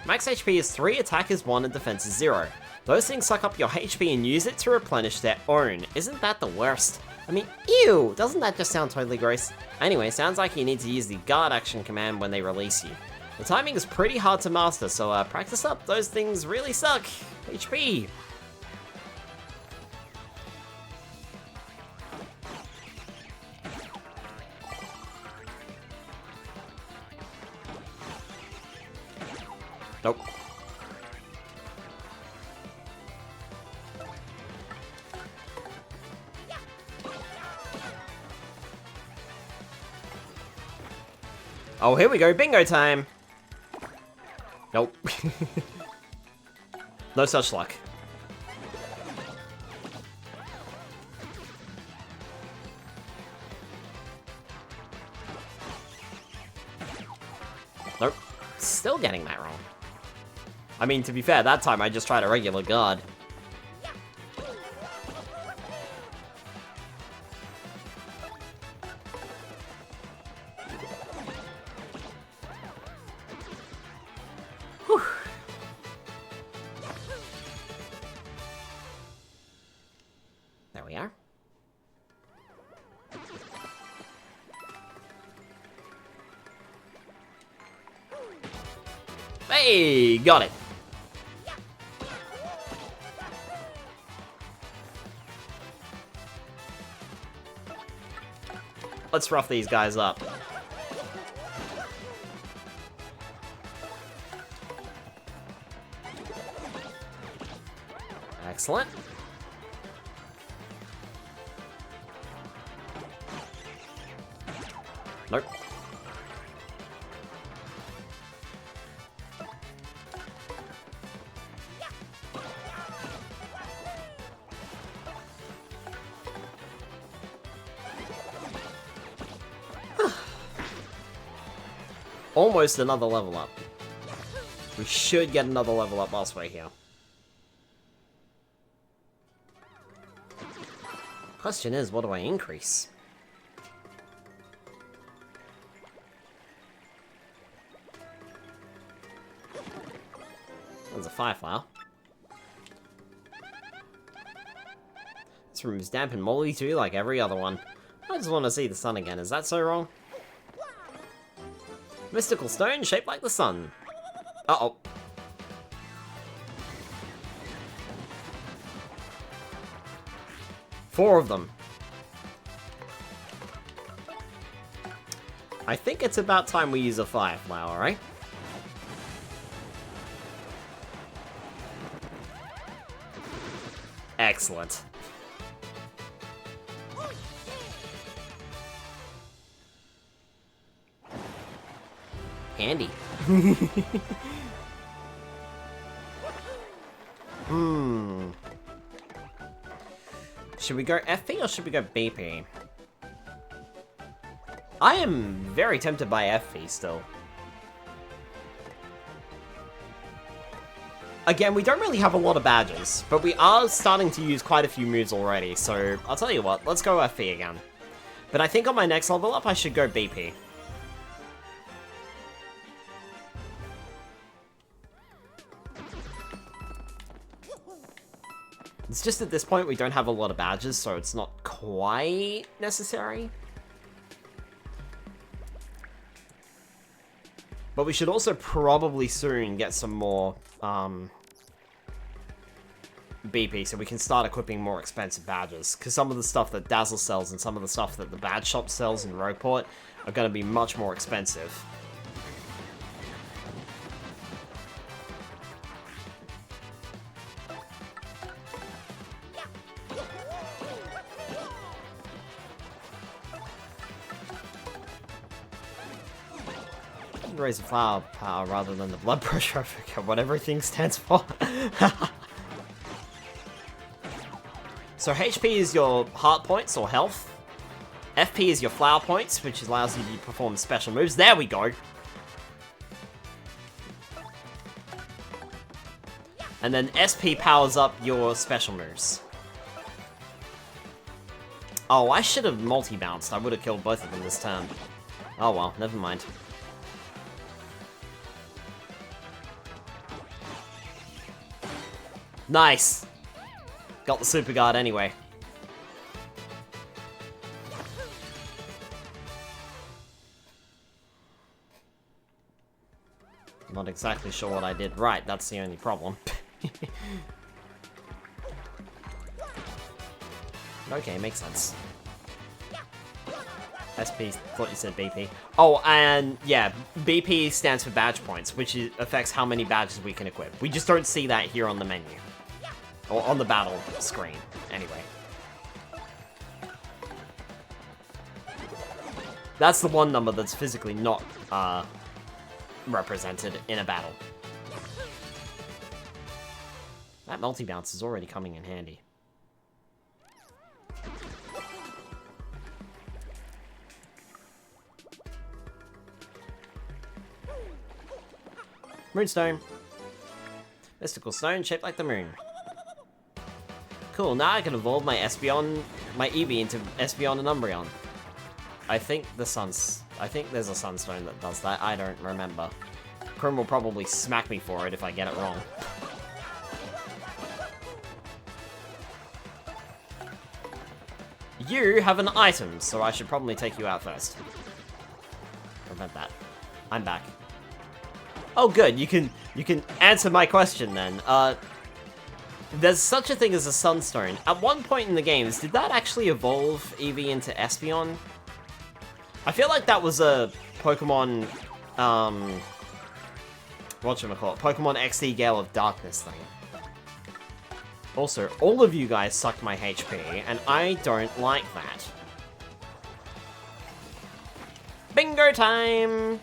Max HP is 3, attack is 1, and defense is 0. Those things suck up your HP and use it to replenish their own. Isn't that the worst? I mean, ew! Doesn't that just sound totally gross? Anyway, sounds like you need to use the guard action command when they release you. The timing is pretty hard to master, so practice up. Those things really suck. HP. Nope. Oh, here we go. Bingo time. Nope. No such luck. Nope. Still getting that wrong. I mean, to be fair, that time I just tried a regular guard. Whew. There we are. Hey, got it. Let's rough these guys up. Excellent. Nope. Almost another level up. We should get another level up whilst we're here. Question is, what do I increase? There's a fireflower. This room is damp and moldy too, like every other one. I just want to see the sun again. Is that so wrong? Mystical stone shaped like the sun. Uh-oh. Four of them. I think it's about time we use a fireflower, right? Excellent. Handy. Should we go FP or should we go BP? I am very tempted by FP still. Again, we don't really have a lot of badges, but we are starting to use quite a few moves already, so I'll tell you what, let's go FP again. But I think on my next level up, I should go BP. It's just at this point we don't have a lot of badges, so it's not quite necessary. But we should also probably soon get some more BP so we can start equipping more expensive badges. Because some of the stuff that Dazzle sells and some of the stuff that the badge shop sells in Rogueport are going to be much more expensive. Raise the flower power rather than the blood pressure. I forget what everything stands for. So HP is your heart points or health. FP is your flower points, which allows you to perform special moves. There we go. And then SP powers up your special moves. Oh, I should have multi-bounced. I would have killed both of them this turn. Oh well, never mind. Nice! Got the super guard anyway. Not exactly sure what I did right, that's the only problem. Okay, makes sense. SP, thought you said BP. Oh, and yeah, BP stands for badge points, which affects how many badges we can equip. We just don't see that here on the menu. Or on the battle screen, anyway. That's the one number that's physically not represented in a battle. That multi-bounce is already coming in handy. Moonstone. Mystical stone shaped like the moon. Cool, now I can evolve my Espeon, my Eevee into Espeon and Umbreon. I think there's a Sunstone that does that, I don't remember. Krim will probably smack me for it if I get it wrong. You have an item, so I should probably take you out first. Prevent that. I'm back. Oh good, you can answer my question then. There's such a thing as a Sunstone. At one point in the games, did that actually evolve Eevee into Espeon? I feel like that was a Pokemon, whatchamacallit, Pokemon XD Gale of Darkness thing. Also, all of you guys sucked my HP, and I don't like that. Bingo time!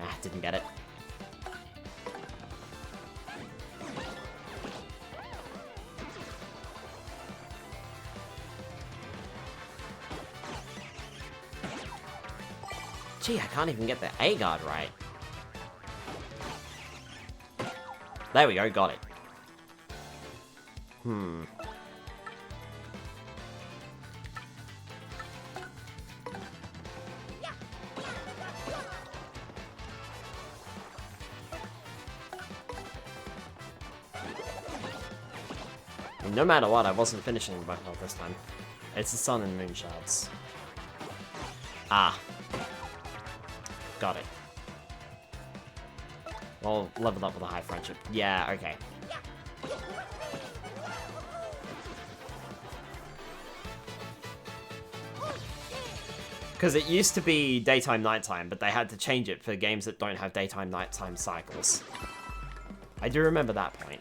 Ah, didn't get it. Gee, I can't even get the A-guard right. There we go, got it. No matter what, I wasn't finishing the battle this time. It's the sun and moon shards. Ah. Got it. Well, leveled up with a high friendship. Yeah, okay. Because it used to be daytime, nighttime, but they had to change it for games that don't have daytime, nighttime cycles. I do remember that point.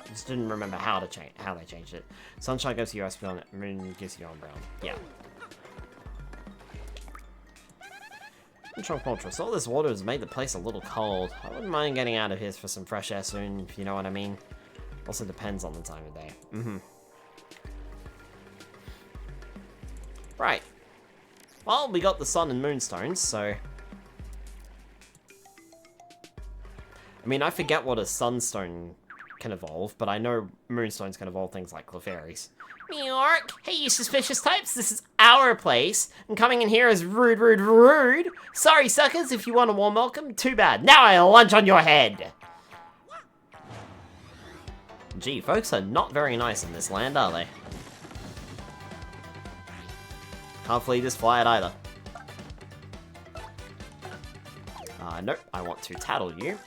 Just didn't remember how they changed it. Sunshine gives you Espeon, Moon gives you Umbreon. Yeah. Trunk Fortress. All this water has made the place a little cold. I wouldn't mind getting out of here for some fresh air soon, if you know what I mean. Also depends on the time of day. Right. Well, we got the Sun and Moonstones, so... I mean, I forget what a Sunstone can evolve, but I know Moonstones can evolve things like Clefairies. Meork! Hey, you suspicious types, this is our place, and coming in here is rude, rude, rude! Sorry, suckers, if you want a warm welcome, too bad. Now I'll lunge on your head! Gee, folks are not very nice in this land, are they? Can't flee this fly either. Nope, I want to tattle you.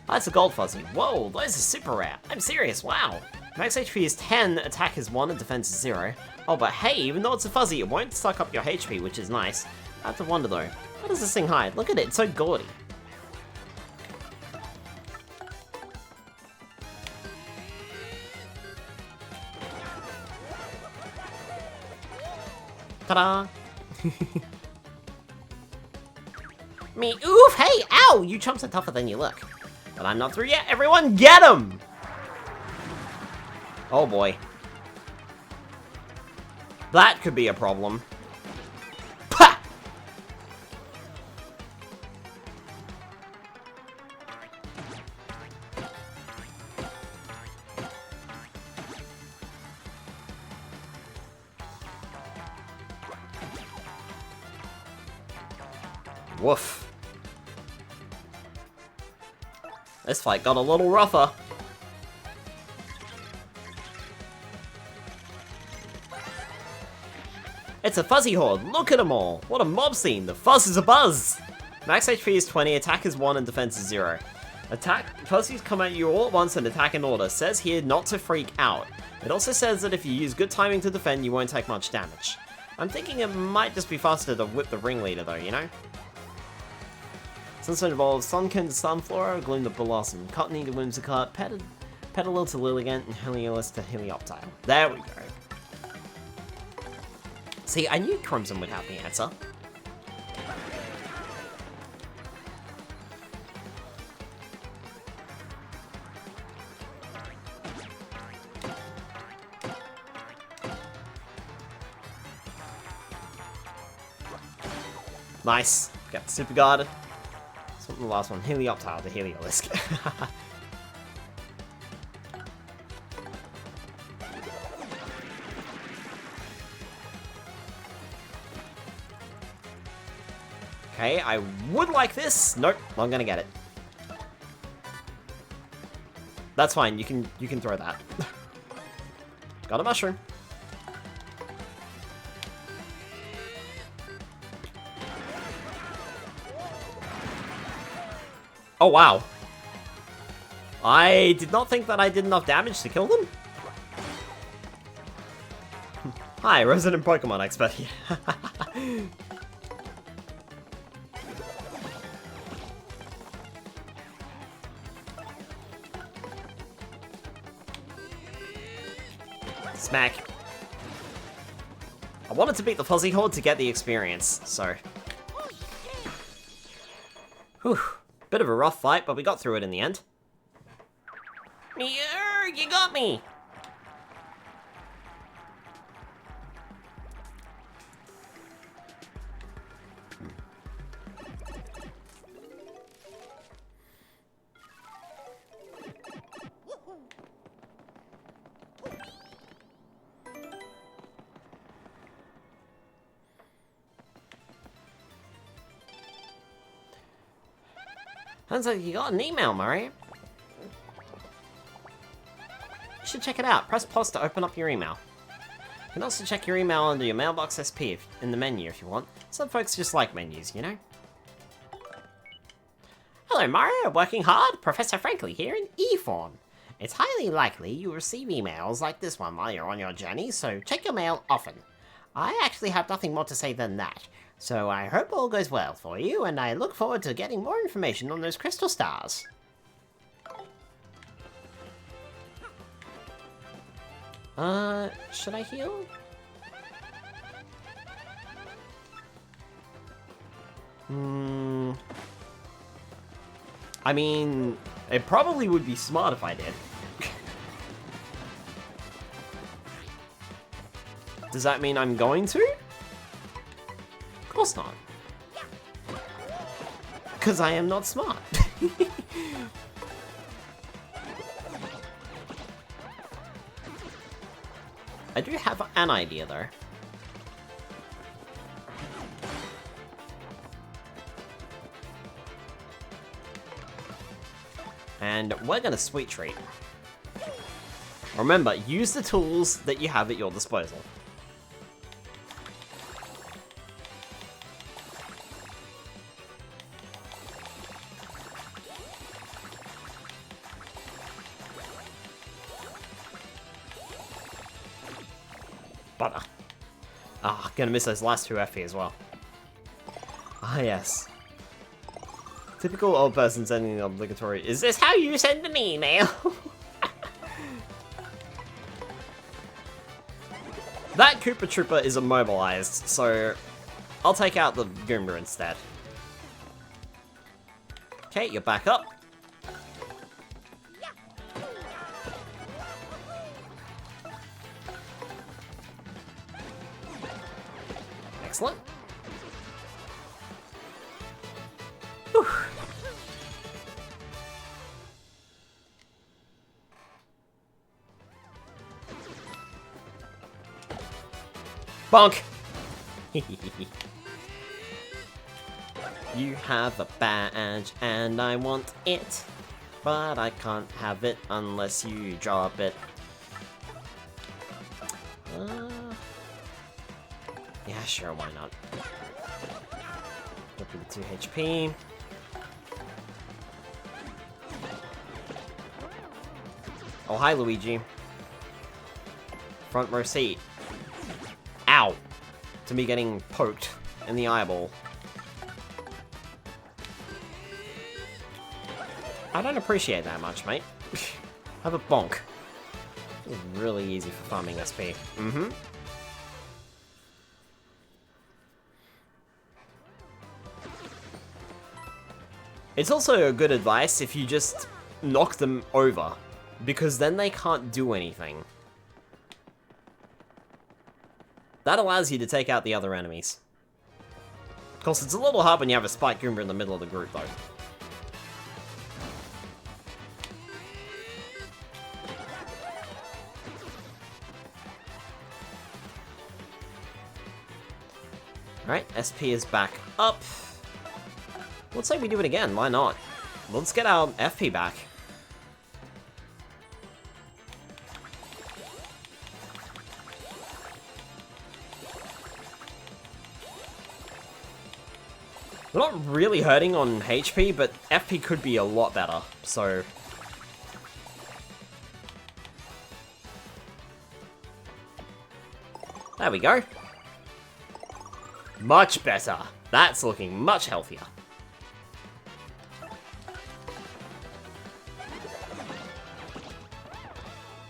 That's a gold fuzzy. Whoa, those are super rare. I'm serious, wow. Max HP is 10, attack is 1, and defense is 0. Oh, but hey, even though it's a fuzzy, it won't suck up your HP, which is nice. I have to wonder though, how does this thing hide? Look at it, it's so gaudy. Ta-da! Me oof! Hey, ow! You chumps are tougher than you look. But I'm not through yet. Everyone get him! Oh boy. That could be a problem. Pah! Woof. This fight got a little rougher. It's a fuzzy horde. Look at them all. What a mob scene. The fuzz is a buzz. Max HP is 20, attack is 1, and defense is 0. Attack. Fuzzies come at you all at once and attack in order. Says here not to freak out. It also says that if you use good timing to defend, you won't take much damage. I'm thinking it might just be faster to whip the ringleader though, you know? Since it involves Sunken, Sunflora, Gloom the Blossom, Cottony to Whimsicott, Petalil to Lilligant, and Helios to Helioptile. There we go. See, I knew Crimson would have the answer. Nice. Got the Super Guard. What's the last one? Helioptile to Heliolisk. Okay, I would like this. Nope, not gonna get it. That's fine. You can throw that. Got a mushroom. Oh, wow. I did not think that I did enough damage to kill them. Hi, resident Pokemon expert here. Smack. I wanted to beat the Fuzzy Horde to get the experience, so... Whew. Bit of a rough fight, but we got through it in the end. You got me! Sounds like you got an email, Murray. You should check it out. Press pause to open up your email. You can also check your email under your mailbox SP in the menu if you want. Some folks just like menus, you know? Hello, Mario. Working hard? Professor Frankly here in E-form. It's highly likely you receive emails like this one while you're on your journey, so check your mail often. I actually have nothing more to say than that. So I hope all goes well for you, and I look forward to getting more information on those crystal stars. Should I heal? I mean, it probably would be smart if I did. Does that mean I'm going to? Of course not. Because I am not smart. I do have an idea though. And we're gonna sweet treat. Remember, use the tools that you have at your disposal. Butter. Ah, gonna miss those last two FP as well. Ah, yes. Typical old person sending an obligatory. Is this how you send an email? That Koopa Trooper is immobilized, so I'll take out the Goomba instead. Okay, you're back up. Excellent. Whew. Bonk! You have a badge and I want it, but I can't have it unless you drop it. Yeah, sure, why not? Up to 2 HP. Oh, hi, Luigi. Front row seat. Ow! To me getting poked in the eyeball. I don't appreciate that much, mate. Have a bonk. This is really easy for farming SP. Mm-hmm. It's also a good advice if you just knock them over, because then they can't do anything. That allows you to take out the other enemies. Of course, it's a little hard when you have a Spike Goomba in the middle of the group, though. Alright, SP is back up. Let's say we do it again, why not? Let's get our FP back. We're not really hurting on HP, but FP could be a lot better, so... There we go. Much better. That's looking much healthier.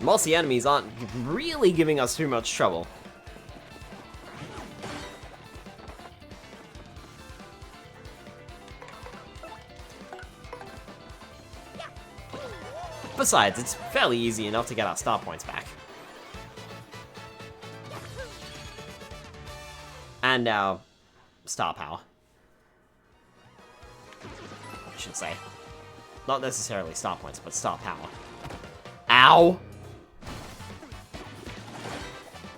Mossy enemies aren't really giving us too much trouble. Besides, it's fairly easy enough to get our star points back. And our star power. I should say. Not necessarily star points, but star power. Ow!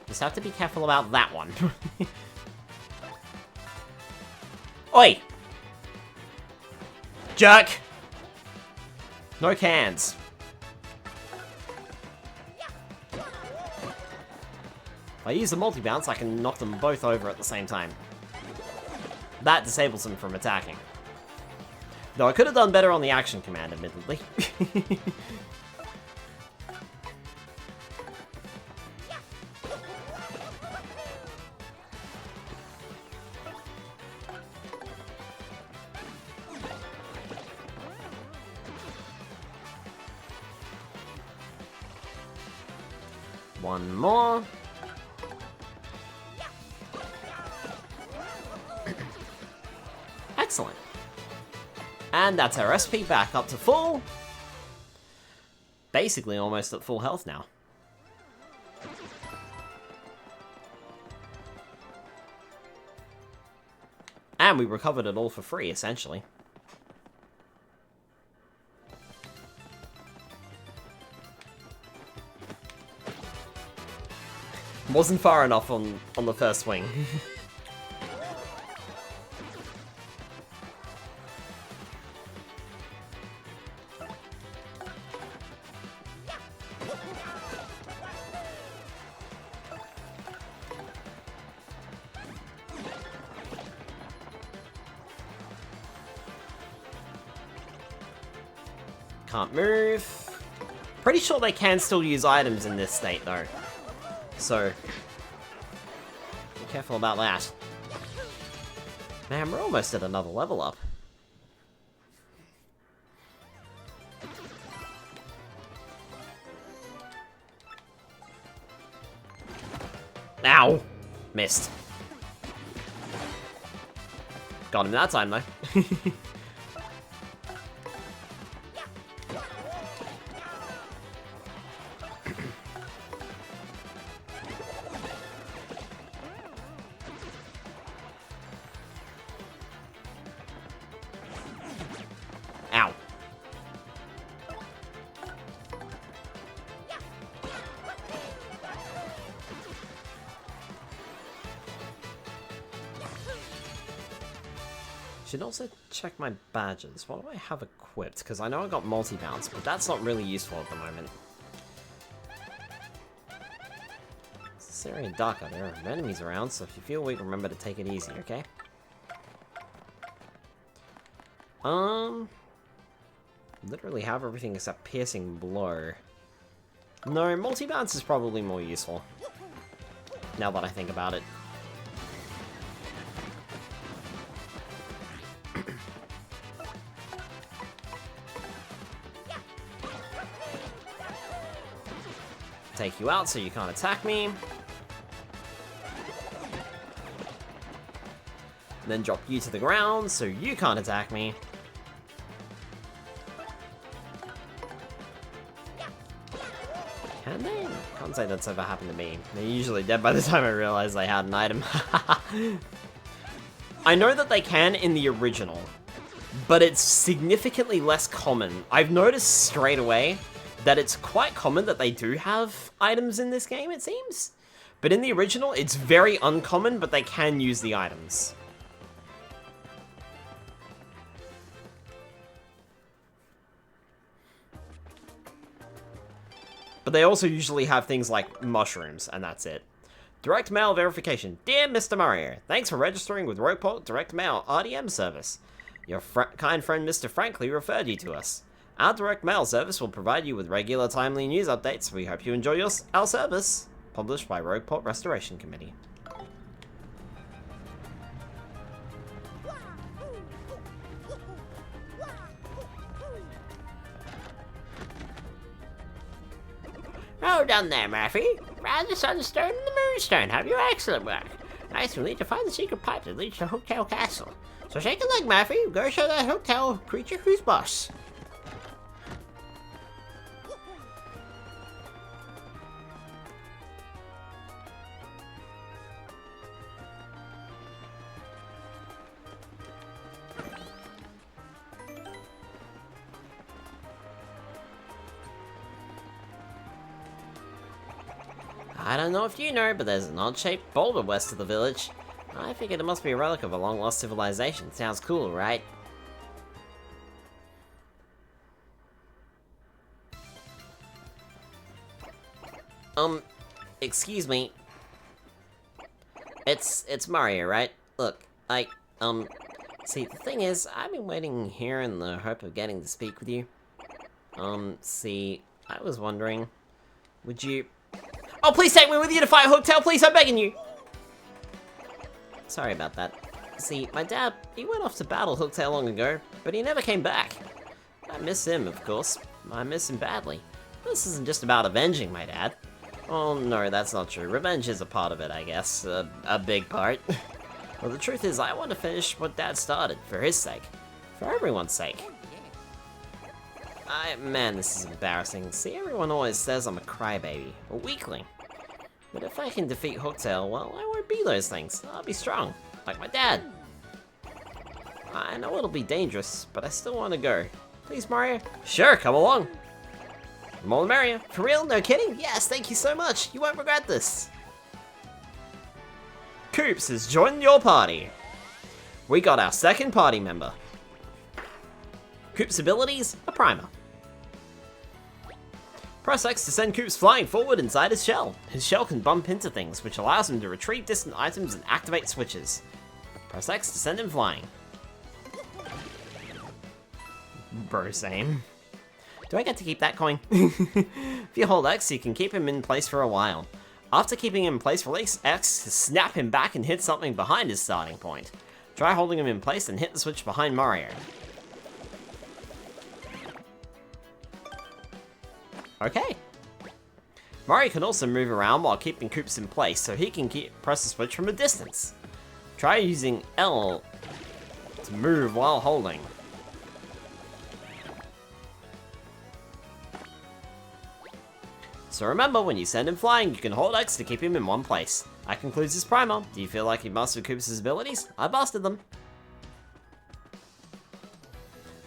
Just have to be careful about that one. Oi! Jerk! No cans. If I use the multi-bounce, I can knock them both over at the same time. That disables them from attacking. Though I could have done better on the action command, admittedly. One more. Excellent. And that's our SP back up to full. Basically almost at full health now. And we recovered it all for free, essentially. Wasn't far enough on the first swing. Can't move. Pretty sure they can still use items in this state, though. So, be careful about that. Man, we're almost at another level up. Ow! Missed. Got him that time, though. Ow. Should also check my badges. What do I have equipped? Because I know I got multi-bounce, but that's not really useful at the moment. It's this area darker. There are enemies around, so if you feel weak, remember to take it easy, okay? Literally have everything except piercing blow. No, multi-bounce is probably more useful. Now that I think about it. Take you out so you can't attack me. Then drop you to the ground so you can't attack me. Can they? Can't say that's ever happened to me. They're usually dead by the time I realize they had an item. I know that they can in the original, but it's significantly less common. I've noticed straight away that it's quite common that they do have items in this game, it seems. But in the original, it's very uncommon, but they can use the items. But they also usually have things like mushrooms, and that's it. Direct mail verification. Dear Mr. Mario, thanks for registering with Rogueport Direct Mail RDM service. Your kind friend Mr. Frankly referred you to us. Our direct mail service will provide you with regular timely news updates. We hope you enjoy our service. Published by Rogueport Restoration Committee. Oh, done there, Murphy. Round the sunstone and the moonstone. Have your excellent work. Nice, we need to find the secret pipe that leads to Hooktail Castle. So shake a leg, Murphy. Go show that Hooktail creature who's boss. I don't know if you know, but there's an odd-shaped boulder west of the village. I figured it must be a relic of a long-lost civilization. Sounds cool, right? Excuse me. It's Mario, right? Look, see, the thing is, I've been waiting here in the hope of getting to speak with you. See, I was wondering, would you... Oh, please take me with you to fight Hooktail, please, I'm begging you! Sorry about that. See, my dad, he went off to battle Hooktail long ago, but he never came back. I miss him, of course. I miss him badly. This isn't just about avenging my dad. Oh, no, that's not true. Revenge is a part of it, I guess. A big part. Well, the truth is, I want to finish what Dad started, for his sake. For everyone's sake. Man, this is embarrassing. See, everyone always says I'm a crybaby, a weakling. But if I can defeat Hooktail, well, I won't be those things. I'll be strong, like my dad. I know it'll be dangerous, but I still want to go. Please, Mario? Sure, come along. The more the merrier. For real? No kidding? Yes, thank you so much. You won't regret this. Koops has joined your party. We got our second party member. Koops' abilities, a primer. Press X to send Koops flying forward inside his shell. His shell can bump into things, which allows him to retrieve distant items and activate switches. Press X to send him flying. Bro, same. Do I get to keep that coin? If you hold X, you can keep him in place for a while. After keeping him in place, release X to snap him back and hit something behind his starting point. Try holding him in place and hit the switch behind Mario. Okay. Mario can also move around while keeping Koops in place, so he can press the switch from a distance. Try using L to move while holding. So remember, when you send him flying, you can hold X to keep him in one place. That concludes his primer. Do you feel like you mastered Koops' abilities? I busted them.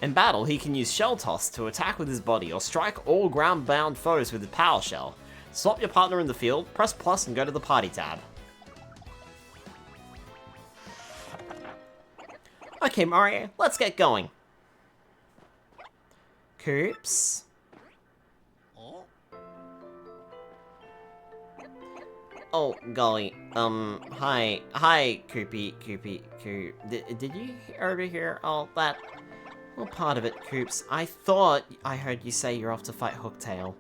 In battle, he can use Shell Toss to attack with his body or strike all ground-bound foes with his Power Shell. Swap your partner in the field, press plus and go to the Party tab. Okay, Mario, let's get going. Koops. Oh, golly, hi, Koopy. Did you overhear all that? Well, part of it, Koops. I thought I heard you say you're off to fight Hooktail.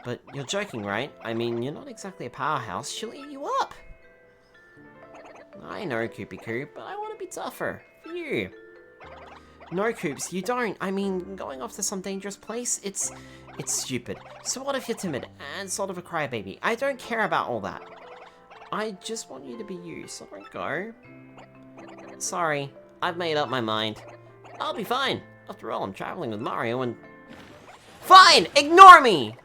But you're joking, right? I mean, you're not exactly a powerhouse. She'll eat you up. I know, Koopy Coop, but I want to be tougher. For you. No, Coops, you don't. I mean, going off to some dangerous place, it's stupid. So what if you're timid and sort of a crybaby? I don't care about all that. I just want you to be you, so don't go. Sorry, I've made up my mind. I'll be fine. After all, I'm traveling with Mario and... Fine! Ignore me!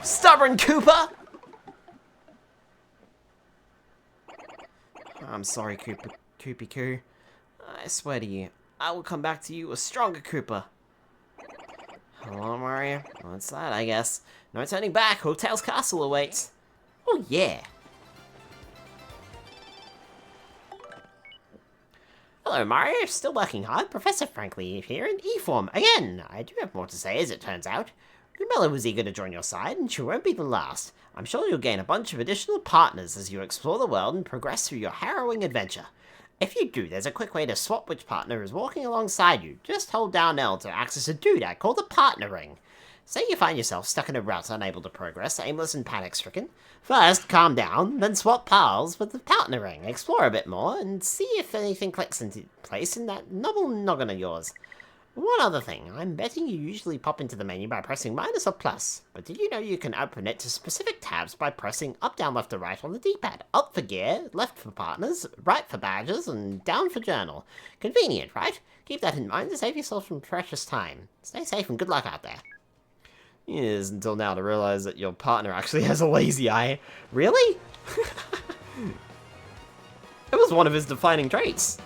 Stubborn Koopa! I'm sorry, Koopy Koo. I swear to you, I will come back to you a stronger Koopa. Hello, Mario. What's that, I guess? No turning back. Hotel's castle awaits. Oh, yeah. Hello, Mario. Still working hard. Professor Frankly here in E-form. Again, I do have more to say, as it turns out. Rumella was eager to join your side, and she won't be the last. I'm sure you'll gain a bunch of additional partners as you explore the world and progress through your harrowing adventure. If you do, there's a quick way to swap which partner is walking alongside you. Just hold down L to access a doodad called the Partner Ring. Say you find yourself stuck in a route unable to progress, aimless and panic-stricken. First, calm down, then swap pals with the Partner Ring. Explore a bit more, and see if anything clicks into place in that novel noggin of yours. One other thing, I'm betting you usually pop into the menu by pressing minus or plus, but did you know you can open it to specific tabs by pressing up, down, left, or right on the D-pad? Up for gear, left for partners, right for badges, and down for journal. Convenient, right? Keep that in mind to save yourself some precious time. Stay safe and good luck out there. It is until now to realize that your partner actually has a lazy eye. Really? It was one of his defining traits.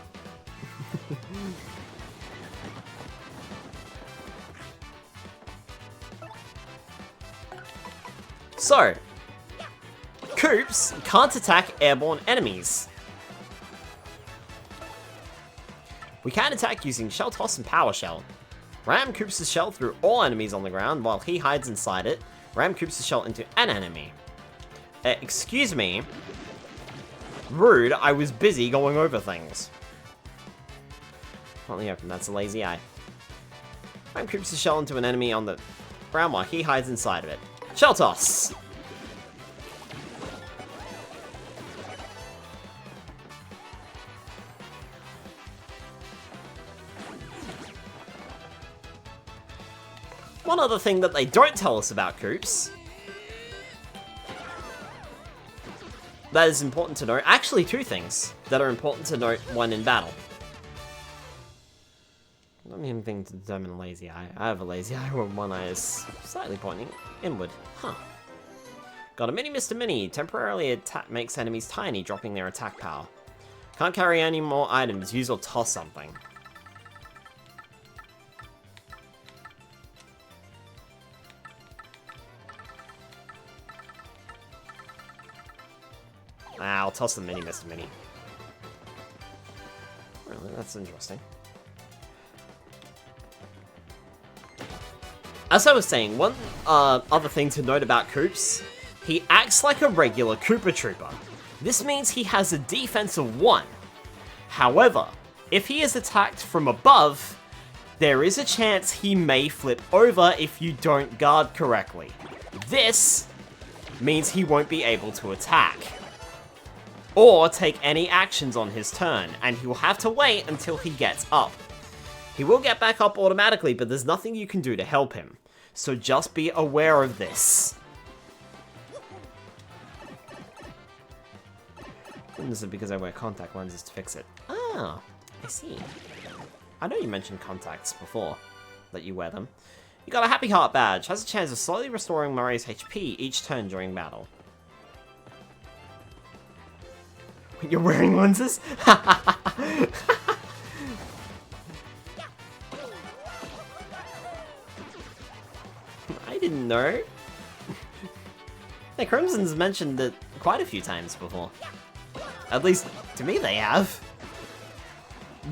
So, Koops can't attack airborne enemies. We can attack using Shell Toss and Power Shell. Ram Koops' shell through all enemies on the ground while he hides inside it. Ram Koops' shell into an enemy. Excuse me. Rude, I was busy going over things. Can't open, that's a lazy eye. Ram Koops' shell into an enemy on the ground while he hides inside of it. Shell Toss! One other thing that they don't tell us about Koops that is important to note, actually two things that are important to note when in battle. I don't even think to determine a lazy eye. I have a lazy eye when one eye is slightly pointing inward. Huh. Got a Mini Mr. Mini. Temporarily makes enemies tiny, dropping their attack power. Can't carry any more items. Use or toss something. I'll toss the Mini Mr. Mini. Really, that's interesting. As I was saying, one other thing to note about Koops, he acts like a regular Koopa Trooper. This means he has a defense of 1. However, if he is attacked from above, there is a chance he may flip over if you don't guard correctly. This means he won't be able to attack or take any actions on his turn, and he will have to wait until he gets up. He will get back up automatically, but there's nothing you can do to help him. So just be aware of this. And this is because I wear contact lenses to fix it. Ah, I see. I know you mentioned contacts before, that you wear them. You got a Happy Heart badge. Has a chance of slowly restoring Mario's HP each turn during battle. You're wearing lenses? I didn't know. The Crimson's mentioned it quite a few times before. At least, to me they have.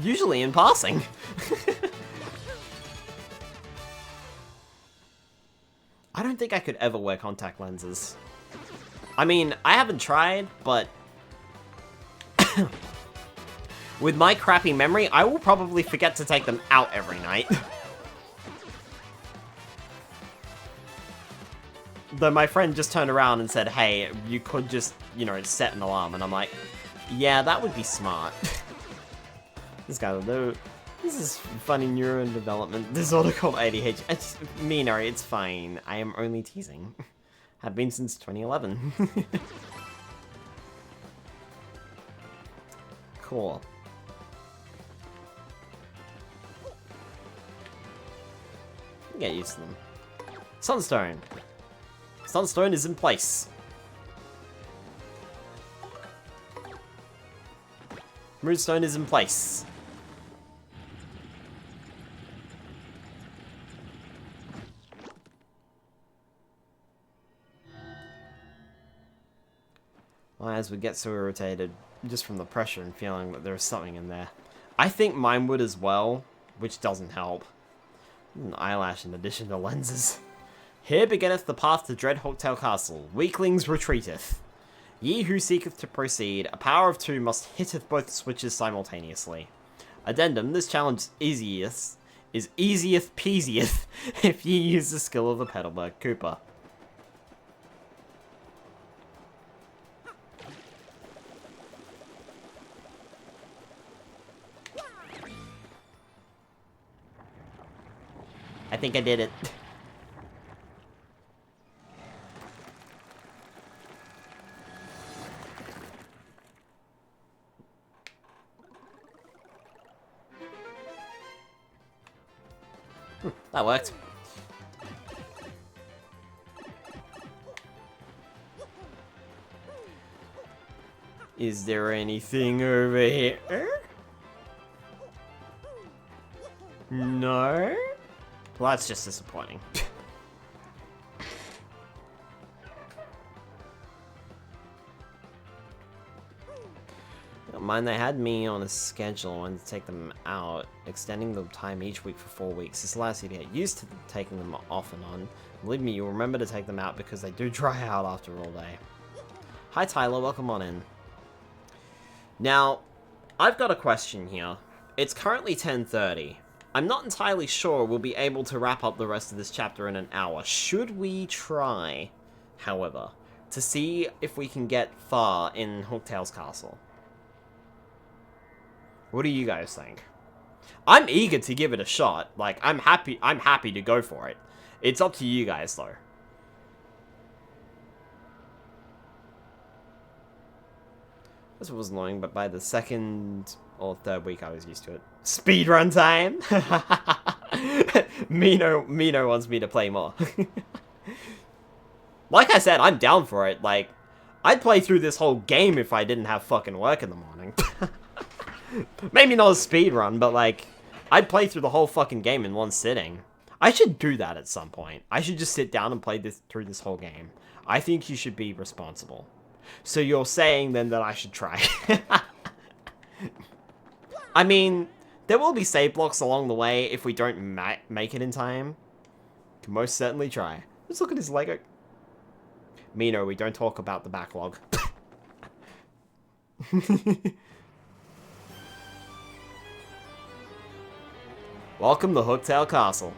Usually in passing. I don't think I could ever wear contact lenses. I mean, I haven't tried, but with my crappy memory, I will probably forget to take them out every night. Though my friend just turned around and said, hey, you could just, you know, set an alarm. And I'm like, yeah, that would be smart. This guy, though, this is funny neurodevelopment disorder called ADHD. It's Mino, it's fine. I am only teasing. Have been since 2011. Cool. Get used to them. Sunstone. Sunstone is in place. Moonstone is in place. My eyes would get so irritated just from the pressure and feeling that there's something in there. I think mine would as well, which doesn't help. An eyelash in addition to lenses. Here beginneth the path to Dread Hotel Castle. Weaklings retreateth. Ye who seeketh to proceed, a power of 2 must hitteth both switches simultaneously. Addendum, this challenge is easiest peasiest if ye use the skill of the Petalburg Cooper. I think I did it. That worked. Is there anything over here? No? Well, that's just disappointing. Don't mind, they had me on a schedule and to take them out, extending the time each week for 4 weeks. This allows you to get used to taking them off and on. Believe me, you'll remember to take them out because they do dry out after all day. Hi Tyler, welcome on in. Now, I've got a question here. It's currently 10:30. I'm not entirely sure we'll be able to wrap up the rest of this chapter in an hour. Should we try, however, to see if we can get far in Hooktail's castle? What do you guys think? I'm eager to give it a shot. Like, I'm happy to go for it. It's up to you guys, though. This was annoying, but by the second or third week, I was used to it. Speedrun time! Mino wants me to play more. Like I said, I'm down for it. Like, I'd play through this whole game if I didn't have fucking work in the morning. Maybe not a speedrun, but like, I'd play through the whole fucking game in one sitting. I should do that at some point. I should just sit down and play through this whole game. I think you should be responsible. So you're saying then that I should try. I mean, there will be save blocks along the way if we don't make it in time. Can most certainly try. Let's look at his Lego. Mino, we don't talk about the backlog. Welcome to Hooktail Castle.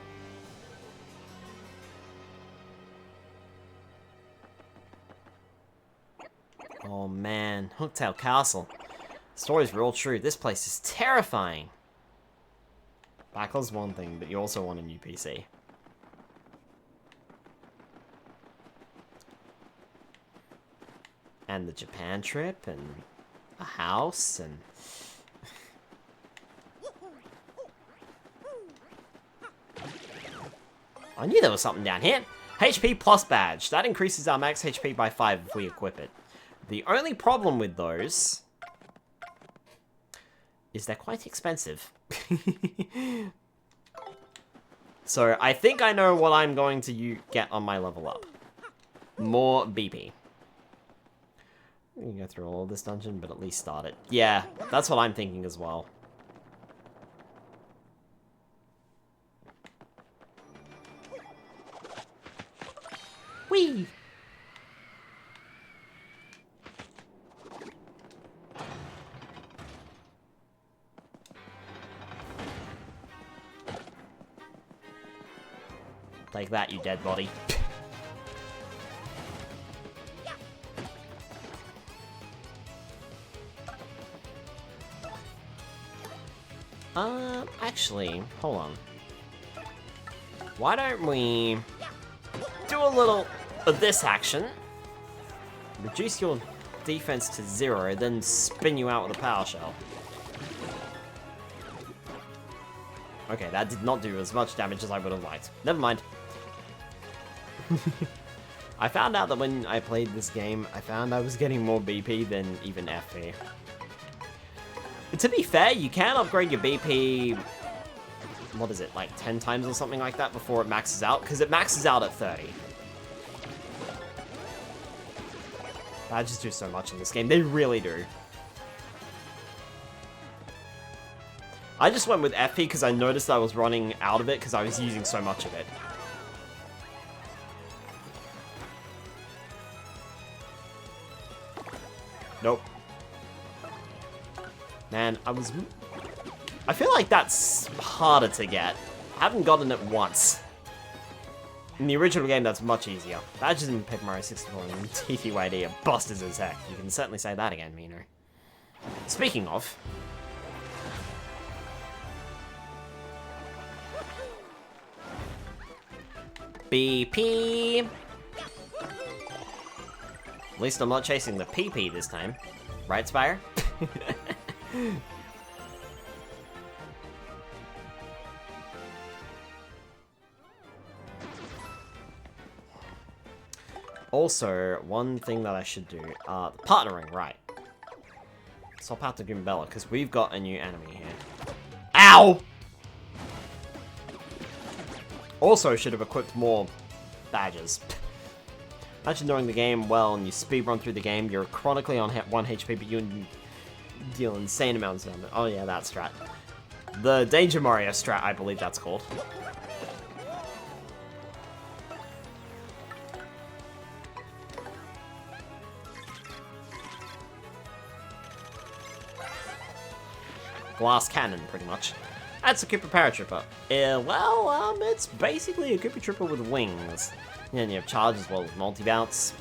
Oh man, Hooktail Castle. The story's real true. This place is terrifying. Backlog's one thing, but you also want a new PC. And the Japan trip, and a house, and... I knew there was something down here. HP plus badge. That increases our max HP by 5 if we equip it. The only problem with those is they're quite expensive. So I think I know what I'm going to get on my level up. More BP. We can go through all of this dungeon, but at least start it. Yeah, that's what I'm thinking as well. Whee! Take that, you dead body. Actually, hold on. Why don't we do a little of this action? Reduce your defense to 0, then spin you out with a power shell. Okay, that did not do as much damage as I would have liked. Never mind. I found out that when I played this game, I found I was getting more BP than even FP. To be fair, you can upgrade your BP, what is it, like 10 times or something like that before it maxes out, because it maxes out at 30. Badges do so much in this game, they really do. I just went with FP because I noticed I was running out of it because I was using so much of it. Nope. Man, I feel like that's harder to get. I haven't gotten it once. In the original game, that's much easier. Badges in Paper Mario 64 and TTYD are busters as heck. You can certainly say that again, Mino. Speaking of... BP! At least I'm not chasing the PP this time. Right, Spire? Also, one thing that I should do, partnering, right. Swap out to Goombella, because we've got a new enemy here. Ow! Also should have equipped more badges. Imagine knowing the game well and you speedrun through the game, you're chronically on 1 HP, but you deal insane amounts of damage. Oh yeah, that strat. The Danger Mario strat, I believe that's called. Glass cannon, pretty much. That's a Koopa Paratrooper. It's basically a Koopa Trooper with wings. And you have charge as well as multi-bounce.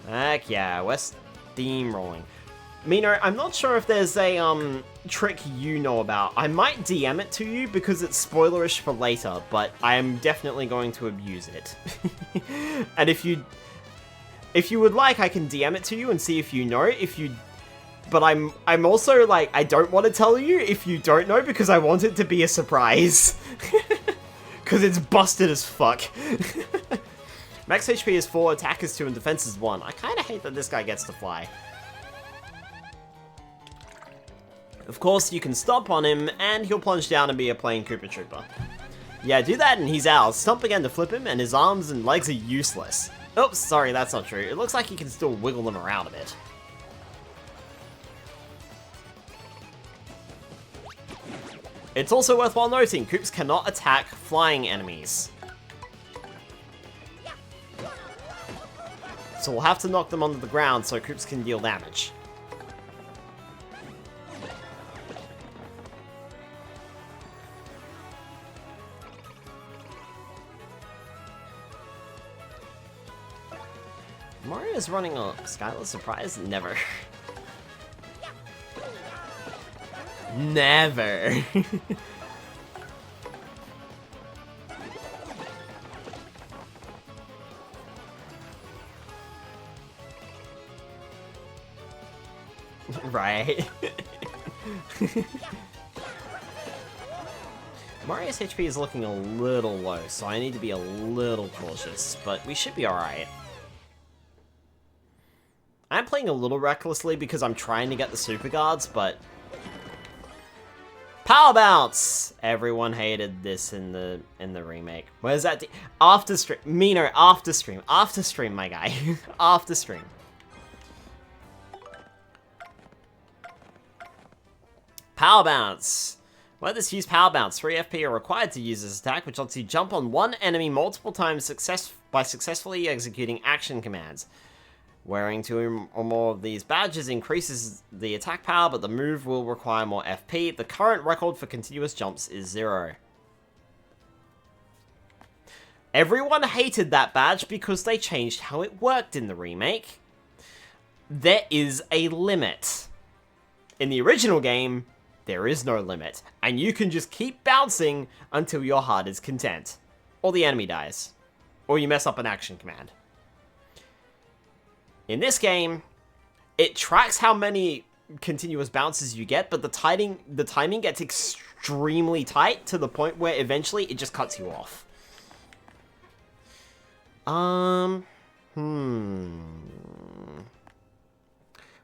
Heck yeah, we're steamrolling. Mino, I'm not sure if there's a trick you know about. I might DM it to you because it's spoilerish for later, but I am definitely going to abuse it. And if you would like, I can DM it to you and see if you know. But I'm also like, I don't want to tell you if you don't know because I want it to be a surprise. Because it's busted as fuck. Max HP is 4, attack is 2, and defense is 1. I kind of hate that this guy gets to fly. Of course, you can stomp on him, and he'll plunge down and be a plain Koopa Trooper. Yeah, do that and he's out. Stomp again to flip him, and his arms and legs are useless. Oops, sorry, that's not true. It looks like he can still wiggle them around a bit. It's also worthwhile noting, Koops cannot attack flying enemies. So we'll have to knock them onto the ground so Koops can deal damage. Mario's running a Skyless Surprise? Never. Never. Right. Mario's HP is looking a little low, so I need to be a little cautious, but we should be alright. I'm playing a little recklessly because I'm trying to get the super guards, but... Power Bounce! Everyone hated this in the remake. Where's that? After stream. Mino, after stream. After stream, my guy. After stream. Power Bounce. Where this use Power Bounce, 3 FP are required to use this attack, which lets you jump on one enemy multiple times by successfully executing action commands. Wearing 2 or more of these badges increases the attack power, but the move will require more FP. The current record for continuous jumps is 0. Everyone hated that badge because they changed how it worked in the remake. There is a limit. In the original game, there is no limit, and you can just keep bouncing until your heart is content. Or the enemy dies. Or you mess up an action command. In this game, it tracks how many continuous bounces you get, but the timing gets extremely tight to the point where eventually it just cuts you off.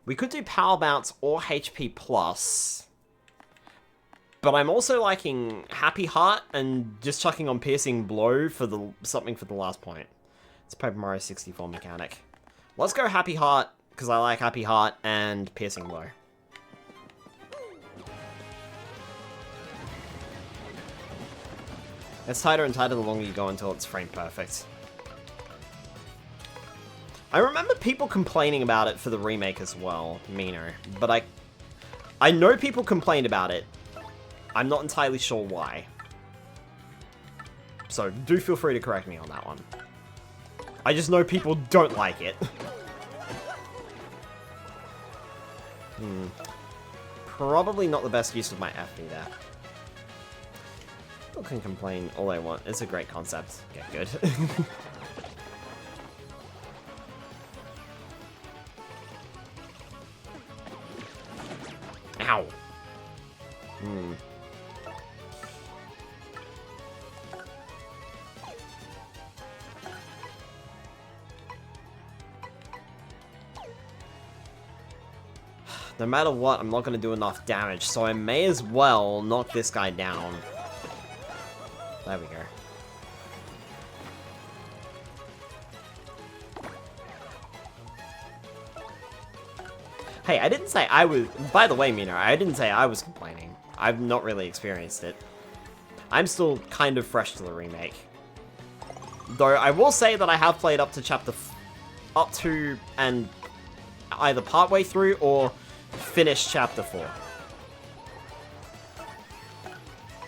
We could do Power Bounce or HP Plus. But I'm also liking Happy Heart and just chucking on Piercing Blow for something for the last point. It's Paper Mario 64 mechanic. Let's go Happy Heart, because I like Happy Heart and Piercing Blow. It's tighter and tighter the longer you go until it's frame perfect. I remember people complaining about it for the remake as well, Mino, but I know people complained about it. I'm not entirely sure why. So do feel free to correct me on that one. I just know people don't like it. Probably not the best use of my FP there. People can complain all they want. It's a great concept. Get good. Ow. No matter what, I'm not going to do enough damage, so I may as well knock this guy down. There we go. Hey, I didn't say I was... By the way, Mina, I didn't say I was complaining. I've not really experienced it. I'm still kind of fresh to the remake. Though, I will say that I have played up to up to and either partway through or finished Chapter 4.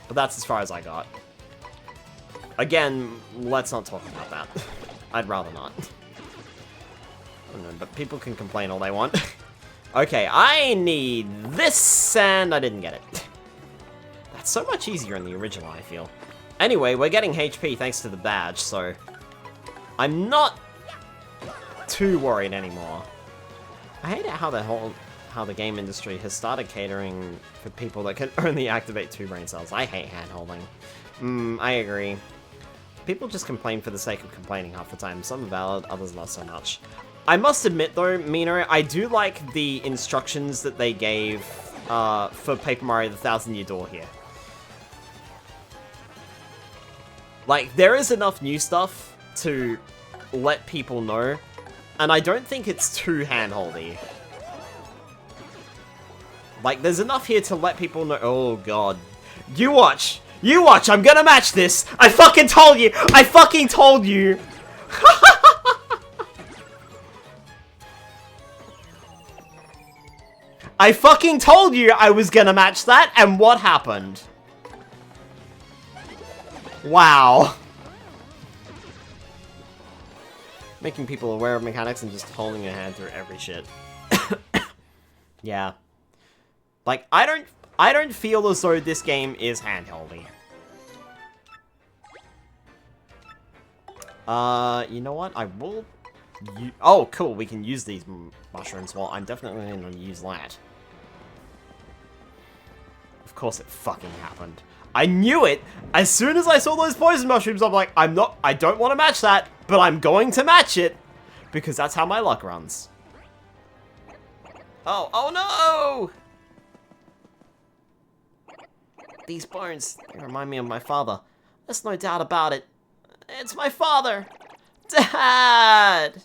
But that's as far as I got. Again, let's not talk about that. I'd rather not. But people can complain all they want. Okay, I need this, and I didn't get it. That's so much easier in the original, I feel. Anyway, we're getting HP thanks to the badge, so I'm not too worried anymore. I hate it how the game industry has started catering for people that can only activate 2 brain cells. I hate hand-holding. I agree. People just complain for the sake of complaining half the time. Some are valid, others not so much. I must admit though, Mino, I do like the instructions that they gave for Paper Mario the 1000-Year Door here. Like, there is enough new stuff to let people know, and I don't think it's too hand-holdy. Like, there's enough here to let people know- oh god. You watch! You watch! I'm gonna match this! I fucking told you! I fucking told you! I fucking told you I was gonna match that, and what happened? Wow. Making people aware of mechanics and just holding your hand through every shit. Yeah. Like, I don't feel as though this game is handholdy. You know what? I will... oh, cool. We can use these mushrooms. Well, I'm definitely going to use that. Of course it fucking happened. I knew it! As soon as I saw those poison mushrooms, I'm like, I don't want to match that, but I'm going to match it! Because that's how my luck runs. Oh no! These bones, they remind me of my father. There's no doubt about it. It's my father! Dad!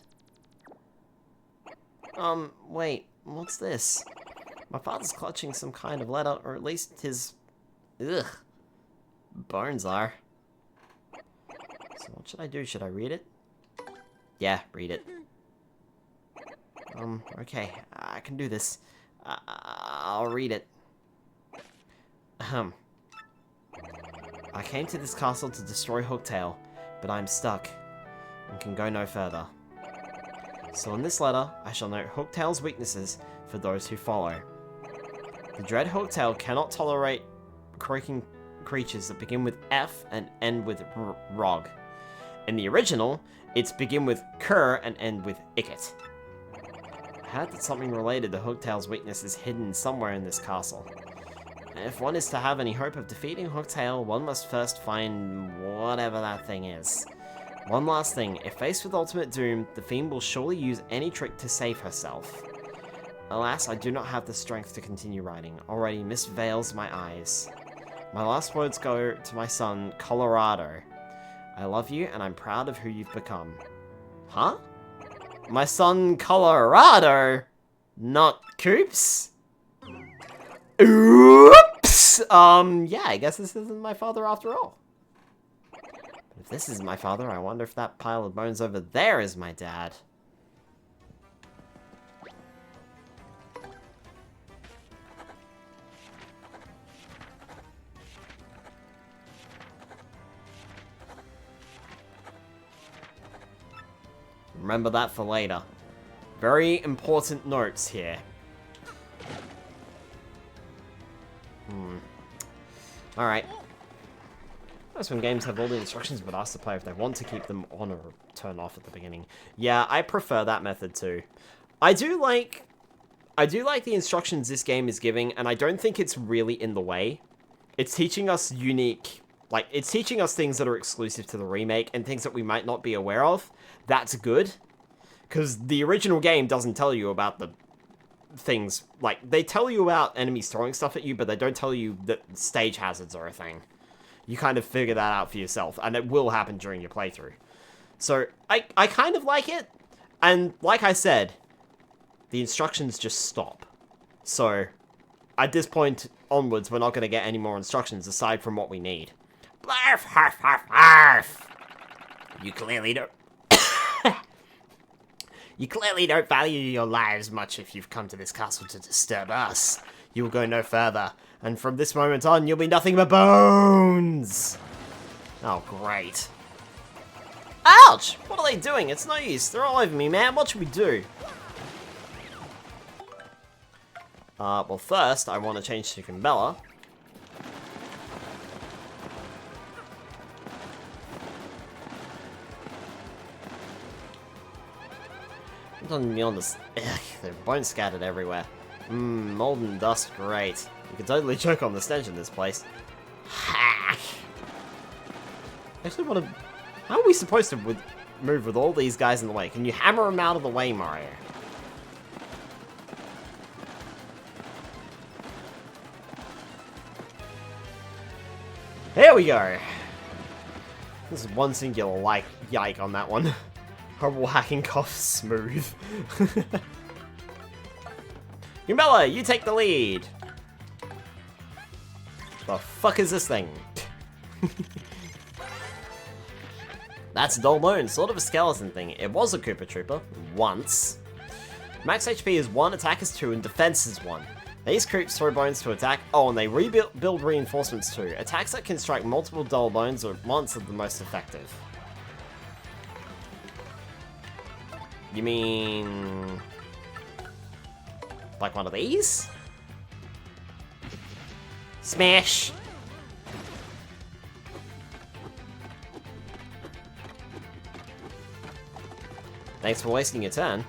Wait, what's this? My father's clutching some kind of letter, or at least his... ugh. Bones are. So what should I do? Should I read it? Yeah, read it. Okay, I can do this. I'll read it. I came to this castle to destroy Hooktail, but I'm stuck, and can go no further. So in this letter, I shall note Hooktail's weaknesses for those who follow. The dread hooktail cannot tolerate croaking creatures that begin with F and end with rog. In the original, it's begin with cur and end with icket. I heard that something related to Hooktail's weakness is hidden somewhere in this castle. If one is to have any hope of defeating Hooktail, one must first find whatever that thing is. One last thing, if faced with ultimate doom, the fiend will surely use any trick to save herself. Alas, I do not have the strength to continue writing. Already mist veils my eyes. My last words go to my son, Colorado. I love you, and I'm proud of who you've become. Huh? My son, Colorado? Not Coops? Oops! Yeah, I guess this isn't my father after all. If this is my father, I wonder if that pile of bones over there is my dad. Remember that for later. Very important notes here. Alright. That's when games have all the instructions but ask the player if they want to keep them on or turn off at the beginning. Yeah, I prefer that method too. I do like the instructions this game is giving, and I don't think it's really in the way. It's teaching us it's teaching us things that are exclusive to the remake and things that we might not be aware of. That's good. Because the original game doesn't tell you about the things, they tell you about enemies throwing stuff at you, but they don't tell you that stage hazards are a thing. You kind of figure that out for yourself, and it will happen during your playthrough. So, I kind of like it, and like I said, the instructions just stop. So, at this point onwards, we're not going to get any more instructions aside from what we need. Blarf, harf, harf, harf. You clearly don't... You clearly don't value your lives much if you've come to this castle to disturb us. You will go no further, and from this moment on, you'll be nothing but bones! Oh, great. Ouch! What are they doing? It's no use. They're all over me, man. What should we do? Well, first, I want to change to Kimbella. On me on this. Ugh, they're bones scattered everywhere. Mold and dust, great. You can totally choke on the stench in this place. I actually want to. How are we supposed to move with all these guys in the way? Can you hammer them out of the way, Mario? There we go. This is one singular yike on that one. Horrible hacking cough smooth. Kimbella, you take the lead. The fuck is this thing? That's Dull Bones, sort of a skeleton thing. It was a Koopa Trooper, once. Max HP is 1, attack is 2, and defense is 1. These Koops throw bones to attack. Oh, and they build reinforcements too. Attacks that can strike multiple Dull Bones are monsters the most effective. You mean... like one of these? Smash! Thanks for wasting your turn.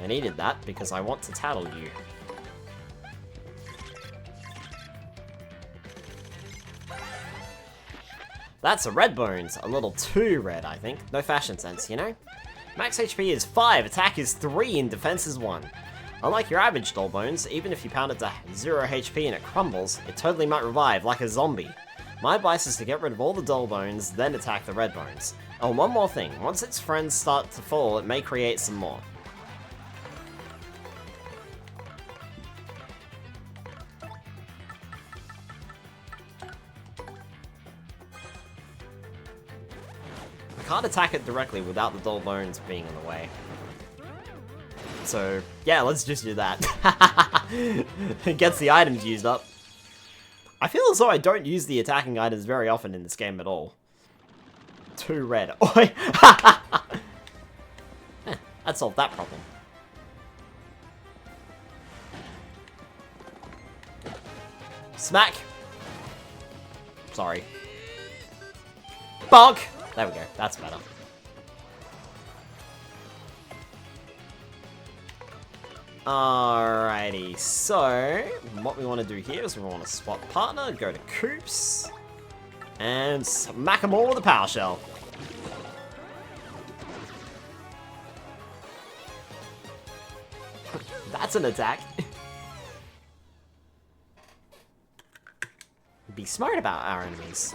I needed that because I want to tattle you. That's a red bones. A little too red, I think. No fashion sense, you know? Max HP is 5, attack is 3, and defense is 1. Unlike your average Dull Bones, even if you pound it to 0 HP and it crumbles, it totally might revive, like a zombie. My advice is to get rid of all the Dull Bones, then attack the red bones. Oh, one more thing. Once its friends start to fall, it may create some more. Can't attack it directly without the Dull Bones being in the way. So, yeah, let's just do that. It gets the items used up. I feel as though I don't use the attacking items very often in this game at all. Too red. Oi! That solved that problem. Smack! Sorry. Bonk! There we go, that's better. Alrighty, so what we want to do here is we want to swap partner, go to Coops, and smack them all with a power shell. That's an attack. Be smart about our enemies.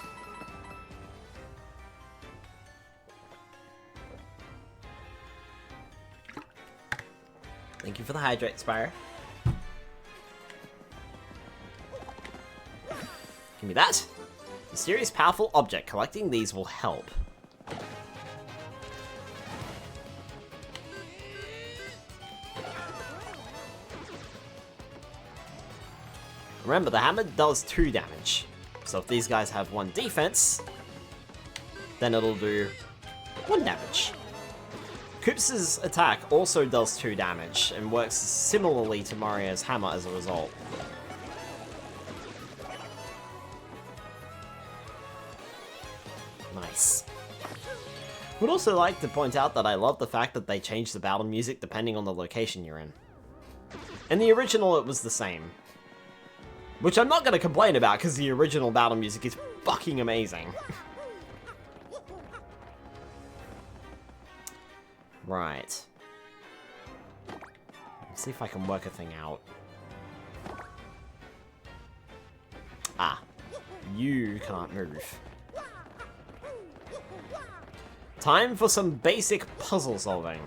Thank you for the hydrate, Spire. Give me that. Mysterious powerful object. Collecting these will help. Remember, the hammer does 2 damage. So if these guys have 1 defense, then it'll do 1 damage. Koops' attack also does 2 damage, and works similarly to Mario's hammer as a result. Nice. Would also like to point out that I love the fact that they changed the battle music depending on the location you're in. In the original, it was the same. Which I'm not going to complain about, because the original battle music is fucking amazing. Right. Let's see if I can work a thing out. Ah. You can't move. Time for some basic puzzle solving.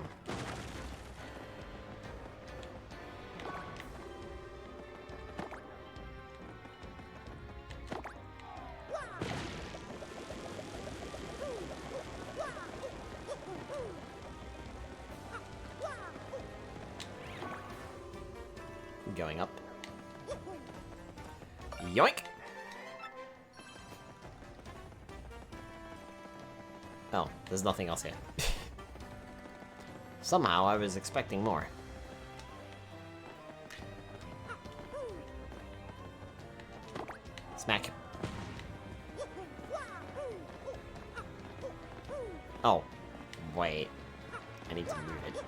Going up. Yoink! Oh, there's nothing else here. Somehow I was expecting more. Smack. Oh, wait. I need to move it.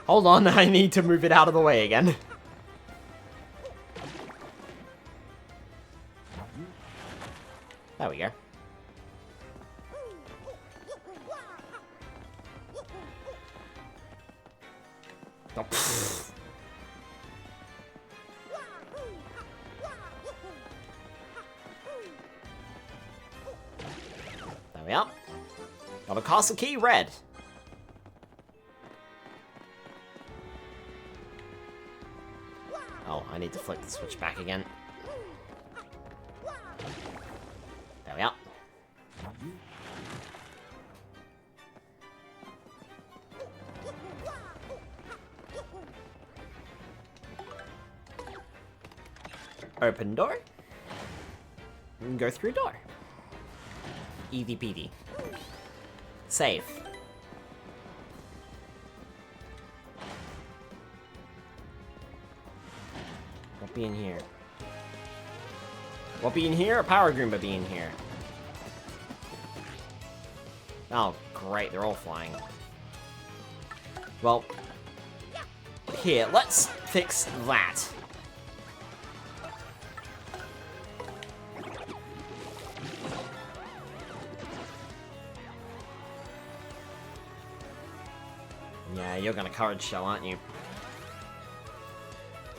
Hold on, I need to move it out of the way again. There we go. Oh, pfft. There we are. Got a castle key, red. Oh, I need to flick the switch back again. There we are. Open door. And go through door. Easy peasy. Save. What be in here? What be in here? A power Goomba be in here. Oh, great, they're all flying. Well, here, let's fix that. Yeah, you're gonna courage shell, aren't you?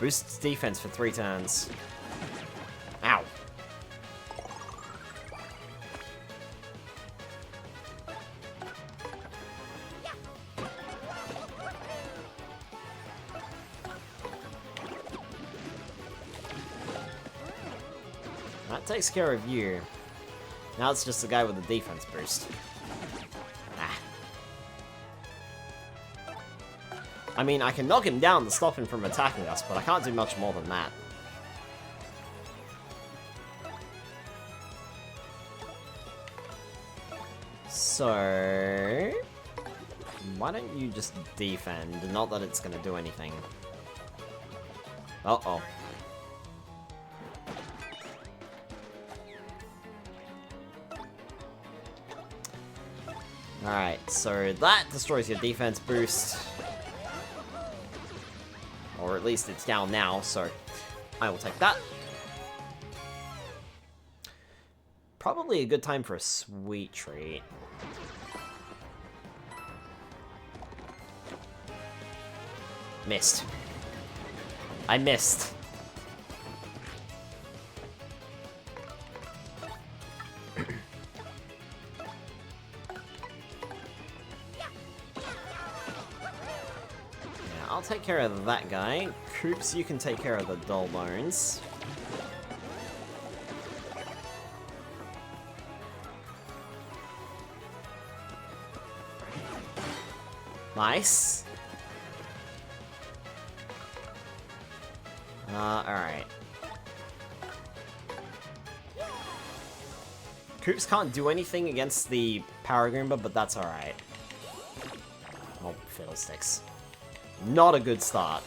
Boosts defense for 3 turns. Ow. That takes care of you. Now it's just the guy with the defense boost. Ah. I mean, I can knock him down to stop him from attacking us, but I can't do much more than that. So... why don't you just defend? Not that it's gonna do anything. Uh-oh. Alright, so that destroys your defense boost. Or at least it's down now, so I will take that. Probably a good time for a sweet treat. Missed. I missed. I'll take care of that guy. Coops, you can take care of the dull bones. Nice. Alright. Coops can't do anything against the Power Goomba, but that's alright. Oh, fiddlesticks. Not a good start.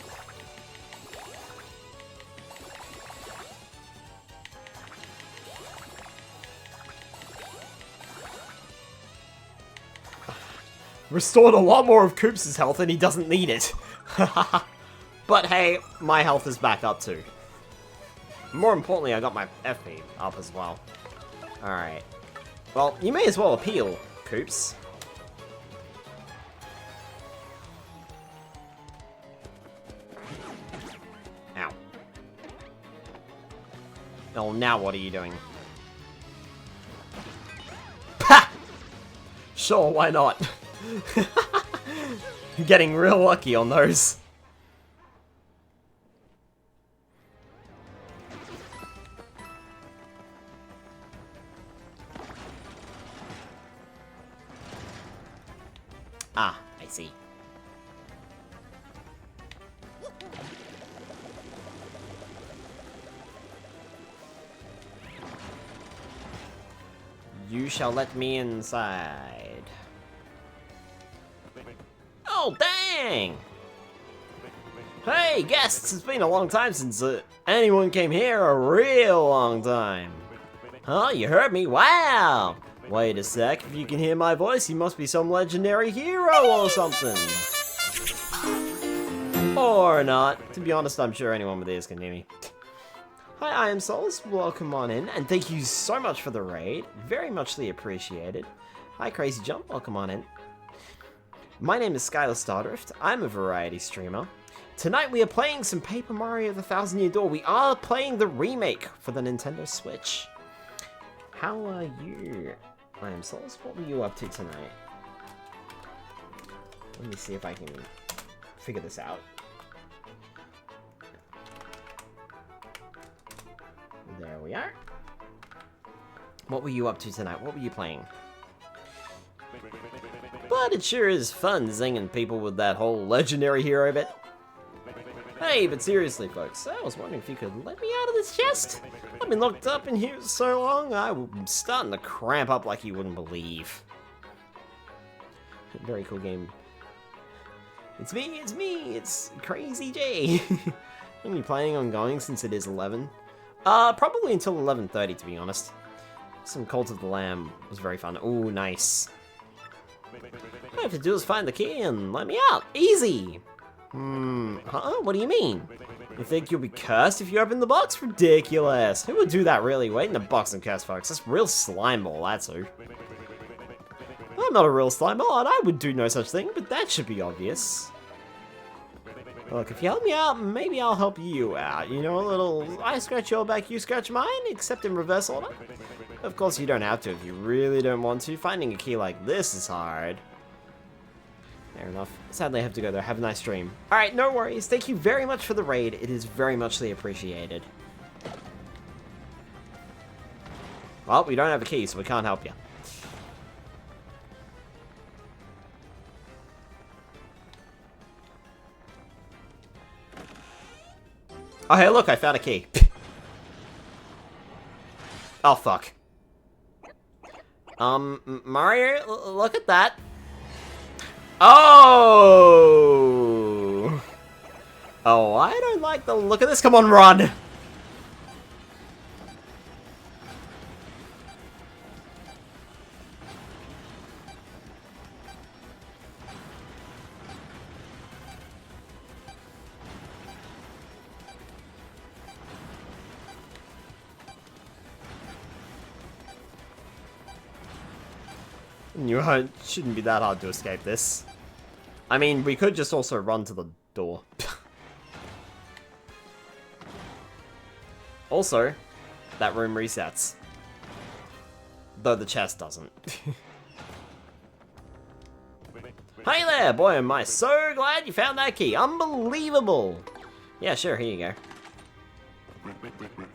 Restored a lot more of Coops' health and he doesn't need it. But hey, my health is back up too. More importantly, I got my FP up as well. Alright. Well, you may as well appeal, Coops. Ow. Oh, now what are you doing? Ha! Sure, why not? Getting real lucky on those. Ah, I see. You shall let me inside. Oh, dang! Hey, guests! It's been a long time since anyone came here. A real long time. Huh? You heard me? Wow! Wait a sec. If you can hear my voice, you must be some legendary hero or something. Or not. To be honest, I'm sure anyone with ears can hear me. Hi, I am Solus. Welcome on in, and thank you so much for the raid. Very muchly appreciated. Hi, Crazy Jump. Welcome on in. My name is Skylar Stardrift. I'm a variety streamer. Tonight we are playing some Paper Mario The Thousand Year Door. We are playing the remake for the Nintendo Switch. How are you? I am Solus. What were you up to tonight? Let me see if I can figure this out. There we are. What were you up to tonight? What were you playing? But it sure is fun zinging people with that whole legendary hero bit. Hey, but seriously, folks, I was wondering if you could let me out of this chest. I've been locked up in here so long, I'm starting to cramp up like you wouldn't believe. Very cool game. It's me, it's Crazy J. I'm be planning on going since it is 11. Probably until 11:30, to be honest. Some Cult of the Lamb was very fun. Ooh, nice. All I have to do is find the key and let me out. Easy! Huh? What do you mean? You think you'll be cursed if you open the box? Ridiculous. Who would do that, really? Wait in the box and curse, folks. That's real slime ball, that's who. I'm not a real slime ball, and I would do no such thing, but that should be obvious. Look, if you help me out, maybe I'll help you out. You know, a little I scratch your back, you scratch mine, except in reverse order. Of course, you don't have to if you really don't want to. Finding a key like this is hard. Fair enough. Sadly, I have to go there. Have a nice stream. Alright, no worries. Thank you very much for the raid. It is very muchly appreciated. Well, we don't have a key, so we can't help you. Oh, hey, look, I found a key. Oh, fuck. Mario, look at that. Oh! Oh, I don't like the look of this. Come on, run! It shouldn't be that hard to escape this. I mean, we could just also run to the door. Also, that room resets. Though the chest doesn't. Hey there, boy, am I so glad you found that key. Unbelievable. Yeah, sure, here you go.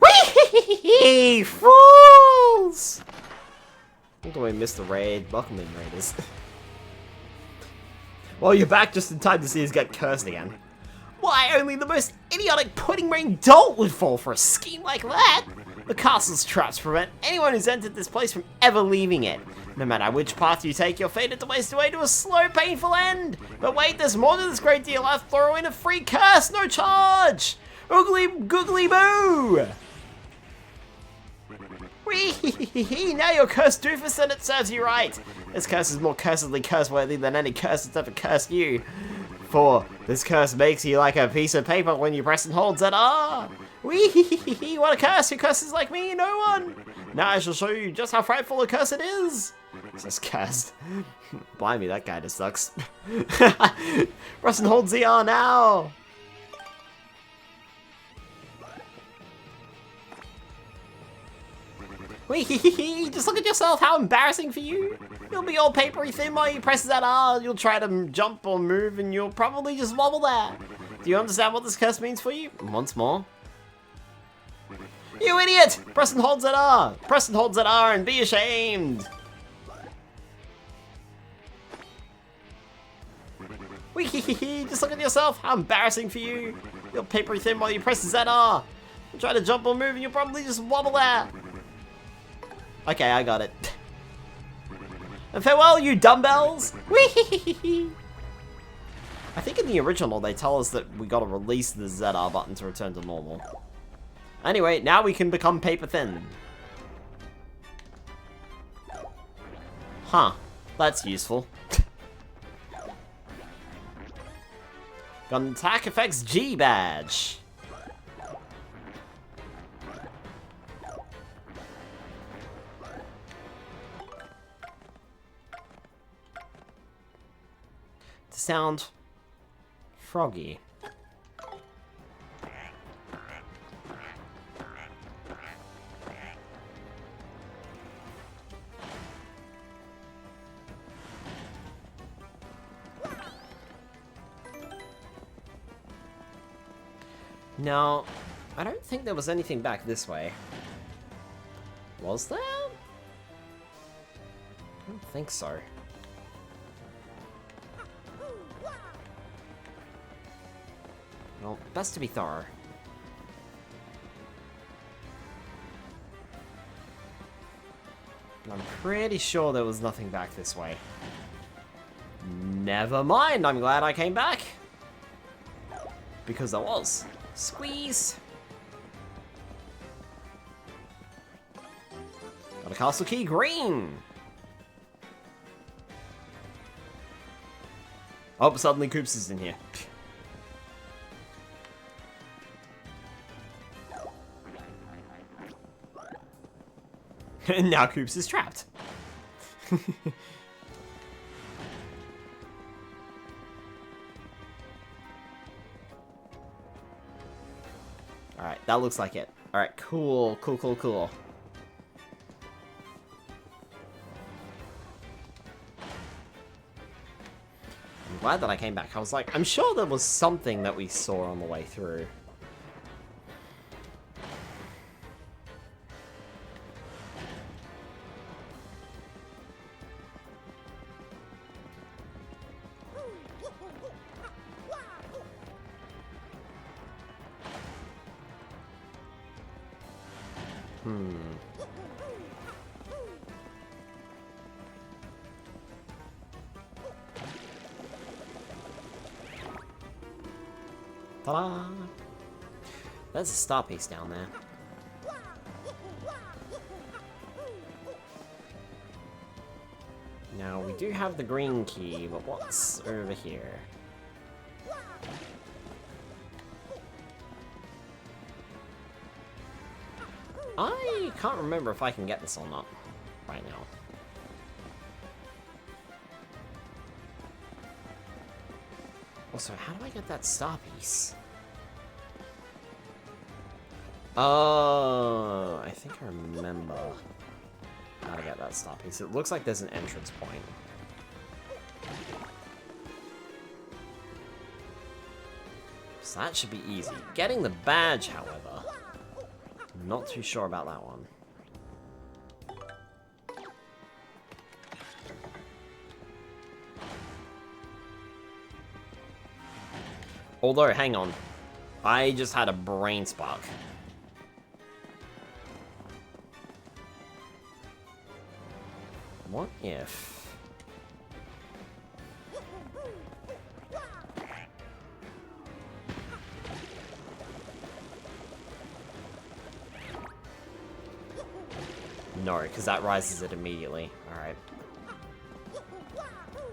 Whee! Fools! Although we missed the raid. Welcome in, raiders. Well, you're back just in time to see us get cursed again. Why, only the most idiotic pudding brain dolt would fall for a scheme like that! The castle's traps prevent anyone who's entered this place from ever leaving it. No matter which path you take, you're fated to waste away to a slow, painful end! But wait, there's more to this great deal. I'll throw in a free curse, no charge! Oogly googly boo! Whee! Now you're cursed, doofus, and it serves you right! This curse is more cursedly curse-worthy than any curse that's ever cursed you. For this curse makes you like a piece of paper when you press and hold ZR. Whee! What a curse! Who curses like me? No one! Now I shall show you just how frightful a curse it is! It's just cursed. Blimey, that guy just sucks. Press and hold ZR now! Whee! Just look at yourself, how embarrassing for you! You'll be all papery thin while you press that R, you'll try to jump or move and you'll probably just wobble there. Do you understand what this curse means for you? Once more. You idiot! Press and hold ZR! Press and hold ZR and be ashamed! Whee! Just look at yourself, how embarrassing for you! You're papery thin while you press ZR! You try to jump or move and you'll probably just wobble there! Okay, I got it. And farewell, you dumbbells! Whee! I think in the original they tell us that we gotta release the ZR button to return to normal. Anyway, now we can become paper thin. Huh, that's useful. Got an attack effects G badge. Sound froggy. Now, I don't think there was anything back this way. Was there? I don't think so. Well, best to be thorough. I'm pretty sure there was nothing back this way. Never mind, I'm glad I came back. Because there was. Squeeze! Got a castle key, green! Oh, suddenly Koops is in here. And now Koops is trapped. Alright, that looks like it. Alright, cool. I'm glad that I came back. I was like, I'm sure there was something that we saw on the way through. Ta-da! There's a star piece down there. Now, we do have the green key, but what's over here? I can't remember if I can get this or not right now. Also, how do I get that star piece? Oh, I think I remember how to get that star piece. It looks like there's an entrance point. So that should be easy. Getting the badge, however, I'm not too sure about that one. Although, hang on. I just had a brain spark. What if... No, because that rises it immediately. Alright.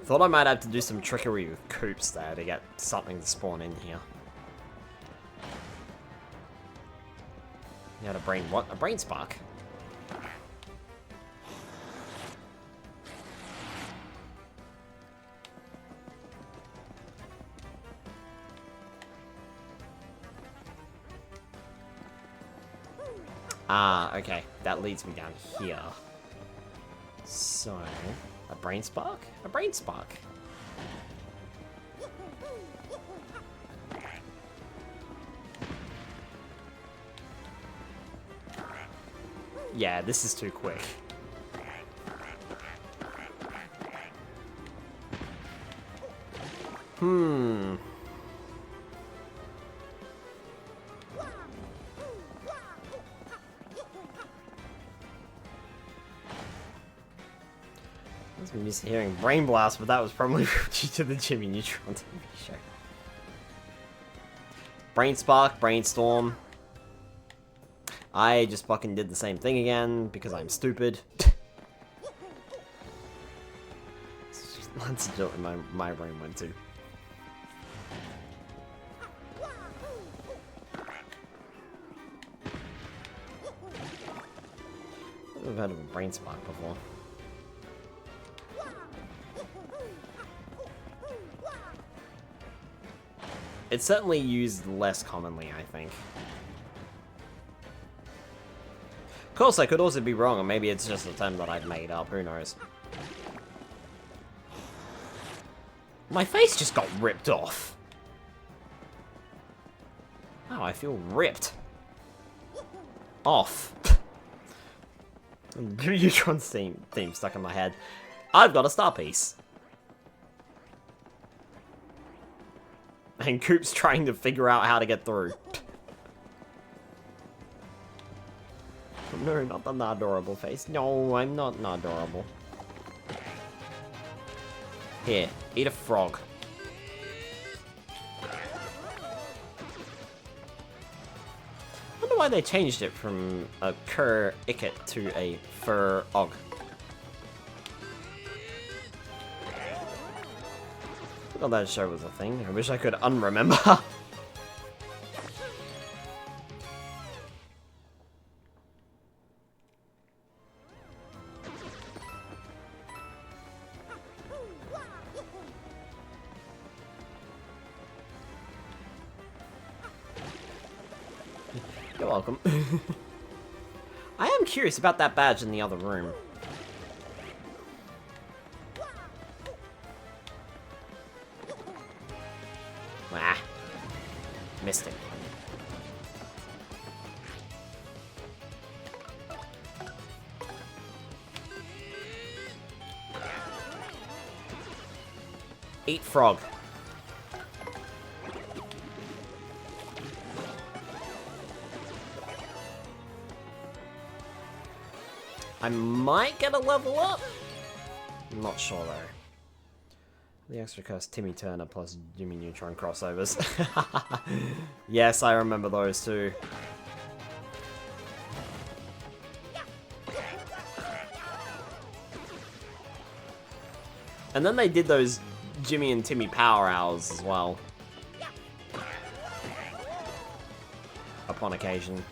Thought I might have to do some trickery with coops there to get something to spawn in here. You had a brain... what? A brain spark? Ah, okay. That leads me down here. So... a brain spark? A brain spark. Yeah, this is too quick. I'm used to hearing Brain Blast, but that was probably due to the Jimmy Neutron TV show. Brain Spark, Brainstorm. I just fucking did the same thing again, because I'm stupid. That's what my brain went to. I've heard of a Brain Spark before. It's certainly used less commonly, I think. Of course, I could also be wrong, or maybe it's just a term that I've made up, who knows. My face just got ripped off. Oh, I feel ripped. Off. Neutron's theme stuck in my head. I've got a star piece. And Coop's trying to figure out how to get through. No, not the adorable face. No, I'm not adorable. Here, eat a frog. I wonder why they changed it from a cur-icket to a fur-og. I thought that show was a thing. I wish I could unremember. You're welcome. I am curious about that badge in the other room. Ah, missed it. Eat frog. I might get a level up. I'm not sure though. The extra cursed Timmy Turner plus Jimmy Neutron crossovers. Yes, I remember those too. And then they did those Jimmy and Timmy Power Hours as well. Upon occasion.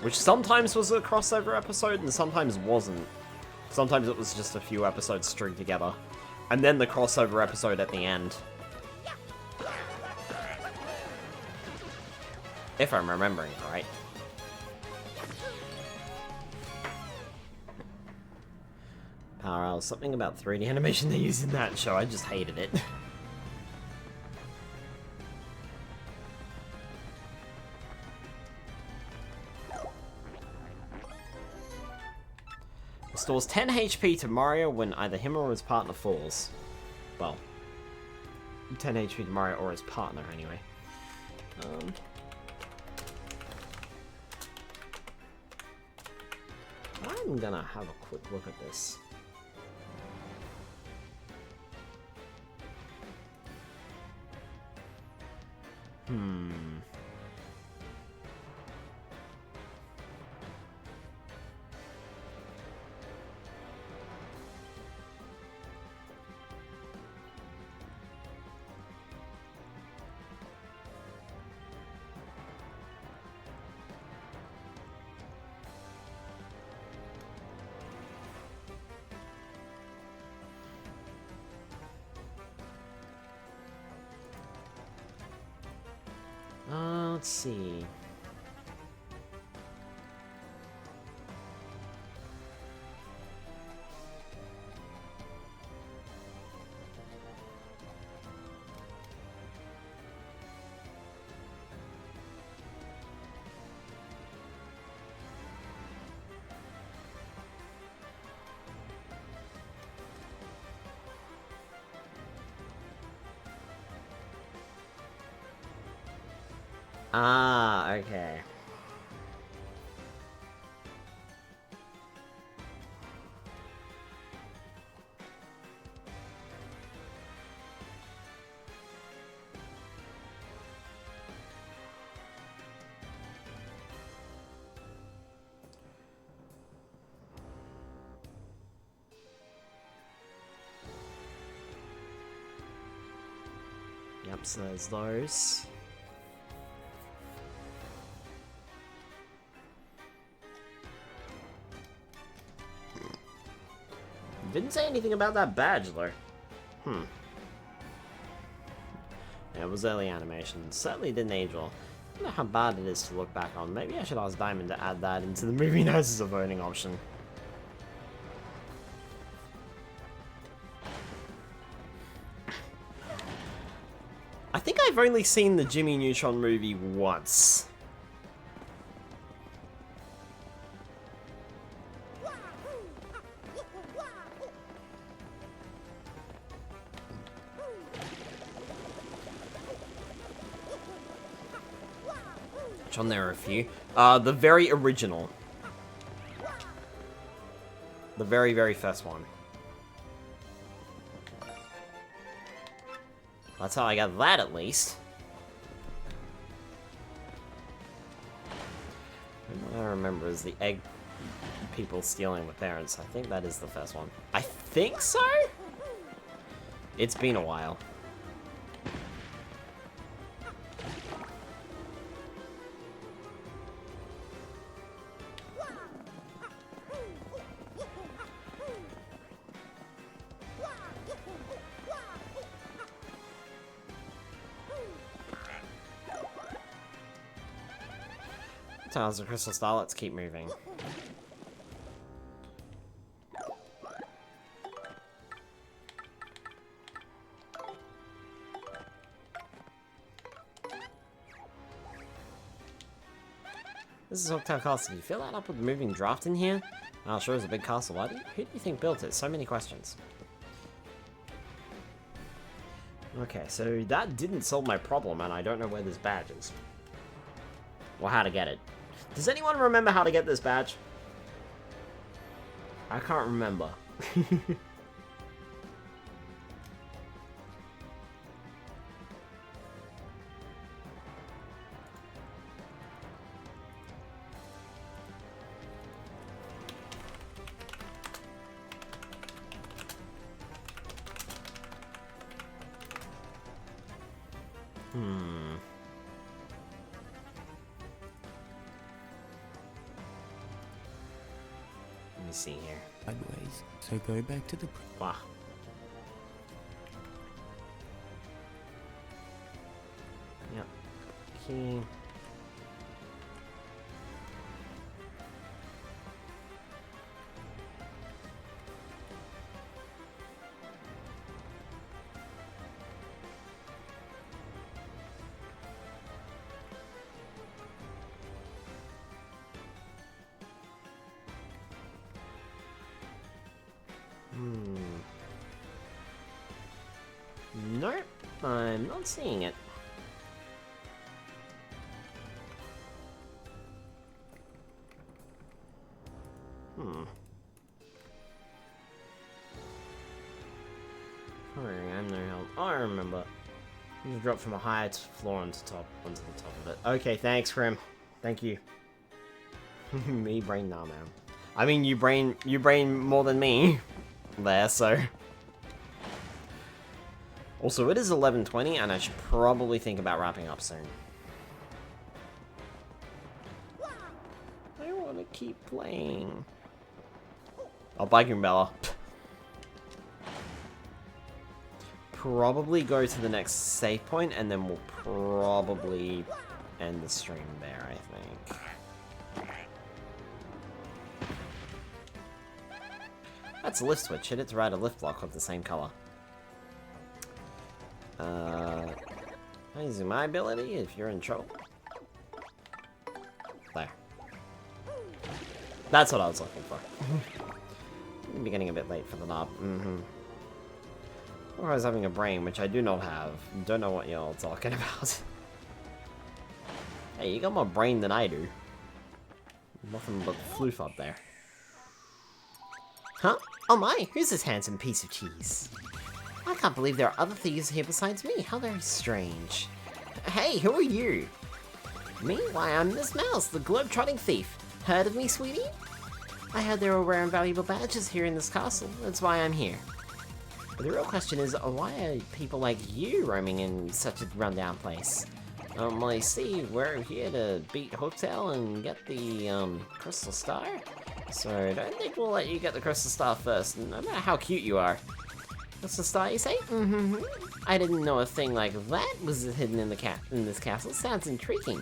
Which sometimes was a crossover episode and sometimes wasn't. Sometimes it was just a few episodes stringed together. And then the crossover episode at the end. If I'm remembering right. Power Hours. Something about 3D animation they used in that show. I just hated it. Restores 10 HP to Mario when either him or his partner falls. Well, 10 HP to Mario or his partner, anyway. I'm gonna have a quick look at this. Let's see. Ah, okay. Yep, so there's those. Didn't say anything about that badge, though. Yeah, it was early animation. Certainly didn't age well. I don't know how bad it is to look back on. Maybe I should ask Diamond to add that into the movie notes as a voting option. I think I've only seen the Jimmy Neutron movie once. Which one there are a few. The very original. The very, very first one. That's how I got that, at least. What I remember is the egg people stealing the parents. I think that is the first one. I think so? It's been a while. Tiles of Crystal Star, let's keep moving. This is Hooktail Castle. Did you fill that up with moving draft in here? Oh, sure is a big castle. Who do you think built it? So many questions. Okay, so that didn't solve my problem, and I don't know where this badge is. Or how to get it. Does anyone remember how to get this badge? I can't remember. Hmm. Let me see here. Sideways. So go back to the. Wow. Yep. Key. Nope, I'm not seeing it. Sorry, I'm no help. Oh, I remember. You dropped from a higher floor onto the top of it. Okay, thanks, Grim. Thank you. Me brain, nah, man. I mean, you brain more than me there, so. Also, it is 11:20, and I should probably think about wrapping up soon. I want to keep playing. Oh, bye, Goombella. Probably go to the next save point, and then we'll probably end the stream there, I think. That's a lift switch. Hit it to ride a lift block of the same color. Using my ability if you're in trouble. There. That's what I was looking for. I'm getting a bit late for the knob. Or I was having a brain, which I do not have. Don't know what y'all talking about. Hey, you got more brain than I do. Nothing but floof up there. Huh? Oh my, who's this handsome piece of cheese? I can't believe there are other thieves here besides me. How very strange. Hey, who are you? Me? Why, I'm Miss Mouse, the globe-trotting thief. Heard of me, sweetie? I heard there were rare and valuable badges here in this castle. That's why I'm here. But the real question is, why are people like you roaming in such a rundown place? Well, you see, we're here to beat Hotel and get the, Crystal Star. So I don't think we'll let you get the Crystal Star first, no matter how cute you are. Crystal Star, you say? I didn't know a thing like that was hidden in this castle. Sounds intriguing.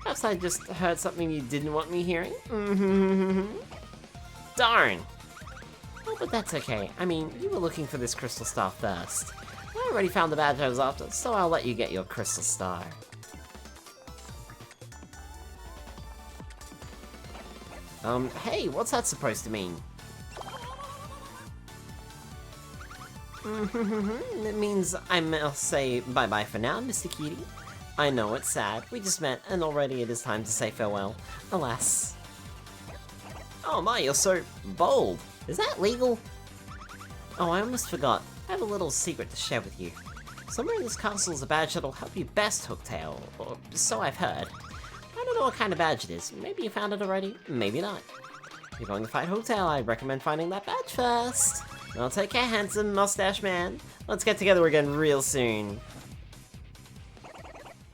Perhaps I just heard something you didn't want me hearing? Darn! Oh, but that's okay. I mean, you were looking for this Crystal Star first. I already found the badge I was after, so I'll let you get your Crystal Star. Hey, what's that supposed to mean? It means I must say bye-bye for now, Mr. Cutie. I know it's sad. We just met, and already it is time to say farewell. Alas. Oh my, you're so bold. Is that legal? Oh, I almost forgot. I have a little secret to share with you. Somewhere in this castle is a badge that'll help you best, Hooktail, or so I've heard. I don't know what kind of badge it is. Maybe you found it already, maybe not. If you're going to fight Hooktail, I'd recommend finding that badge first. Well, take care, handsome mustache man. Let's get together again real soon. I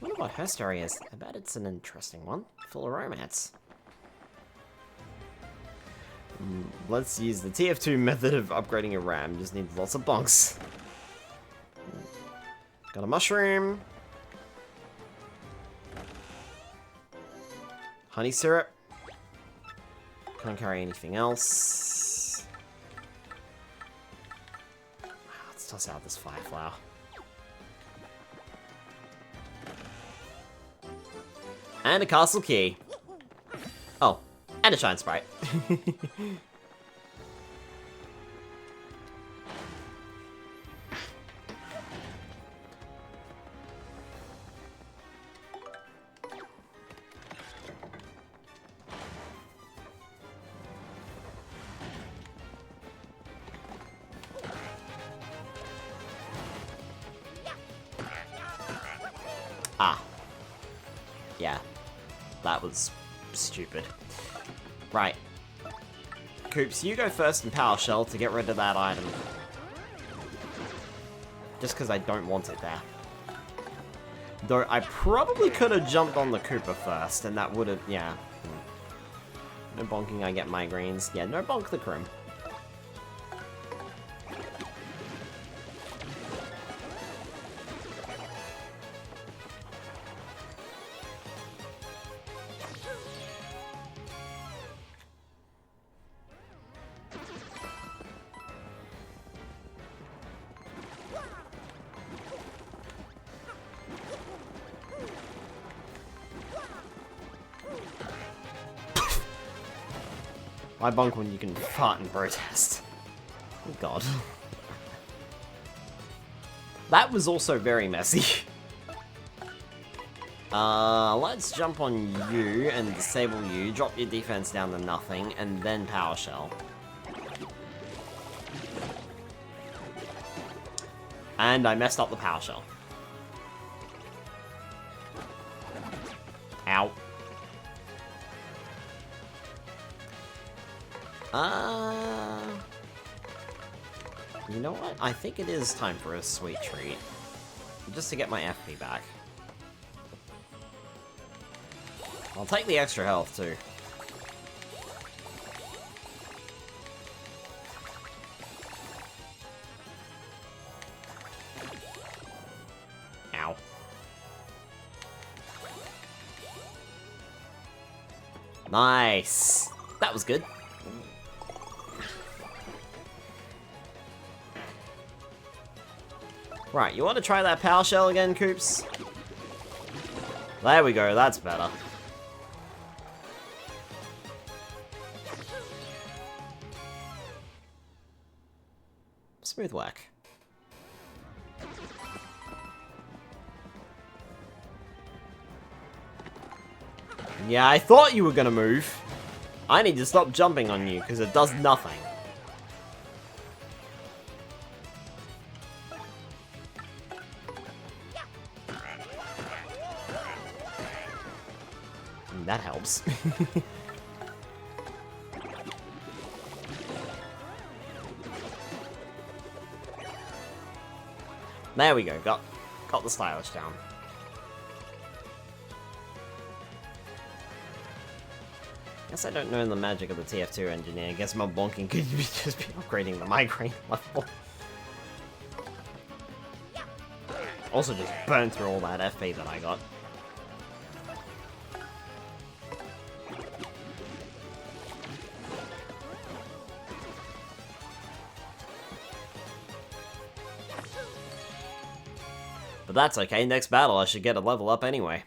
wonder what her story is. I bet it's an interesting one, full of romance. Let's use the TF2 method of upgrading your RAM. Just needs lots of bunks. Got a mushroom. Honey syrup. Can't carry anything else. Let's toss out this fire flower. And a castle key. Oh, and a shine sprite. Ah. Yeah. That was stupid. Right. Coops, you go first in Power Shell to get rid of that item. Just because I don't want it there. Though I probably could have jumped on the Koopa first, and that would have, yeah. No bonking, I get migraines. Yeah, no bonk the Krim. Why bonk when you can fart and protest? Oh god. That was also very messy. Let's jump on you and disable you, drop your defense down to nothing, and then Power Shell. And I messed up the Power Shell. Ow. You know what? I think it is time for a sweet treat. Just to get my FP back. I'll take the extra health, too. Ow. Nice! That was good. Right, you want to try that Power Shell again, Koops? There we go, that's better. Smooth whack. Yeah, I thought you were gonna move. I need to stop jumping on you, because it does nothing. That helps. There we go, got the stylish down. Guess I don't know the magic of the TF2 engineer. Guess my bonking could just be upgrading the migraine level. Also just burned through all that FP that I got. But that's okay, next battle I should get a level up anyway.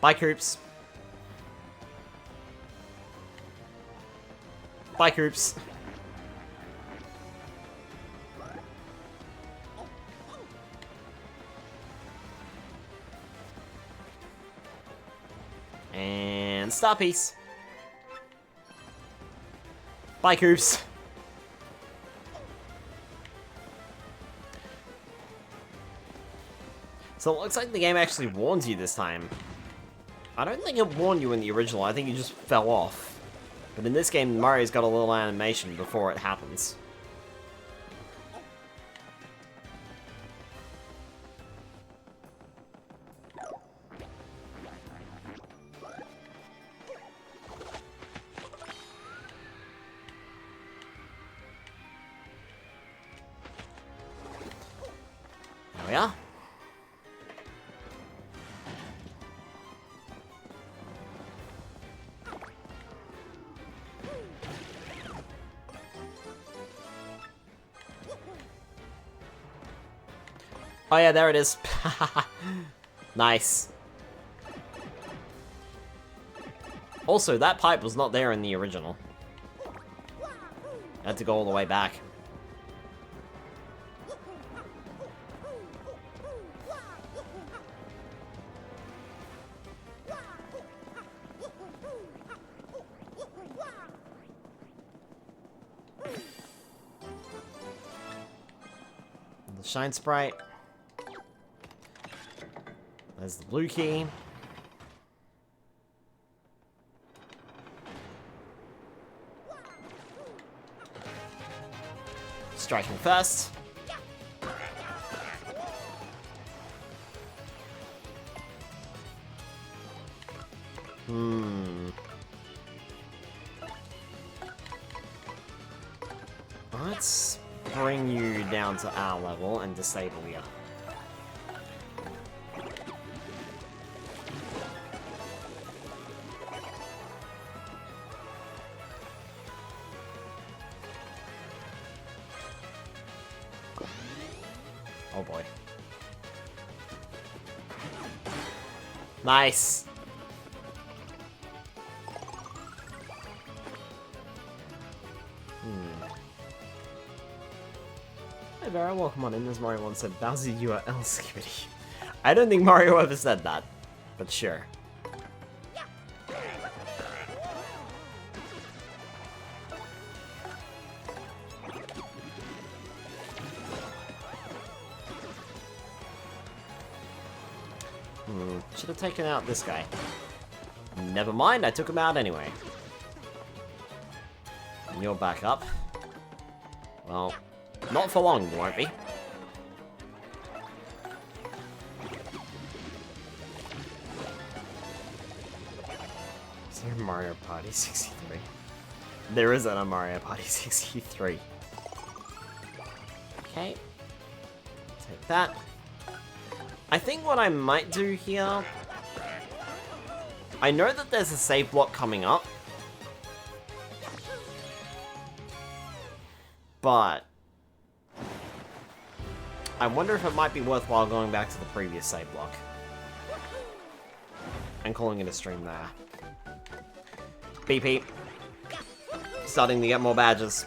Bye, Koops. Bye, Koops. And star piece. Bye, Koops. So it looks like the game actually warns you this time. I don't think it warned you in the original, I think you just fell off. But in this game, Mario's got a little animation before it happens. There we are. Oh yeah, there it is. Nice. Also, that pipe was not there in the original. I had to go all the way back. The Shine Sprite. There's the blue key. Striking first. Let's bring you down to our level and disable you. Oh boy. Nice! Hey Vera, welcome on in. As Mario once said, Bowser, you are L Skibidi. I don't think Mario ever said that, but sure. Should have taken out this guy. Never mind, I took him out anyway. And you're back up. Well, not for long, you won't be. Is there a Mario Party 63? There isn't a Mario Party 63. Okay. Take that. I think what I might do here... I know that there's a save block coming up. But... I wonder if it might be worthwhile going back to the previous save block. And calling it a stream there. Beep beep. Starting to get more badges.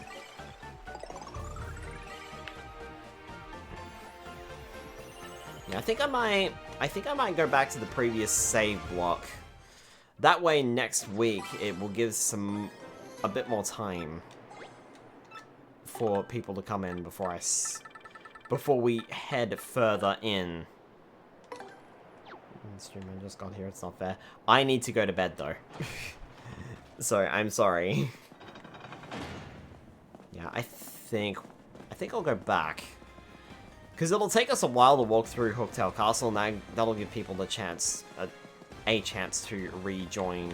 Yeah, I think I might go back to the previous save block. That way next week it will give a bit more time for people to come in before we head further in. Streamer just got here, it's not fair. I need to go to bed though. So I'm sorry. Yeah, I think I'll go back. Because it'll take us a while to walk through Hooktail Castle, and that'll give people the chance, a chance to rejoin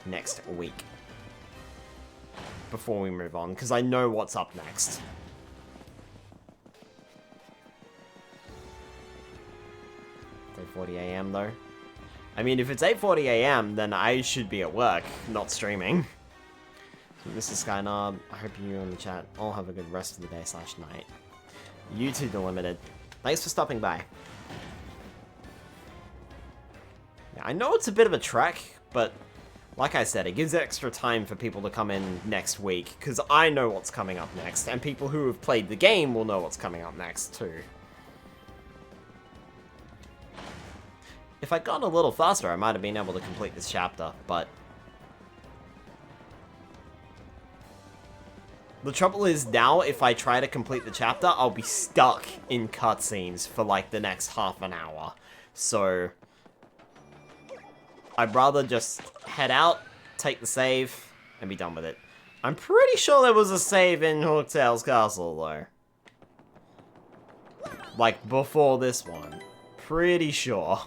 next week. Before we move on, because I know what's up next. It's 8:40 AM though. I mean, if it's 8:40 AM, then I should be at work, not streaming. Mr. Skynob, I hope you in the chat all have a good rest of the day / night. You too, The Limited. Thanks for stopping by. Yeah, I know it's a bit of a trek, but like I said, it gives extra time for people to come in next week, because I know what's coming up next, and people who have played the game will know what's coming up next too. If I'd gone a little faster, I might have been able to complete this chapter, but... The trouble is now, if I try to complete the chapter, I'll be stuck in cutscenes for like the next half an hour. So, I'd rather just head out, take the save, and be done with it. I'm pretty sure there was a save in Hooktail's Castle, though. Like, before this one. Pretty sure.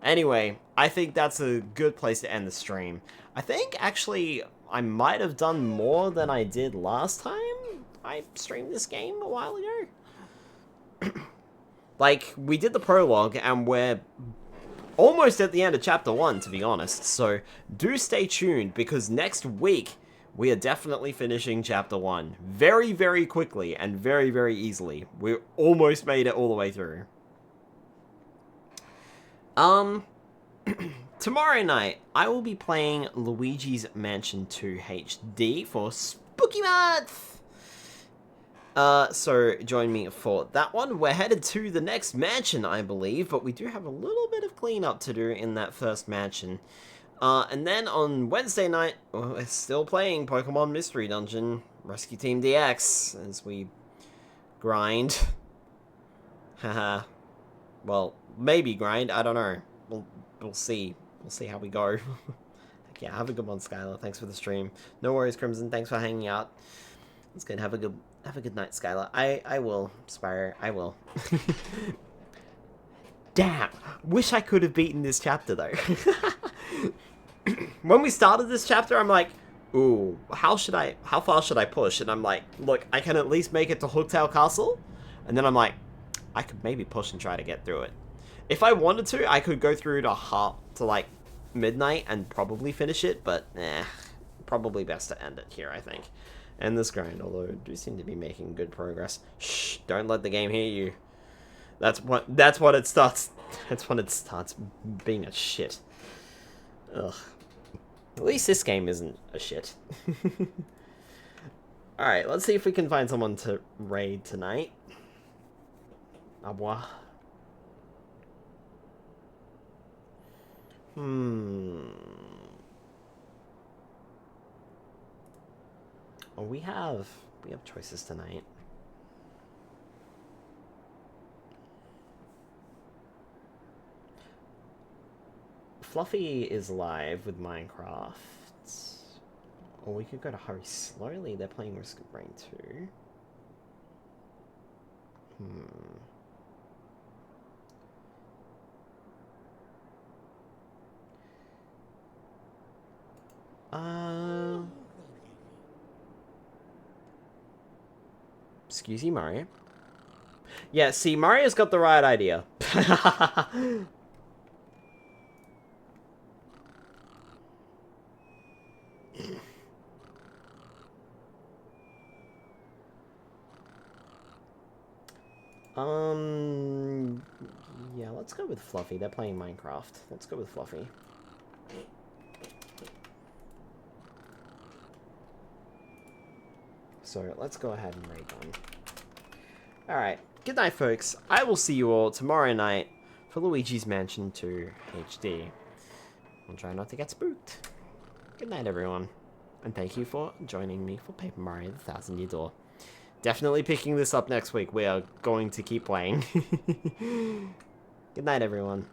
Anyway, I think that's a good place to end the stream. I think, actually... I might have done more than I did last time I streamed this game a while ago. Like, we did the prologue, and we're almost at the end of Chapter 1, to be honest. So, do stay tuned, because next week, we are definitely finishing Chapter 1. Very, very quickly, and very, very easily. We almost made it all the way through. Tomorrow night, I will be playing Luigi's Mansion 2 HD for Spooky Month! So join me for that one. We're headed to the next mansion, I believe, but we do have a little bit of cleanup to do in that first mansion. And then on Wednesday night, we're still playing Pokemon Mystery Dungeon Rescue Team DX as we grind. Haha. Well, maybe grind. I don't know. We'll see. We'll see how we go. Yeah, have a good one, Skylar. Thanks for the stream. No worries, Crimson. Thanks for hanging out. It's good. Have a good night, Skylar. I will, Spire. I will. Damn. Wish I could have beaten this chapter though. When we started this chapter, I'm like, ooh, how far should I push? And I'm like, look, I can at least make it to Hooktail Castle. And then I'm like, I could maybe push and try to get through it. If I wanted to, I could go through to like midnight and probably finish it, but probably best to end it here, I think. End this grind, although I do seem to be making good progress. Shh, don't let the game hear you. That's what it starts. That's when it starts being a shit. Ugh. At least this game isn't a shit. Alright, let's see if we can find someone to raid tonight. Au revoir. Oh, we have choices tonight. Fluffy is live with Minecraft. Or we could go to Hurry Slowly. They're playing Risk of Rain 2. Excuse you, Mario. Yeah, see, Mario's got the right idea. Yeah, let's go with Fluffy. They're playing Minecraft. Let's go with Fluffy. So, let's go ahead and raid one. Alright, good night, folks. I will see you all tomorrow night for Luigi's Mansion 2 HD. I'll try not to get spooked. Good night, everyone. And thank you for joining me for Paper Mario: The Thousand Year Door. Definitely picking this up next week. We are going to keep playing. Good night, everyone.